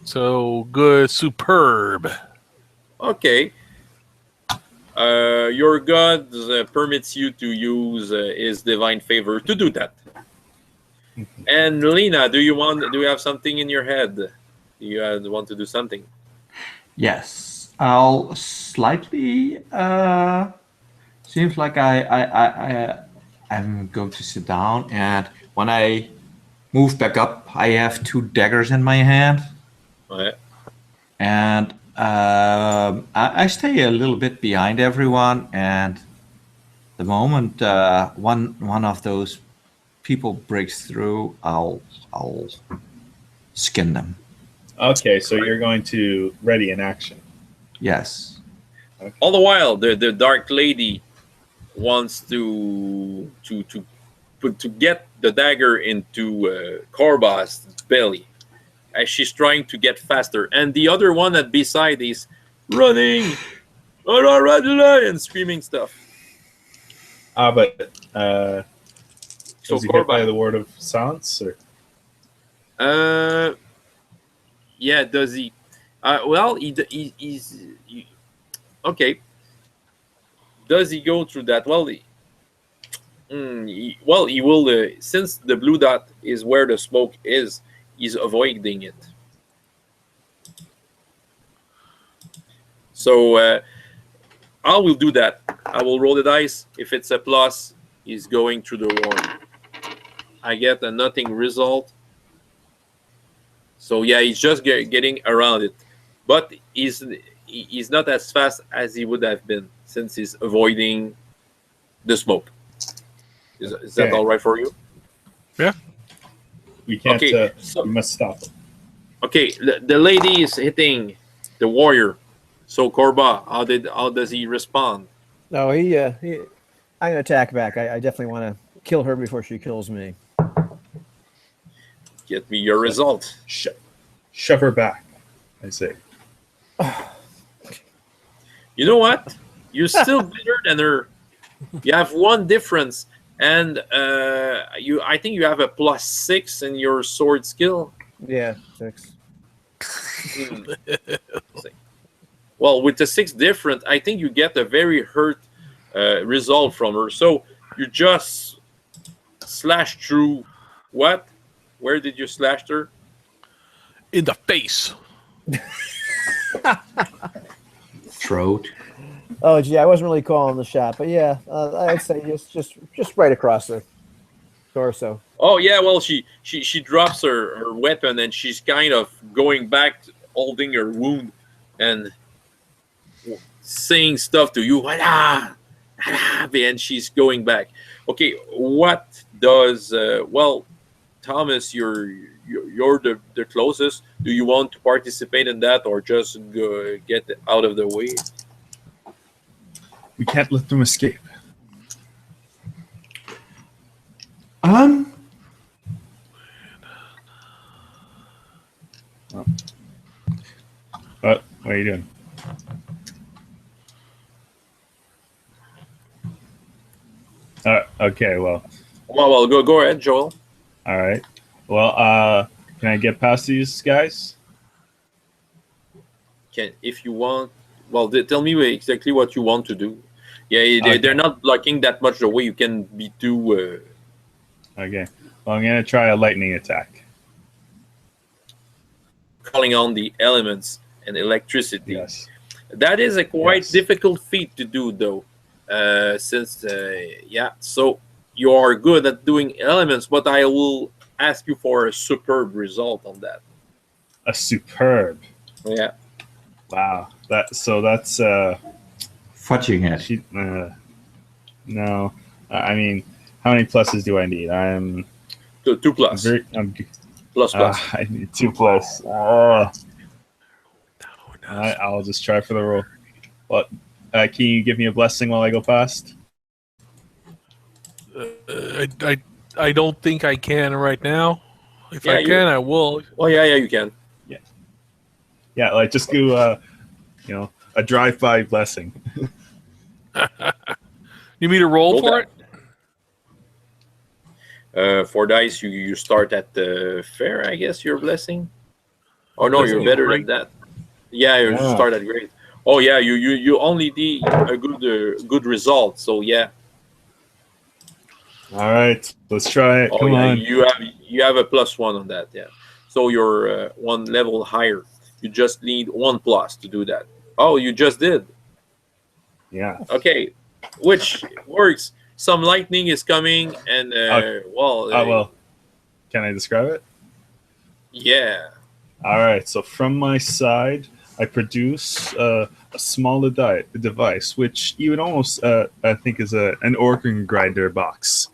So good, superb. Okay. Your god permits you to use his divine favor to do that. And Lena, do you have something in your head? Do you want to do something? Yes, I'll slightly. Seems like I'm going to sit down, and when I move back up, I have 2 daggers in my hand. Okay. And I stay a little bit behind everyone, and the moment one of those people breaks through, I'll skin them. Okay, so you're going to ready in action. Yes. Okay. All the while, the dark lady wants to get the dagger into Korba's belly, as she's trying to get faster, and the other one at beside is running, and screaming stuff. But does he hit by the word of silence, or? Yeah, does he? Well, he's okay. Does he go through that? Well, he will. Since the blue dot is where the smoke is, he's avoiding it. So I will do that. I will roll the dice. If it's a plus, he's going through the ward. I get a nothing result. So yeah, he's just getting around it, but he's not as fast as he would have been since he's avoiding the smoke. Is that all right for you? Yeah. We can't. Okay, we must stop him. Okay, the lady is hitting the warrior. So Korba, how does he respond? No, I'm gonna attack back. I definitely want to kill her before she kills me. Get me your result. Shove her back, I say. You know what? You're still better than her. You have one difference, and I think you have a +6 in your sword skill. Yeah, 6. Well, with the 6 different, I think you get a very hurt result from her. So you just slash through what? Where did you slash her? In the face. Throat. Oh, gee, I wasn't really calling the shot, but yeah, I'd say just right across the torso. Oh yeah, well she drops her weapon and she's kind of going back, holding her wound and saying stuff to you. And she's going back. Okay, what does well, Thomas, you're the closest. Do you want to participate in that or just go get out of the way? We can't let them escape. What are you doing? Okay, well, go ahead, Joel. all right. Well, can I get past these guys? If you want. Well, tell me exactly what you want to do. Yeah, they're not blocking that much the way you can be too. Okay. Well, I'm gonna try a lightning attack. Calling on the elements and electricity. Yes. That is a quite difficult feat to do, though. So you are good at doing elements, but I will ask you for a superb result on that. A superb. Yeah. Wow. That's Fudging it. no. I mean, how many pluses do I need? I'm 2 plus. Plus. I need 2 plus. I'll just try for the roll. What? Can you give me a blessing while I go past? I don't think I can right now. If I can, I will. Oh yeah, you can. Yeah, like just do a drive-by blessing. You mean to roll for it? 4 dice. You start at the fair, I guess. Your blessing. Oh no, you're better than that. Yeah, you start at great. Oh yeah, you only need a good result. So yeah. All right, let's try it. Come on. You have a +1 on that. Yeah. So you're 1 level higher. You just need 1 plus to do that. Oh, you just did. Yeah. Okay, which works. Some lightning is coming, and can I describe it? Yeah. All right. So from my side, I produce a smaller device, which you would almost I think is an organ grinder box.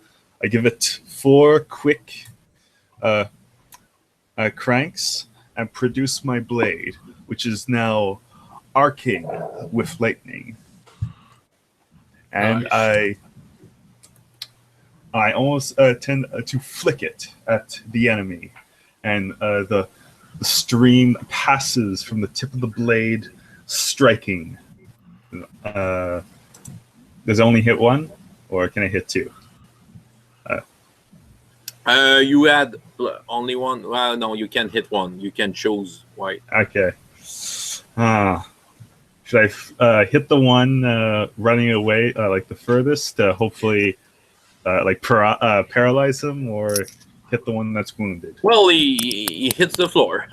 I give it 4 quick cranks and produce my blade, which is now arcing with lightning. And nice. I almost tend to flick it at the enemy, and the stream passes from the tip of the blade, striking. Does it only hit 1, or can I hit 2? You had only 1. Well, no, you can hit 1. You can choose white. Okay. Should I hit the one running away, like the furthest, to hopefully paralyze him, or hit the one that's wounded? Well, he hits the floor.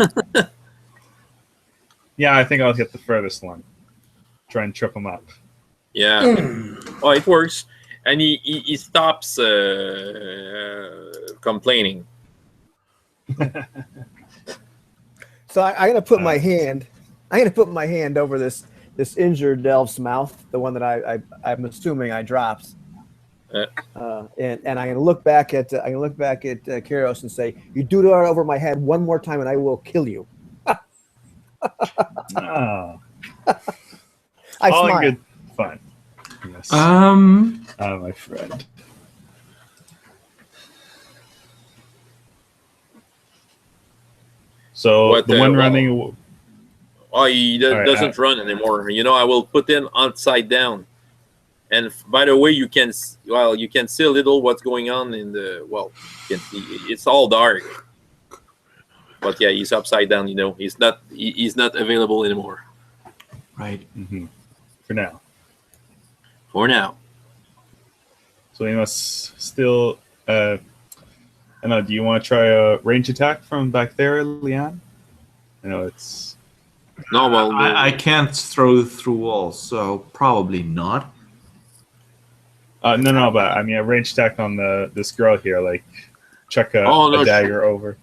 Yeah, I think I'll hit the furthest one. Try and trip him up. Yeah. Oh, it works. And he stops complaining. So I'm gonna put my hand. I'm gonna put my hand over this injured elf's mouth, the one that I'm assuming I dropped. And I'm gonna look back at Kierlos and say, "You do that over my head one more time, and I will kill you." Oh. I All smile. in good fun. Yes. My friend. So the one running. Oh, he doesn't run anymore. I will put him upside down. And by the way, you can see a little what's going on in the. Well, you can see it's all dark. But yeah, he's upside down. He's not available anymore Right. For now. for now. So we must still. I don't know. Do you want to try a range attack from back there, Leanne? I know it's. No, well, I can't throw through walls, so probably not. No, but I mean a range attack on this girl here, like chuck a dagger over.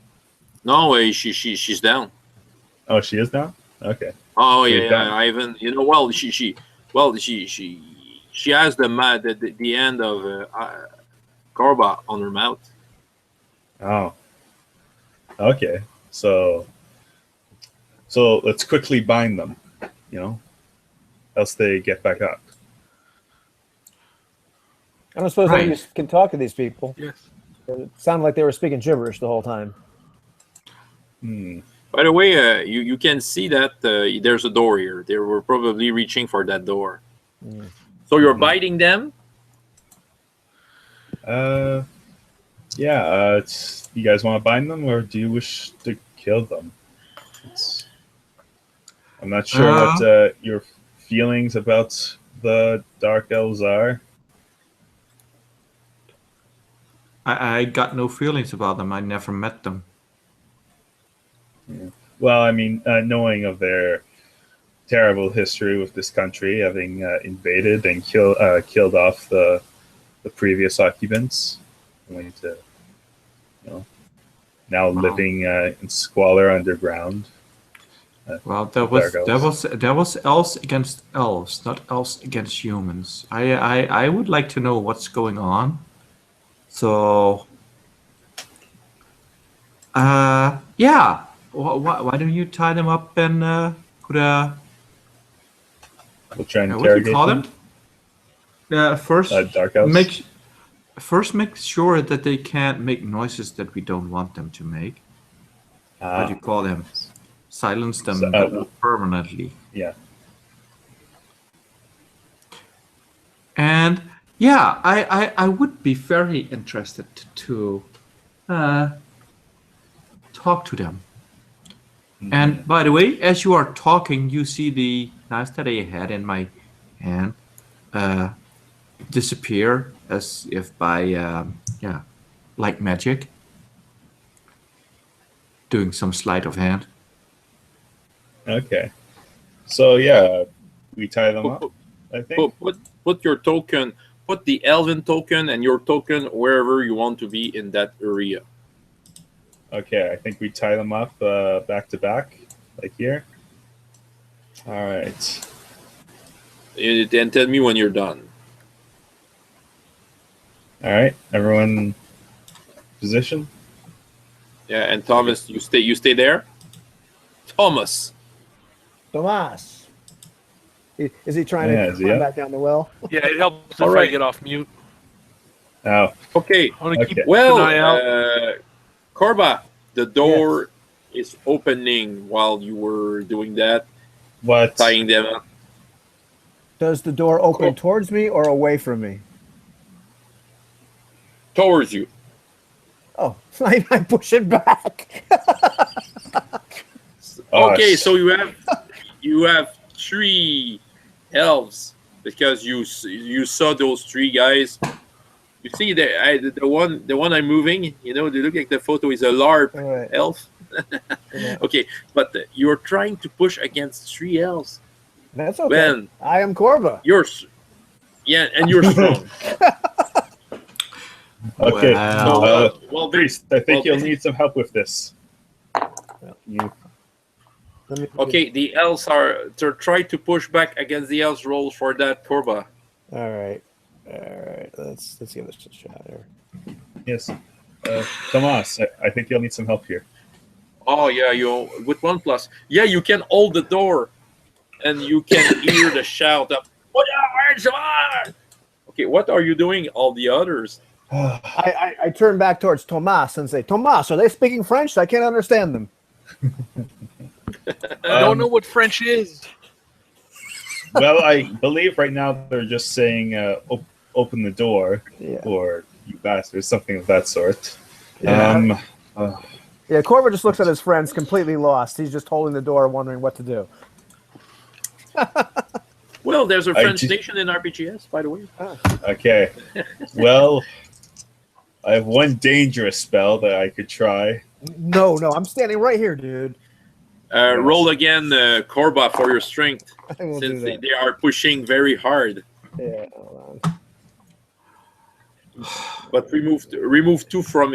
No, she's down. Oh, she is now. Okay. Oh She's yeah, down. Ivan. Well, she has the end of Korba on her mouth. Oh. Okay. So let's quickly bind them, else they get back up. I don't suppose Right. you can talk to these people. Yes. It sounded like they were speaking gibberish the whole time. By the way, you can see that there's a door here. They were probably reaching for that door. So you're biting them? Yeah. You guys want to bind them, or do you wish to kill them? I'm not sure what your feelings about the Dark Elves are. I got no feelings about them. I never met them. Yeah. Well, I mean, knowing of their terrible history with this country, having invaded and killed off the previous occupants, only to, now living in squalor underground. Well, there was elves against elves, not elves against humans. I would like to know what's going on. So, yeah. Why don't you tie them up and put a? We'll try and What do you interrogate call them. them? First, Dark Elves. make sure that they can't make noises that we don't want them to make. What do you call them? Silence them permanently. Yeah. And yeah, I would be very interested to talk to them. And by the way, as you are talking, you see the knife that I had in my hand disappear as if by like magic, doing some sleight of hand. Okay. So yeah, we tie them up. I think. Put your token, put the elven token and your token wherever you want to be in that area. Okay, I think we tie them up back to back, like here. All right. And tell me when you're done. All right, everyone, position. Yeah, and Thomas, you stay there. Thomas. Tomhas. Is he trying Yeah, to is he climb up? back down the well? Yeah, it helps if All I right. get off mute. Oh, Okay. I want to keep Okay. an Well, eye out. Korba, the door is opening while you were doing that, what? tying them up. Does the door open Cool. towards me or away from me? Towards you. Oh, I push it back. Okay, so you have 3 elves because you saw those 3 guys. You see the one I'm moving. They look like the photo is a LARP All right. elf. Yeah. Okay, but you're trying to push against 3 elves. That's okay. Ben, I am Korba. you're strong. Okay. Wow. Well, Priest, I think well, you'll need some help with this. You. Let me, okay, the elves they're trying to push back against the elves. Roll for that, Korba. All right. Let's give this a shot here. Yes. Tomhas, I think you'll need some help here. Oh yeah, you with 1+. Yeah, you can hold the door, and you can hear the shout of Okay, what are you doing? All the others. I turn back towards Tomhas and say, Tomhas, are they speaking French? I can't understand them. I don't know what French is. Well, I believe right now they're just saying open the door, Yeah. or you bastards, something of that sort. Yeah. Yeah, Korba just looks at his friends, completely lost. He's just holding the door, wondering what to do. Well, there's a French nation in RPGS, by the way. Okay. Well, I have one dangerous spell that I could try. No, I'm standing right here, dude. Roll again, Korba, for your strength, I will do since that. they are pushing very hard. Yeah, hold on. But remove two from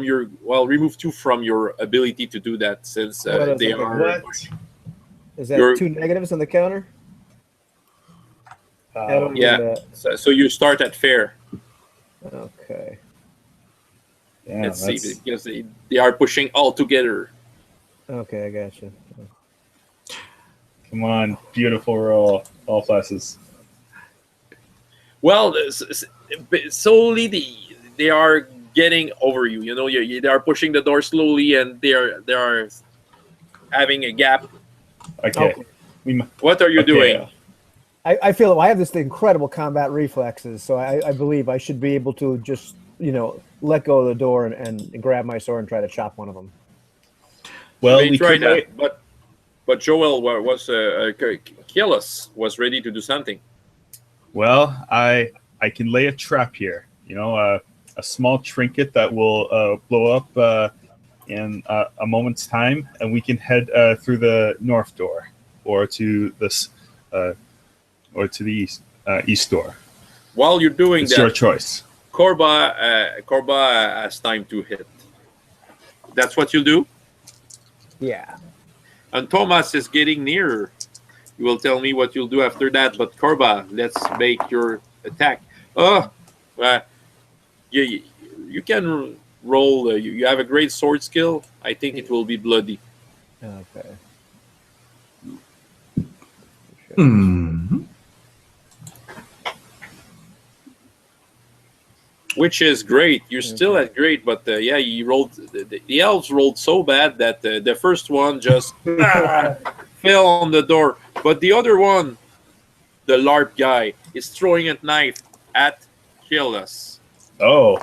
your remove 2 from your ability to do that, since they are. What? Is that 2 negatives on the counter? I don't do Yeah. that. So you start at fair. Okay. Yeah, Let's see, because they are pushing all together. Okay, I got you. Come on, beautiful roll, all classes. Well, slowly they are getting over you. You know, they are pushing the door slowly, and they are having a gap. Okay. What are you doing? I feel I have this incredible combat reflexes, so I believe I should be able to just let go of the door and grab my sword and try to chop one of them. Well, we tried that, but Joel was Kierlos was ready to do something. Well, I can lay a trap here. A small trinket that will blow up in a moment's time, and we can head through the north door, or to this, or to the east door. While you're doing it's that, your choice. Korba has time to hit. That's what you'll do? Yeah. And Tomhas is getting nearer. You will tell me what you'll do after that. But Korba, let's make your attack. You can roll. You have a great sword skill. I think it will be bloody. Okay. Mm-hmm. Which is great. You're still at great, but you rolled. The elves rolled so bad that the first one just fell on the door. But the other one, the LARP guy, is throwing a knife at Kierlos. Oh,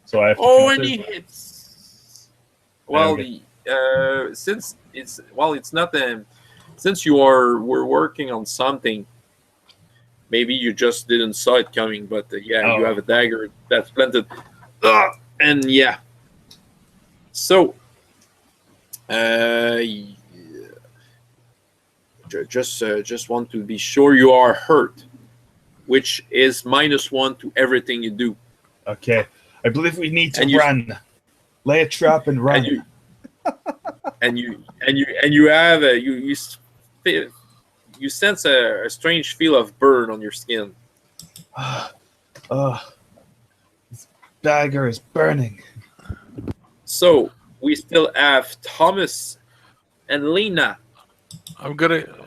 so I have to and he hits. Well, since it's not since we're working on something. Maybe you just didn't saw it coming, but you have a dagger that's planted, and yeah. So, just want to be sure you are hurt, which is -1 to everything you do. Okay, I believe we need to run. Lay a trap and run. And you have you sense a strange feel of burn on your skin. This dagger is burning. So we still have Tomhas and Lena.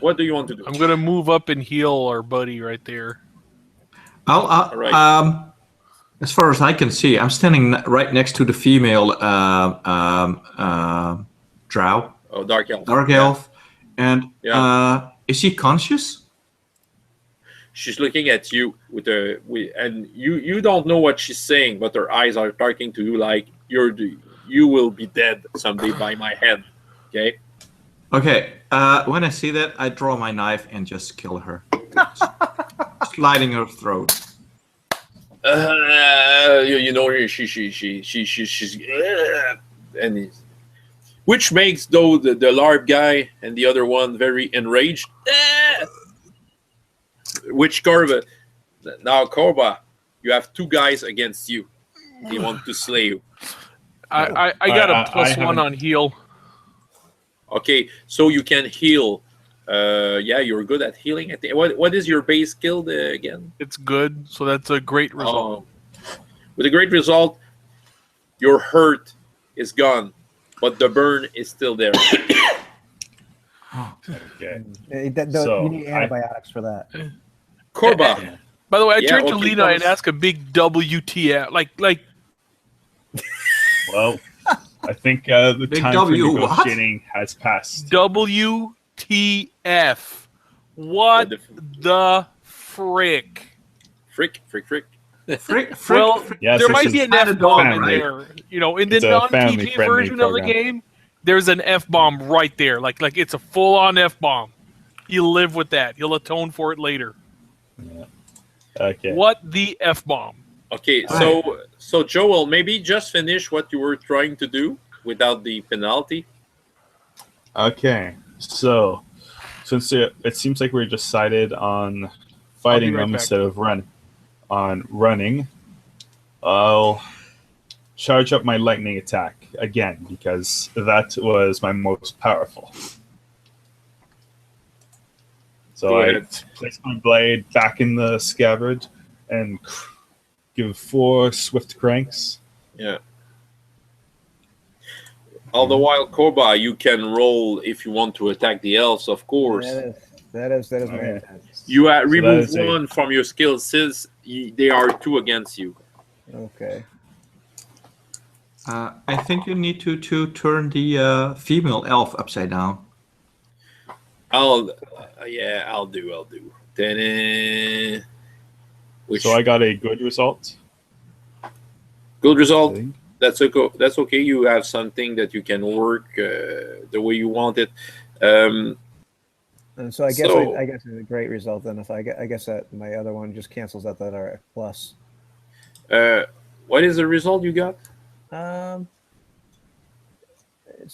What do you want to do? I'm gonna move up and heal our buddy right there. All right. As far as I can see, I'm standing right next to the female drow. Oh, dark elf. Dark elf, and is she conscious? She's looking at you and you don't know what she's saying, but her eyes are talking to you like you will be dead someday by my hand. Okay. Okay. When I see that, I draw my knife and just kill her, sliding her throat. She's and which makes though the LARP guy and the other one very enraged. Which Korba? Now Korba, you have 2 guys against you. They want to slay you. I got a +1 on heal. Okay, so you can heal. You're good at healing. I think. What is your base skill again? It's good, so that's a great result. With a great result, your hurt is gone, but the burn is still there. Okay. You need antibiotics for that. Korba. By the way, I turned to Lena and asked a big WTF, like. Well, I think the big time for negotiating has passed. WTF? What the frick? Frick. Well, Yeah, there so might it's be an kinda F-bomb in family. there. You know, in the It's a family non-PG friendly version of the program. game, there's an F-bomb right there. Like it's a full-on F-bomb. He'll live with that. He'll atone for it later. Okay. What the F-bomb? Okay, so Joel, maybe just finish what you were trying to do without the penalty. Okay. So, since it seems like we're decided on fighting right them back. instead of running, I'll charge up my lightning attack again because that was my most powerful. So Go I ahead. place my blade back in the scabbard and give 4 swift cranks. Yeah. All the while, Korba, you can roll if you want to attack the elves, of course. That is my Okay. intent. You remove is a- one from your skill since they are 2 against you. Okay. I think you need to turn the female elf upside down. I'll do. Ta-da. Which So I got a good result. good I result. think. That's okay. You have something that you can work the way you want it. And so I guess So- I guess it's a great result then. If I guess that my other one just cancels out that are plus. What is the result you got?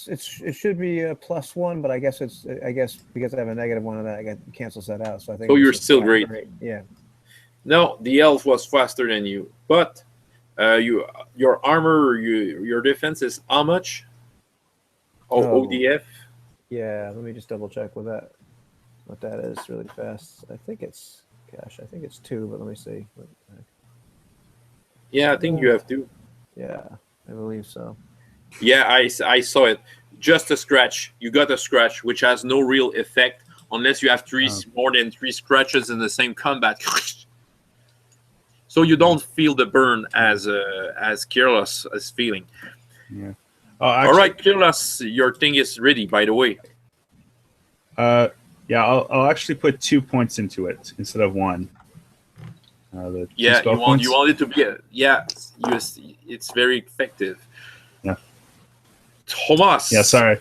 It should be a +1, but I guess because I have a -1 of that, it cancels that out. So I think. So it's you're just still flat great. Yeah. No, the elf was faster than you, but your armor, your defense is how much? Oh. ODF. Yeah. Let me just double check what that is really fast. I think it's 2, but let me see. Yeah, I think you have to. Yeah, I believe so. Yeah, I saw it. Just a scratch. You got a scratch, which has no real effect unless you have more than 3 scratches in the same combat. So you don't feel the burn as Kierlos is feeling. Yeah. All right, Kierlos, your thing is ready. By the way. Yeah, I'll actually put 2 points into it instead of 1. The 2 Yeah, spell you points. want it to be it's very effective. Yeah. Tomhas. Yeah, sorry.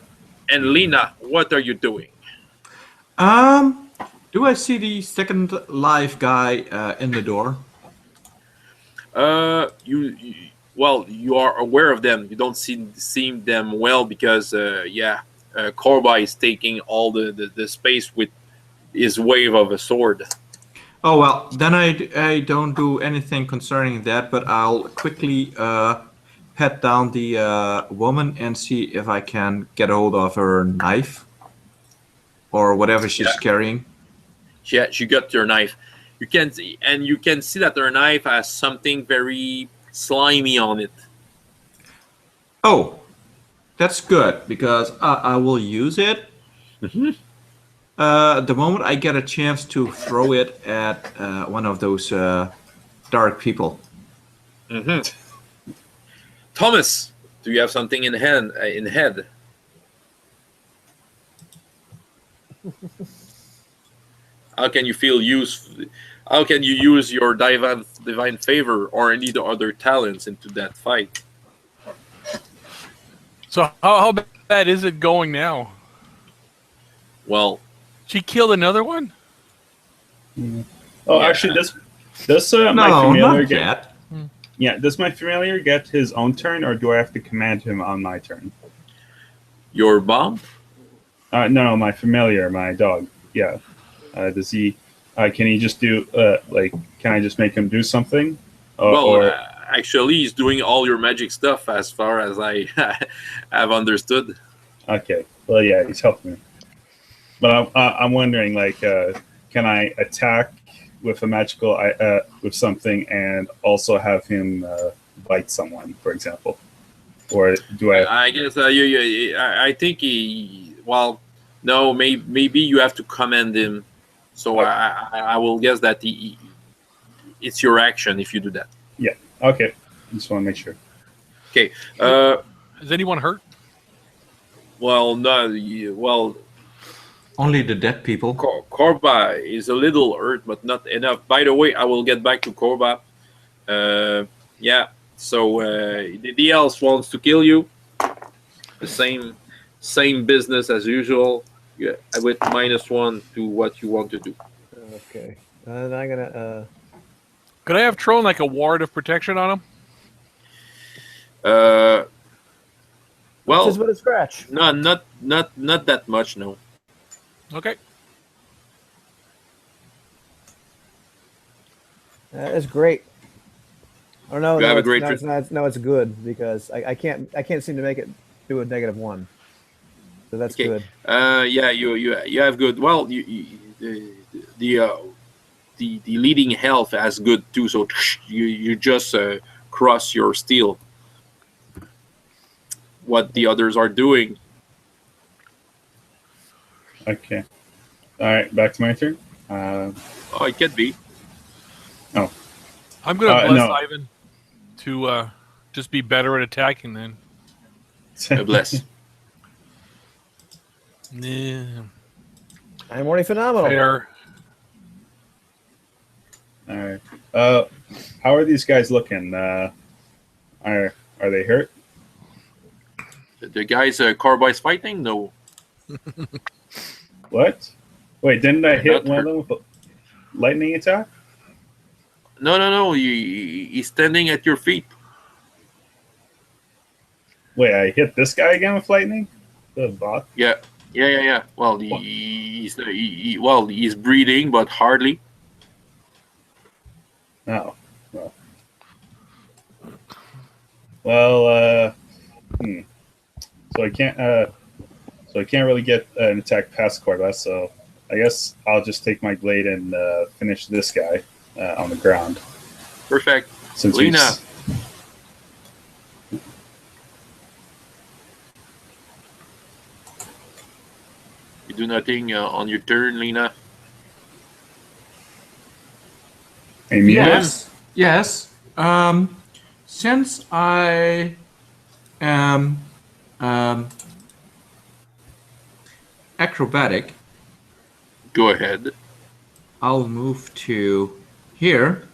And Lena, what are you doing? Do I see the second live guy in the door? You are aware of them. You don't see them well because Korba is taking all the space with his wave of a sword. Oh, well, then I don't do anything concerning that, but I'll quickly pat down the woman and see if I can get hold of her knife or whatever she's carrying. Yeah, she got your knife. You can see that her knife has something very slimy on it. Oh, that's good because I will use it. Mm-hmm. The moment I get a chance to throw it at one of those dark people. Mm-hmm. Thomas, do you have something in head? How can you How can you use your divine favor or any other talents into that fight? So how bad is it going now? Well, She killed another one? Oh, Yeah. actually, does my No, familiar not get? yet. Yeah, does my familiar get his own turn, or do I have to command him on my turn? your bomb? No, my familiar, my dog. Yeah. Does he? Can he just do Can I just make him do something? Actually, he's doing all your magic stuff, as far as I have understood. Okay. Well, yeah, he's helping me. But I'm wondering, can I attack with a magical with something and also have him bite someone, for example? Or do I? I guess I think Well, no, maybe you have to command him. So I will guess that it's your action if you do that. Yeah. Okay. Just want to make sure. Okay. Is anyone hurt? Well, no. Well, Only the dead people. Korba is a little hurt, but not enough. By the way, I will get back to Korba. Yeah. So the else wants to kill you. The same business as usual. Yeah, with -1 to what you want to do. Okay. And I'm gonna. Could I have thrown like a ward of protection on him? Well, Well, just with a scratch. no, not that much. No. Okay. It's great. Or no, You no, have a it's, great no, it's not. No, it's good because I can't seem to make it do a -1. So that's Okay. good. Yeah, you have good. Well, the leading health has good too. So you just cross your steel. What the others are doing. Okay. All right, back to my turn. Oh, it could be. Oh, I'm gonna bless no. Ivan to just be better at attacking then. Bless. Yeah. I'm already phenomenal. Fair. All right. How are these guys looking? Are they hurt? The guys Korba is fighting? No. What? Wait, didn't I They're hit not one of them with a lightning attack? No. He's standing at your feet. Wait, I hit this guy again with lightning? The bot? Yeah. Well, he's breathing, but hardly. Oh. Well, So I can't really get an attack past Korba, so I guess I'll just take my blade and finish this guy on the ground. Perfect. Since Lena. You do nothing on your turn, Lena. Yes. Since I am acrobatic, Go ahead. I'll move to here.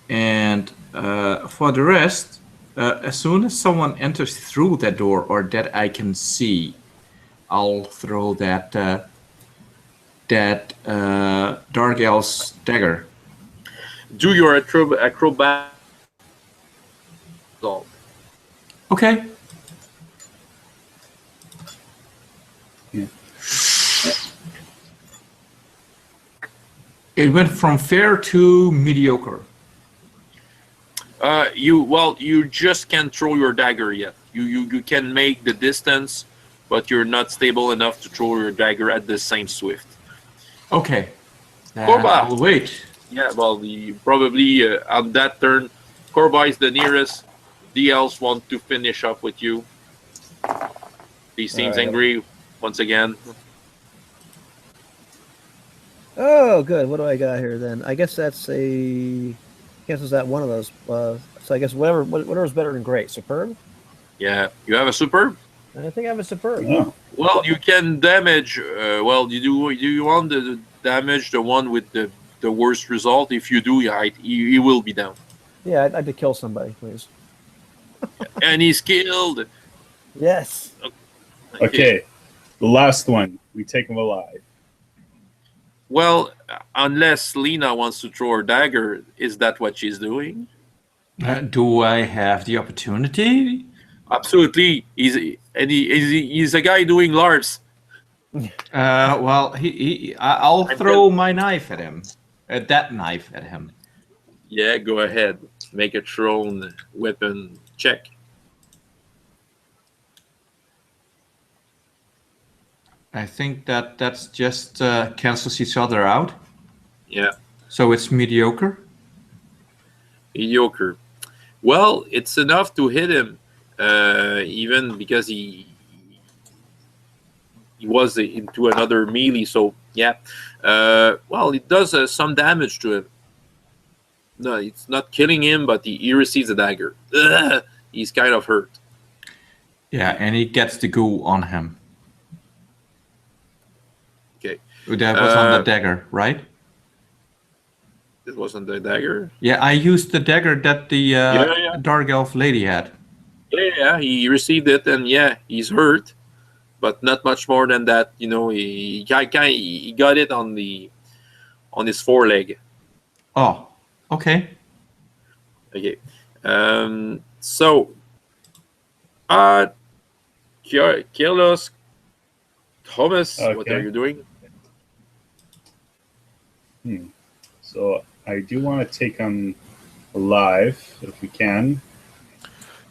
And for the rest, as soon as someone enters through that door or that I can see, I'll throw that Dark Elf's dagger. Do your acrobat. Okay. Yeah. It went from fair to mediocre. You just can't throw your dagger yet. You can make the distance, but you're not stable enough to throw your dagger at the same swift. Okay. Korba. I'll wait. Yeah, well, probably on that turn, Korba is the nearest. The elves want to finish up with you. He seems angry once again. Oh, good. What do I got here then? I guess that's cancels that one of those. So I guess whatever's better than great. Superb? Yeah, you have a superb? I think I have a superb. Oh. Well, you can damage. Do you want to damage the one with the worst result? If you do, he will be down. Yeah, I'd like to kill somebody, please. And he's killed. Yes. Okay, the last one. We take him alive. Well, unless Lena wants to throw her dagger, is that what she's doing? Do I have the opportunity? Absolutely. He's a guy doing LARPs. Well, I'll throw my knife at him. That knife at him. Yeah, go ahead. Make a thrown weapon check. I think that's just cancels each other out. Yeah. So it's mediocre. Mediocre. Well, it's enough to hit him, even because he was into another melee. So yeah. Well, it does some damage to him. No, it's not killing him, but he receives a dagger. Ugh, he's kind of hurt. Yeah, and he gets the goo on him. Okay. That was on the dagger, right? It wasn't the dagger. Yeah, I used the dagger that the Yeah. dark elf lady had. Yeah, he received it, and yeah, he's hurt, but not much more than that. You know, he got it on his foreleg. Oh, okay. Okay. So, Kierlos, Tomhas, what Okay. are you doing? So I do want to take him alive if we can.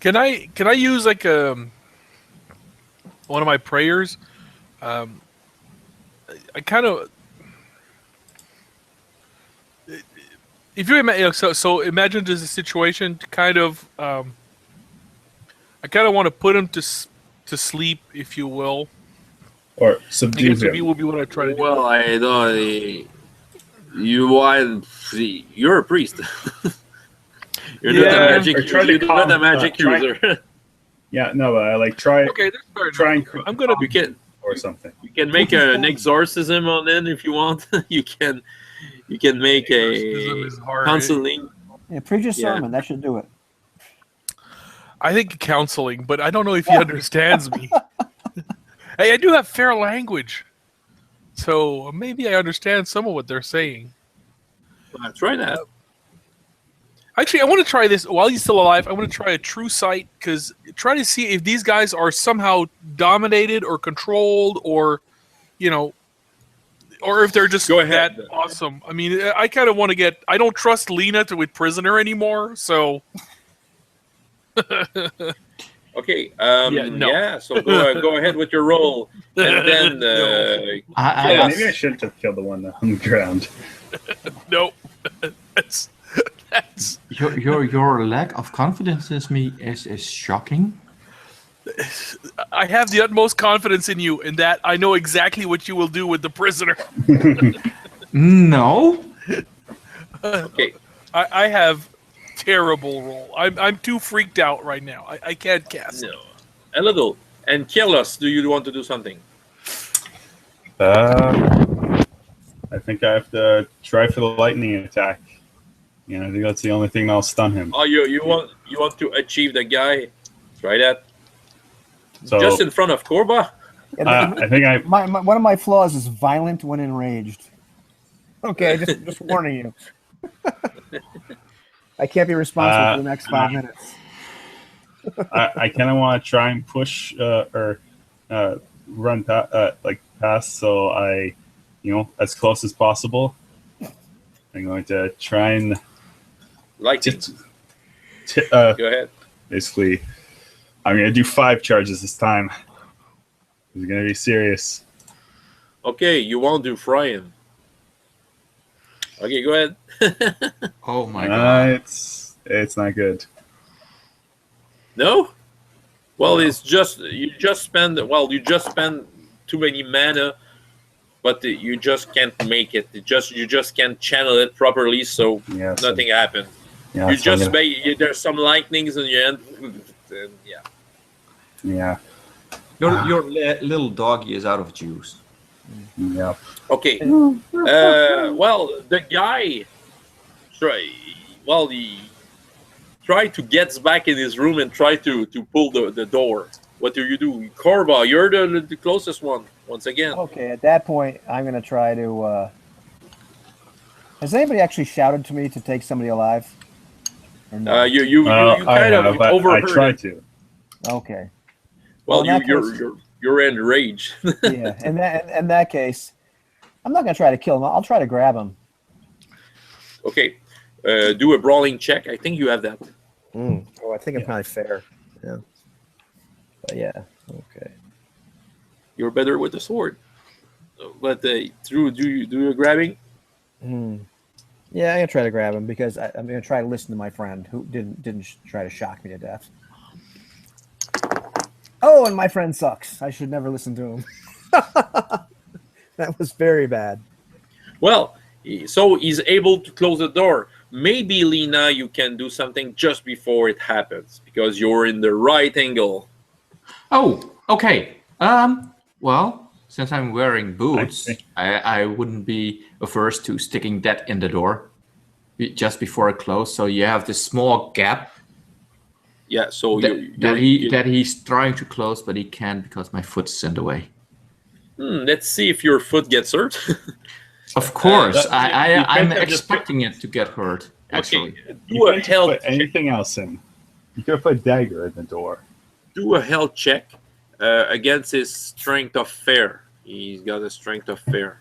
Can I use like one of my prayers? I kind of, if you imagine, so imagine there's a situation to kind of, I kind of want to put him to sleep, if you will. Or I subdue guess him. will be what I try to do. Well, I don't. You're a priest. You're not Yeah. a magic. Or try to You're not a calm- magic try- user. Yeah, no, but I like try Okay, that's fair try enough. and I'm gonna You can or something. make an exorcism on it if you want. you can make Exorcism a is hard. counseling. Yeah, preach a Yeah. sermon. That should do it. I think counseling, but I don't know if he understands me. Hey, I do have fair language, so maybe I understand some of what they're saying. Try that. Actually, I want to try this while he's still alive. I want to try a true sight, because try to see if these guys are somehow dominated or controlled, or, you know, or if they're just Go ahead. that awesome. I mean, I kind of want to get. I don't trust Lena with prisoner anymore, so. Okay. No. Yeah. So go ahead with your roll, and then Yeah, I, maybe I shouldn't have killed the one on the ground. Nope. that's. your lack of confidence in me is shocking. I have the utmost confidence in you, in that I know exactly what you will do with the prisoner. No. okay. I have terrible roll. I'm too freaked out right now. I can't cast. No, a little. And Kierlos, do you want to do something? I think I have to try for the lightning attack. You know, I think that's the only thing that'll stun him. Oh, you want to achieve the guy? Try that. So Just in front of Korba. I think I One of my flaws is violent when enraged. Okay, just warning you. I can't be responsible for the next 5 minutes. I kind of want to try and push or run past, so I, as close as possible. I'm going to try and Like go Go ahead. Basically, I'm going to do 5 charges this time. It's going to be serious. Okay, you won't do frying. Okay, go ahead. Oh my god. It's not good. No? Well, it's just you just spend too many mana, but you just can't make it. You just can't channel it properly, so Yeah. so- nothing happened. yeah, You so just I'm gonna- there's some lightnings in your end, and yeah. Yeah. Your little doggy is out of juice. Yeah. Okay. Well, the guy he tried to get back in his room and try to pull the door. What do? Korba, you're the closest one, once again. Okay, at that point, I'm going to try to... Has anybody actually shouted to me to take somebody alive? Or no? You I kind have, of but I overheard tried it. to. Okay. Well, Well, in that case- you're enraged. Yeah, in that case, I'm not going to try to kill him. I'll try to grab him. Okay. Do a brawling check. I think you have that. Oh, I think I'm kind of fair. Yeah. But yeah, okay. You're better with the sword. But Drew, do you grabbing? Yeah, I'm going to try to grab him because I'm going to try to listen to my friend who didn't try to shock me to death. Oh, and my friend sucks. I should never listen to him. That was very bad. Well, so he's able to close the door. Maybe, Lena, you can do something just before it happens because you're in the right angle. Oh, okay. Well, since I'm wearing boots, I wouldn't be averse to sticking that in the door. just before it closed. So you have this small gap Yeah, so that he's trying to close, but he can't because my foot's in the way. let's see if your foot gets hurt. Of course, you I'm can't have just expecting it to get hurt. Actually, Okay, You can't just put anything else in. You could put a dagger in the door. do a health check against his strength of fair. He's got a strength of fair.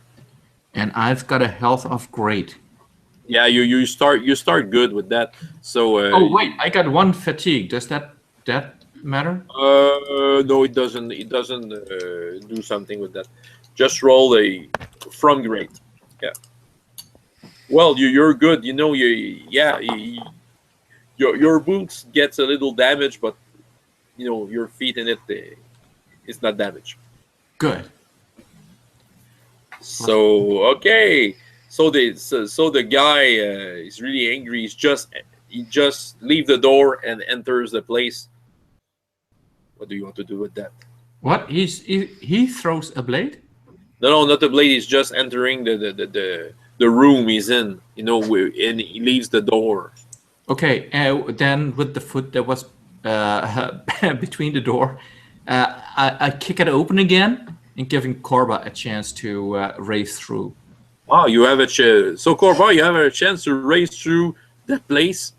and I've got a health of great. Yeah, you start good with that. So Oh wait, I got 1 fatigue. Does that matter? no, it doesn't. It doesn't do something with that. Just roll a from great. Yeah. Well, you're good. You know, your boots gets a little damage, but you know your feet in it, it's not damaged. Good. So okay, so the guy is really angry. He just leave the door and enters the place. What do you want to do with that? What? He throws a blade? No, not the blade. He's just entering the room he's in. You know, and he leaves the door. Okay, then with the foot that was between the door, I kick it open again and giving Korba a chance to race through. Wow, you have a chance. So Korba, you have a chance to race through that place.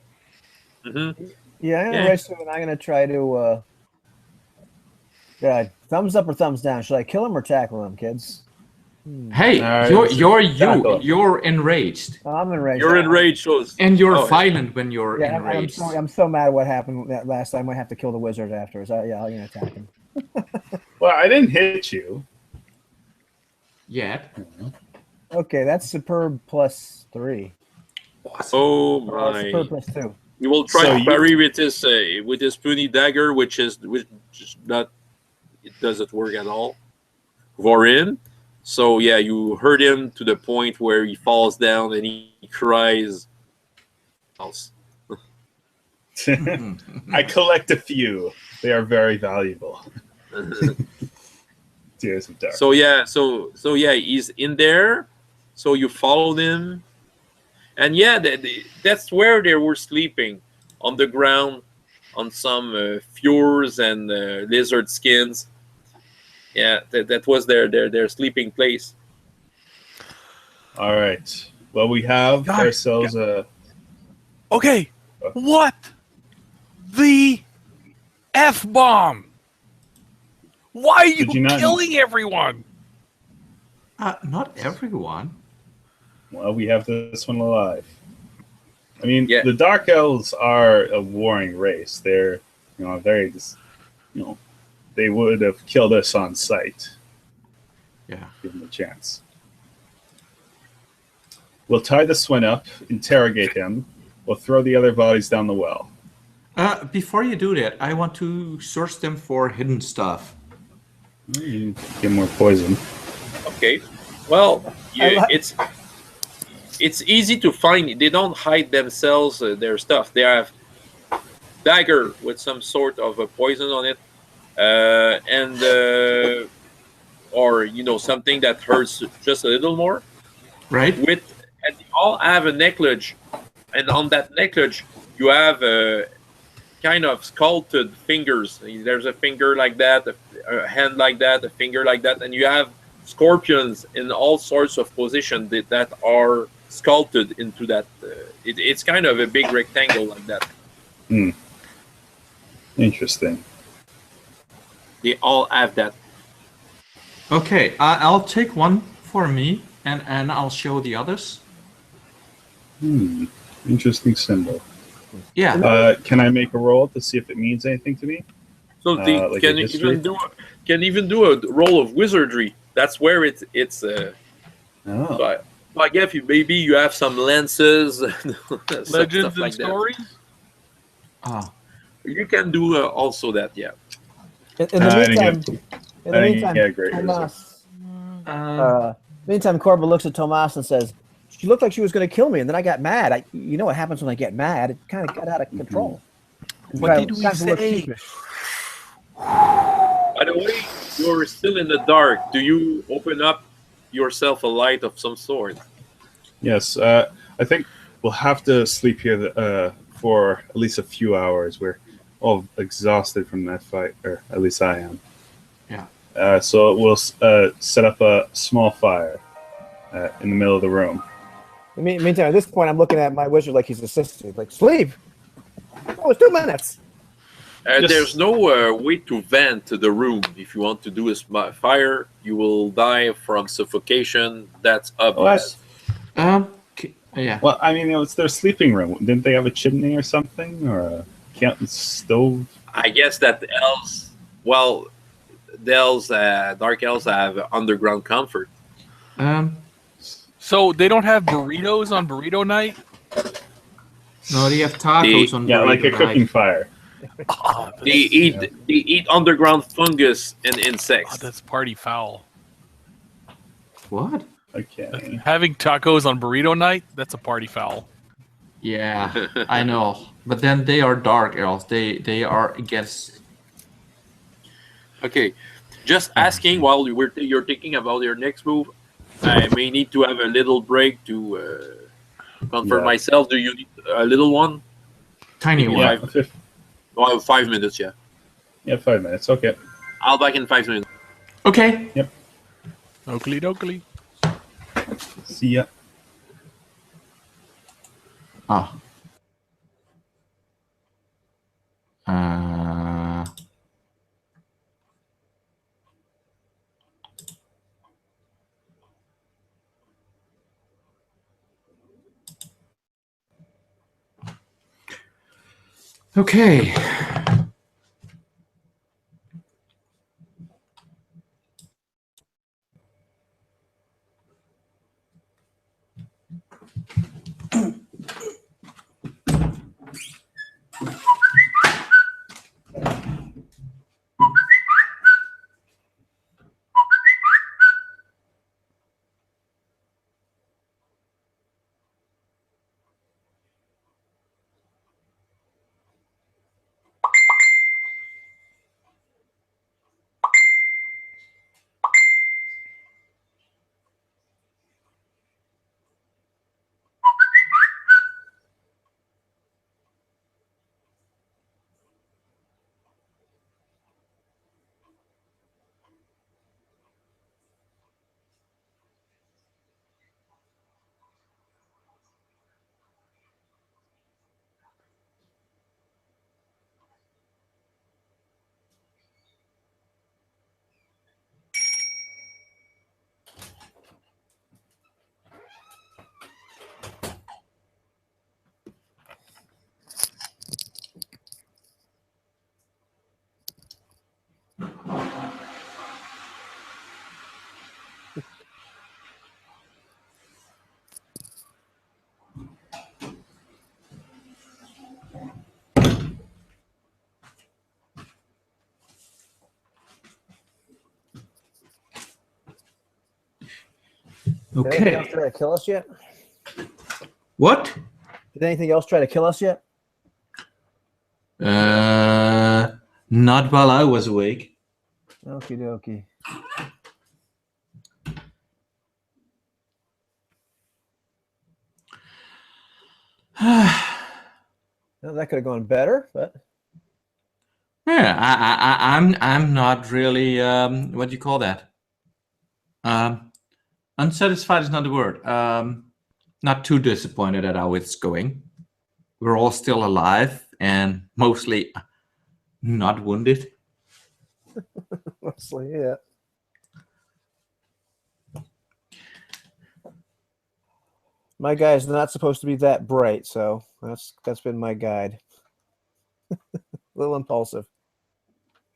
Mm-hmm. Yeah, I'm gonna race through, and I'm gonna try to. Thumbs up or thumbs down? Should I kill him or tackle him, kids? Hey, you're enraged. Oh, I'm enraged. You're enraged, and you're violent when you're enraged. I'm so mad at what happened that last time. I have to kill the wizard after. So yeah, I'm gonna attack him. Well, I didn't hit you. Yet. Okay, that's superb +3. Oh my! Superb +2. You will try to parry with his puny dagger, which is not. It doesn't work at all. Vorin. So yeah, you hurt him to the point where he falls down and he cries. I collect a few. They are very valuable. Tears of Dark. So yeah, he's in there. So you followed him, and yeah, that's where they were sleeping, on the ground, on some furs and lizard skins. Yeah, that was their sleeping place. All right. Well, we have ourselves a. Okay, what the F-bomb? Why are you killing everyone? Not everyone. Well, we have this one alive. I mean, the Dark Elves are a warring race. They're, very, they would have killed us on sight. Yeah. Give them a chance. We'll tie this one up, interrogate him. We'll throw the other bodies down the well. Before you do that, I want to search them for hidden stuff. You get more poison. Okay. Well, it's easy to find. They don't hide themselves, their stuff. They have dagger with some sort of a poison on it, or something that hurts just a little more. Right. And they all have a necklace, and on that necklace you have kind of sculpted fingers. There's a finger like that, a hand like that, a finger like that, and you have scorpions in all sorts of positions that are sculpted into that. It's kind of a big rectangle like that. Interesting. They all have that. Okay, I'll take one for me, and I'll show the others. Interesting symbol. Yeah. Can I make a roll to see if it means anything to me? So can even do a roll of wizardry. That's where it's. So I guess maybe you have some lenses, legends and stories. You can do also that, yeah. In the meantime, Korba looks at Tomhas and says, "She looked like she was going to kill me, and then I got mad. You know what happens when I get mad? It kind of got out of control." What did we say? By the way, you're still in the dark. Do you open up yourself a light of some sort? Yes, I think we'll have to sleep here for at least a few hours. We're all exhausted from that fight, or at least I am. Yeah. So we'll set up a small fire in the middle of the room. Meantime, at this point, I'm looking at my wizard like he's assisting. Like, sleep! Oh, it's 2 minutes! There's no way to vent the room. If you want to do a fire, you will die from suffocation. That's obvious. Yeah. Well, I mean, it's their sleeping room. Didn't they have a chimney or something, or a stove? I guess that elves, well, the elves, dark elves have underground comfort. So they don't have burritos on burrito night? No, they have tacos on Yeah, like a burrito cooking night. fire. Oh, They eat underground fungus and insects. that's party foul. What? Okay. Having tacos on burrito night, that's a party foul. Yeah, I know. But then they are dark elves. They are against. Okay, just asking while you're thinking about your next move. I may need to have a little break to confirm myself. Do you need a little one? Tiny one. Yeah, 5 minutes, yeah. yeah, 5 minutes. Okay. I'll back in 5 minutes. Okay. Yep. Oakley dokley. See ya. Ah. Okay. Did anything else Okay. try to kill us yet? What? Did anything else try to kill us yet? Not while I was awake. Okie dokie. Well, that could have gone better, but Yeah, I'm not really what do you call that? Unsatisfied is not the word. Not too disappointed at how it's going. We're all still alive and mostly not wounded. mostly, yeah. My guy's not supposed to be that bright, so that's been my guide. A little impulsive.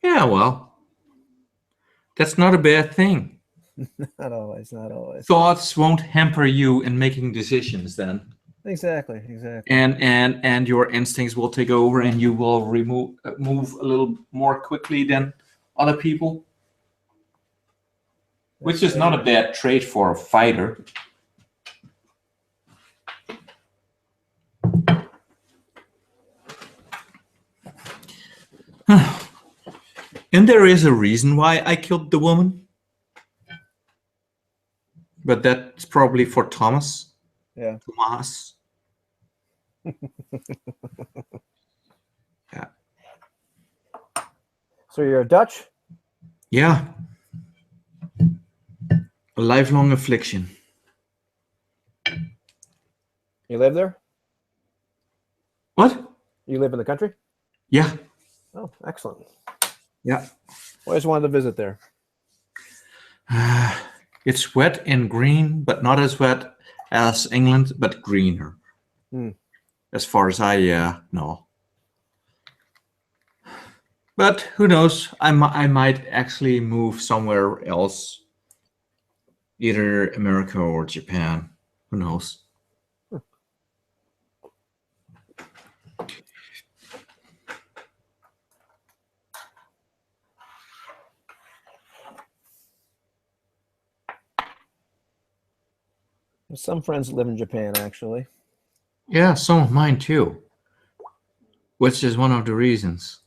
Yeah, well, that's not a bad thing. Not always, not always. Thoughts won't hamper you in making decisions then. Exactly. And your instincts will take over and you will move a little more quickly than other people. Which is not a bad trait for a fighter. And there is a reason why I killed the woman. But that's probably for Thomas. Yeah. Tomhas. Yeah. So you're Dutch? Yeah. A lifelong affliction. You live there? What? You live in the country? Yeah. Oh, excellent. Yeah. Always wanted to visit there. It's wet and green, but not as wet as England, but greener. As far as I know. But who knows? I might actually move somewhere else. Either America or Japan. Who knows? Some friends live in Japan, actually. Yeah, some of mine too. Which is one of the reasons.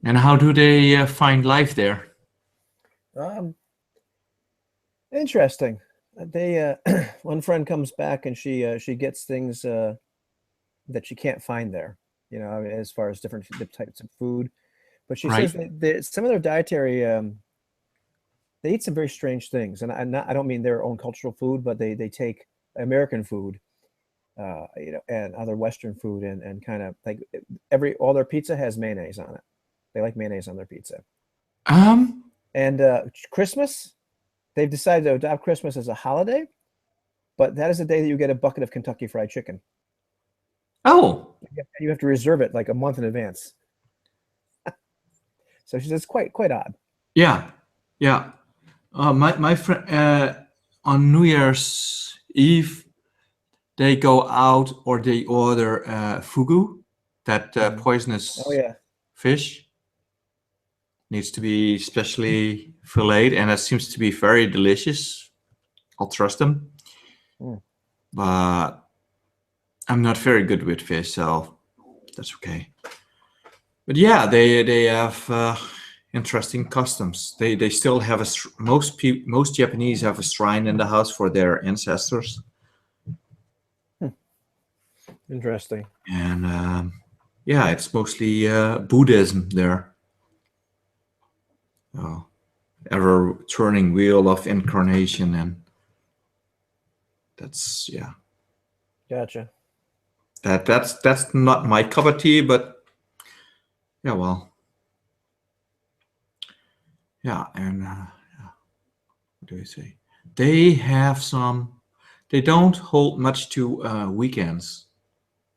And how do they find life there? Interesting. They one friend comes back and she gets things that she can't find there. You know, I mean, as far as different types of food, but she Right. says that some of their dietary. They eat some very strange things, and I don't mean their own cultural food, but they take American food, you know, and other Western food, and kind of like all their pizza has mayonnaise on it. They like mayonnaise on their pizza. And Christmas, they've decided to adopt Christmas as a holiday, but that is the day that you get a bucket of Kentucky Fried Chicken. Oh. You have to reserve it like a month in advance. So she says quite odd. Yeah. Yeah. My friend on New Year's Eve, they go out or they order fugu, that poisonous fish. Needs to be specially filleted, and it seems to be very delicious. I'll trust them. But I'm not very good with fish, so that's okay. But yeah, they have interesting customs. They still have most Japanese have a shrine in the house for their ancestors. Interesting. And yeah, it's mostly Buddhism there. Ever turning wheel of incarnation, and that's Gotcha. That's not my cup of tea, but yeah, well, yeah, and what do I say? They have some. They don't hold much to weekends.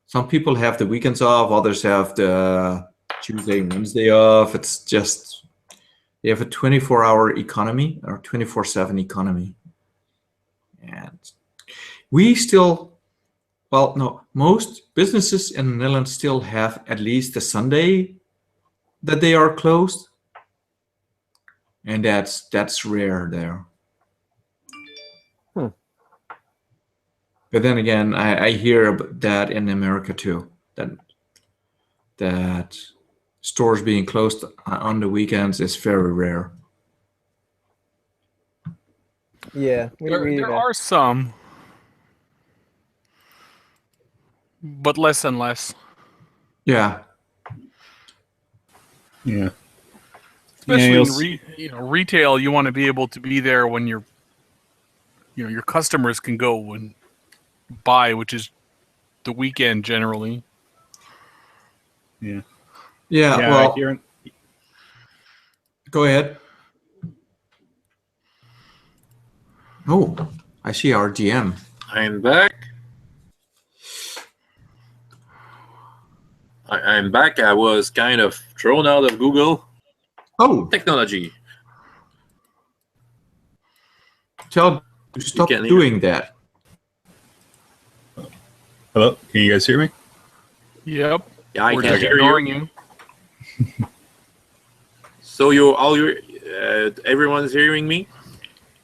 Some people have the weekends off. Others have the Tuesday and Wednesday off. It's just they have a 24-hour economy or 24/7 economy, and we still. Well, no, most businesses in the Netherlands still have at least a Sunday that they are closed. And that's rare there. But then again, I hear that in America too, that stores being closed on the weekends is very rare. Yeah, there are some, but less and less. Yeah. Yeah. Especially in retail, you want to be able to be there when your customers can go and buy, which is the weekend generally. Yeah. Yeah. Well, go ahead. Oh, I see our GM. I'm back. I'm back. I was kind of thrown out of Google. Oh, technology. Tell to stop doing that. Hello, can you guys hear me? Yep. Yeah, I We're can just hear ignoring you. you. So everyone's hearing me?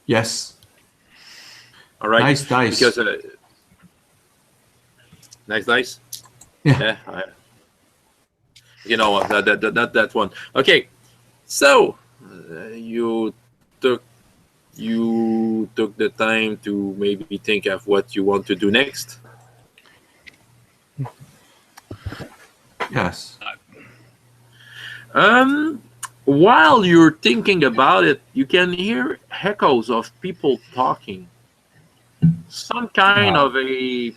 Yes. All right. Nice dice. Because nice dice. Yeah. That one. Okay. So you took the time to maybe think of what you want to do next. Yes. While you're thinking about it, you can hear echoes of people talking. Some kind of a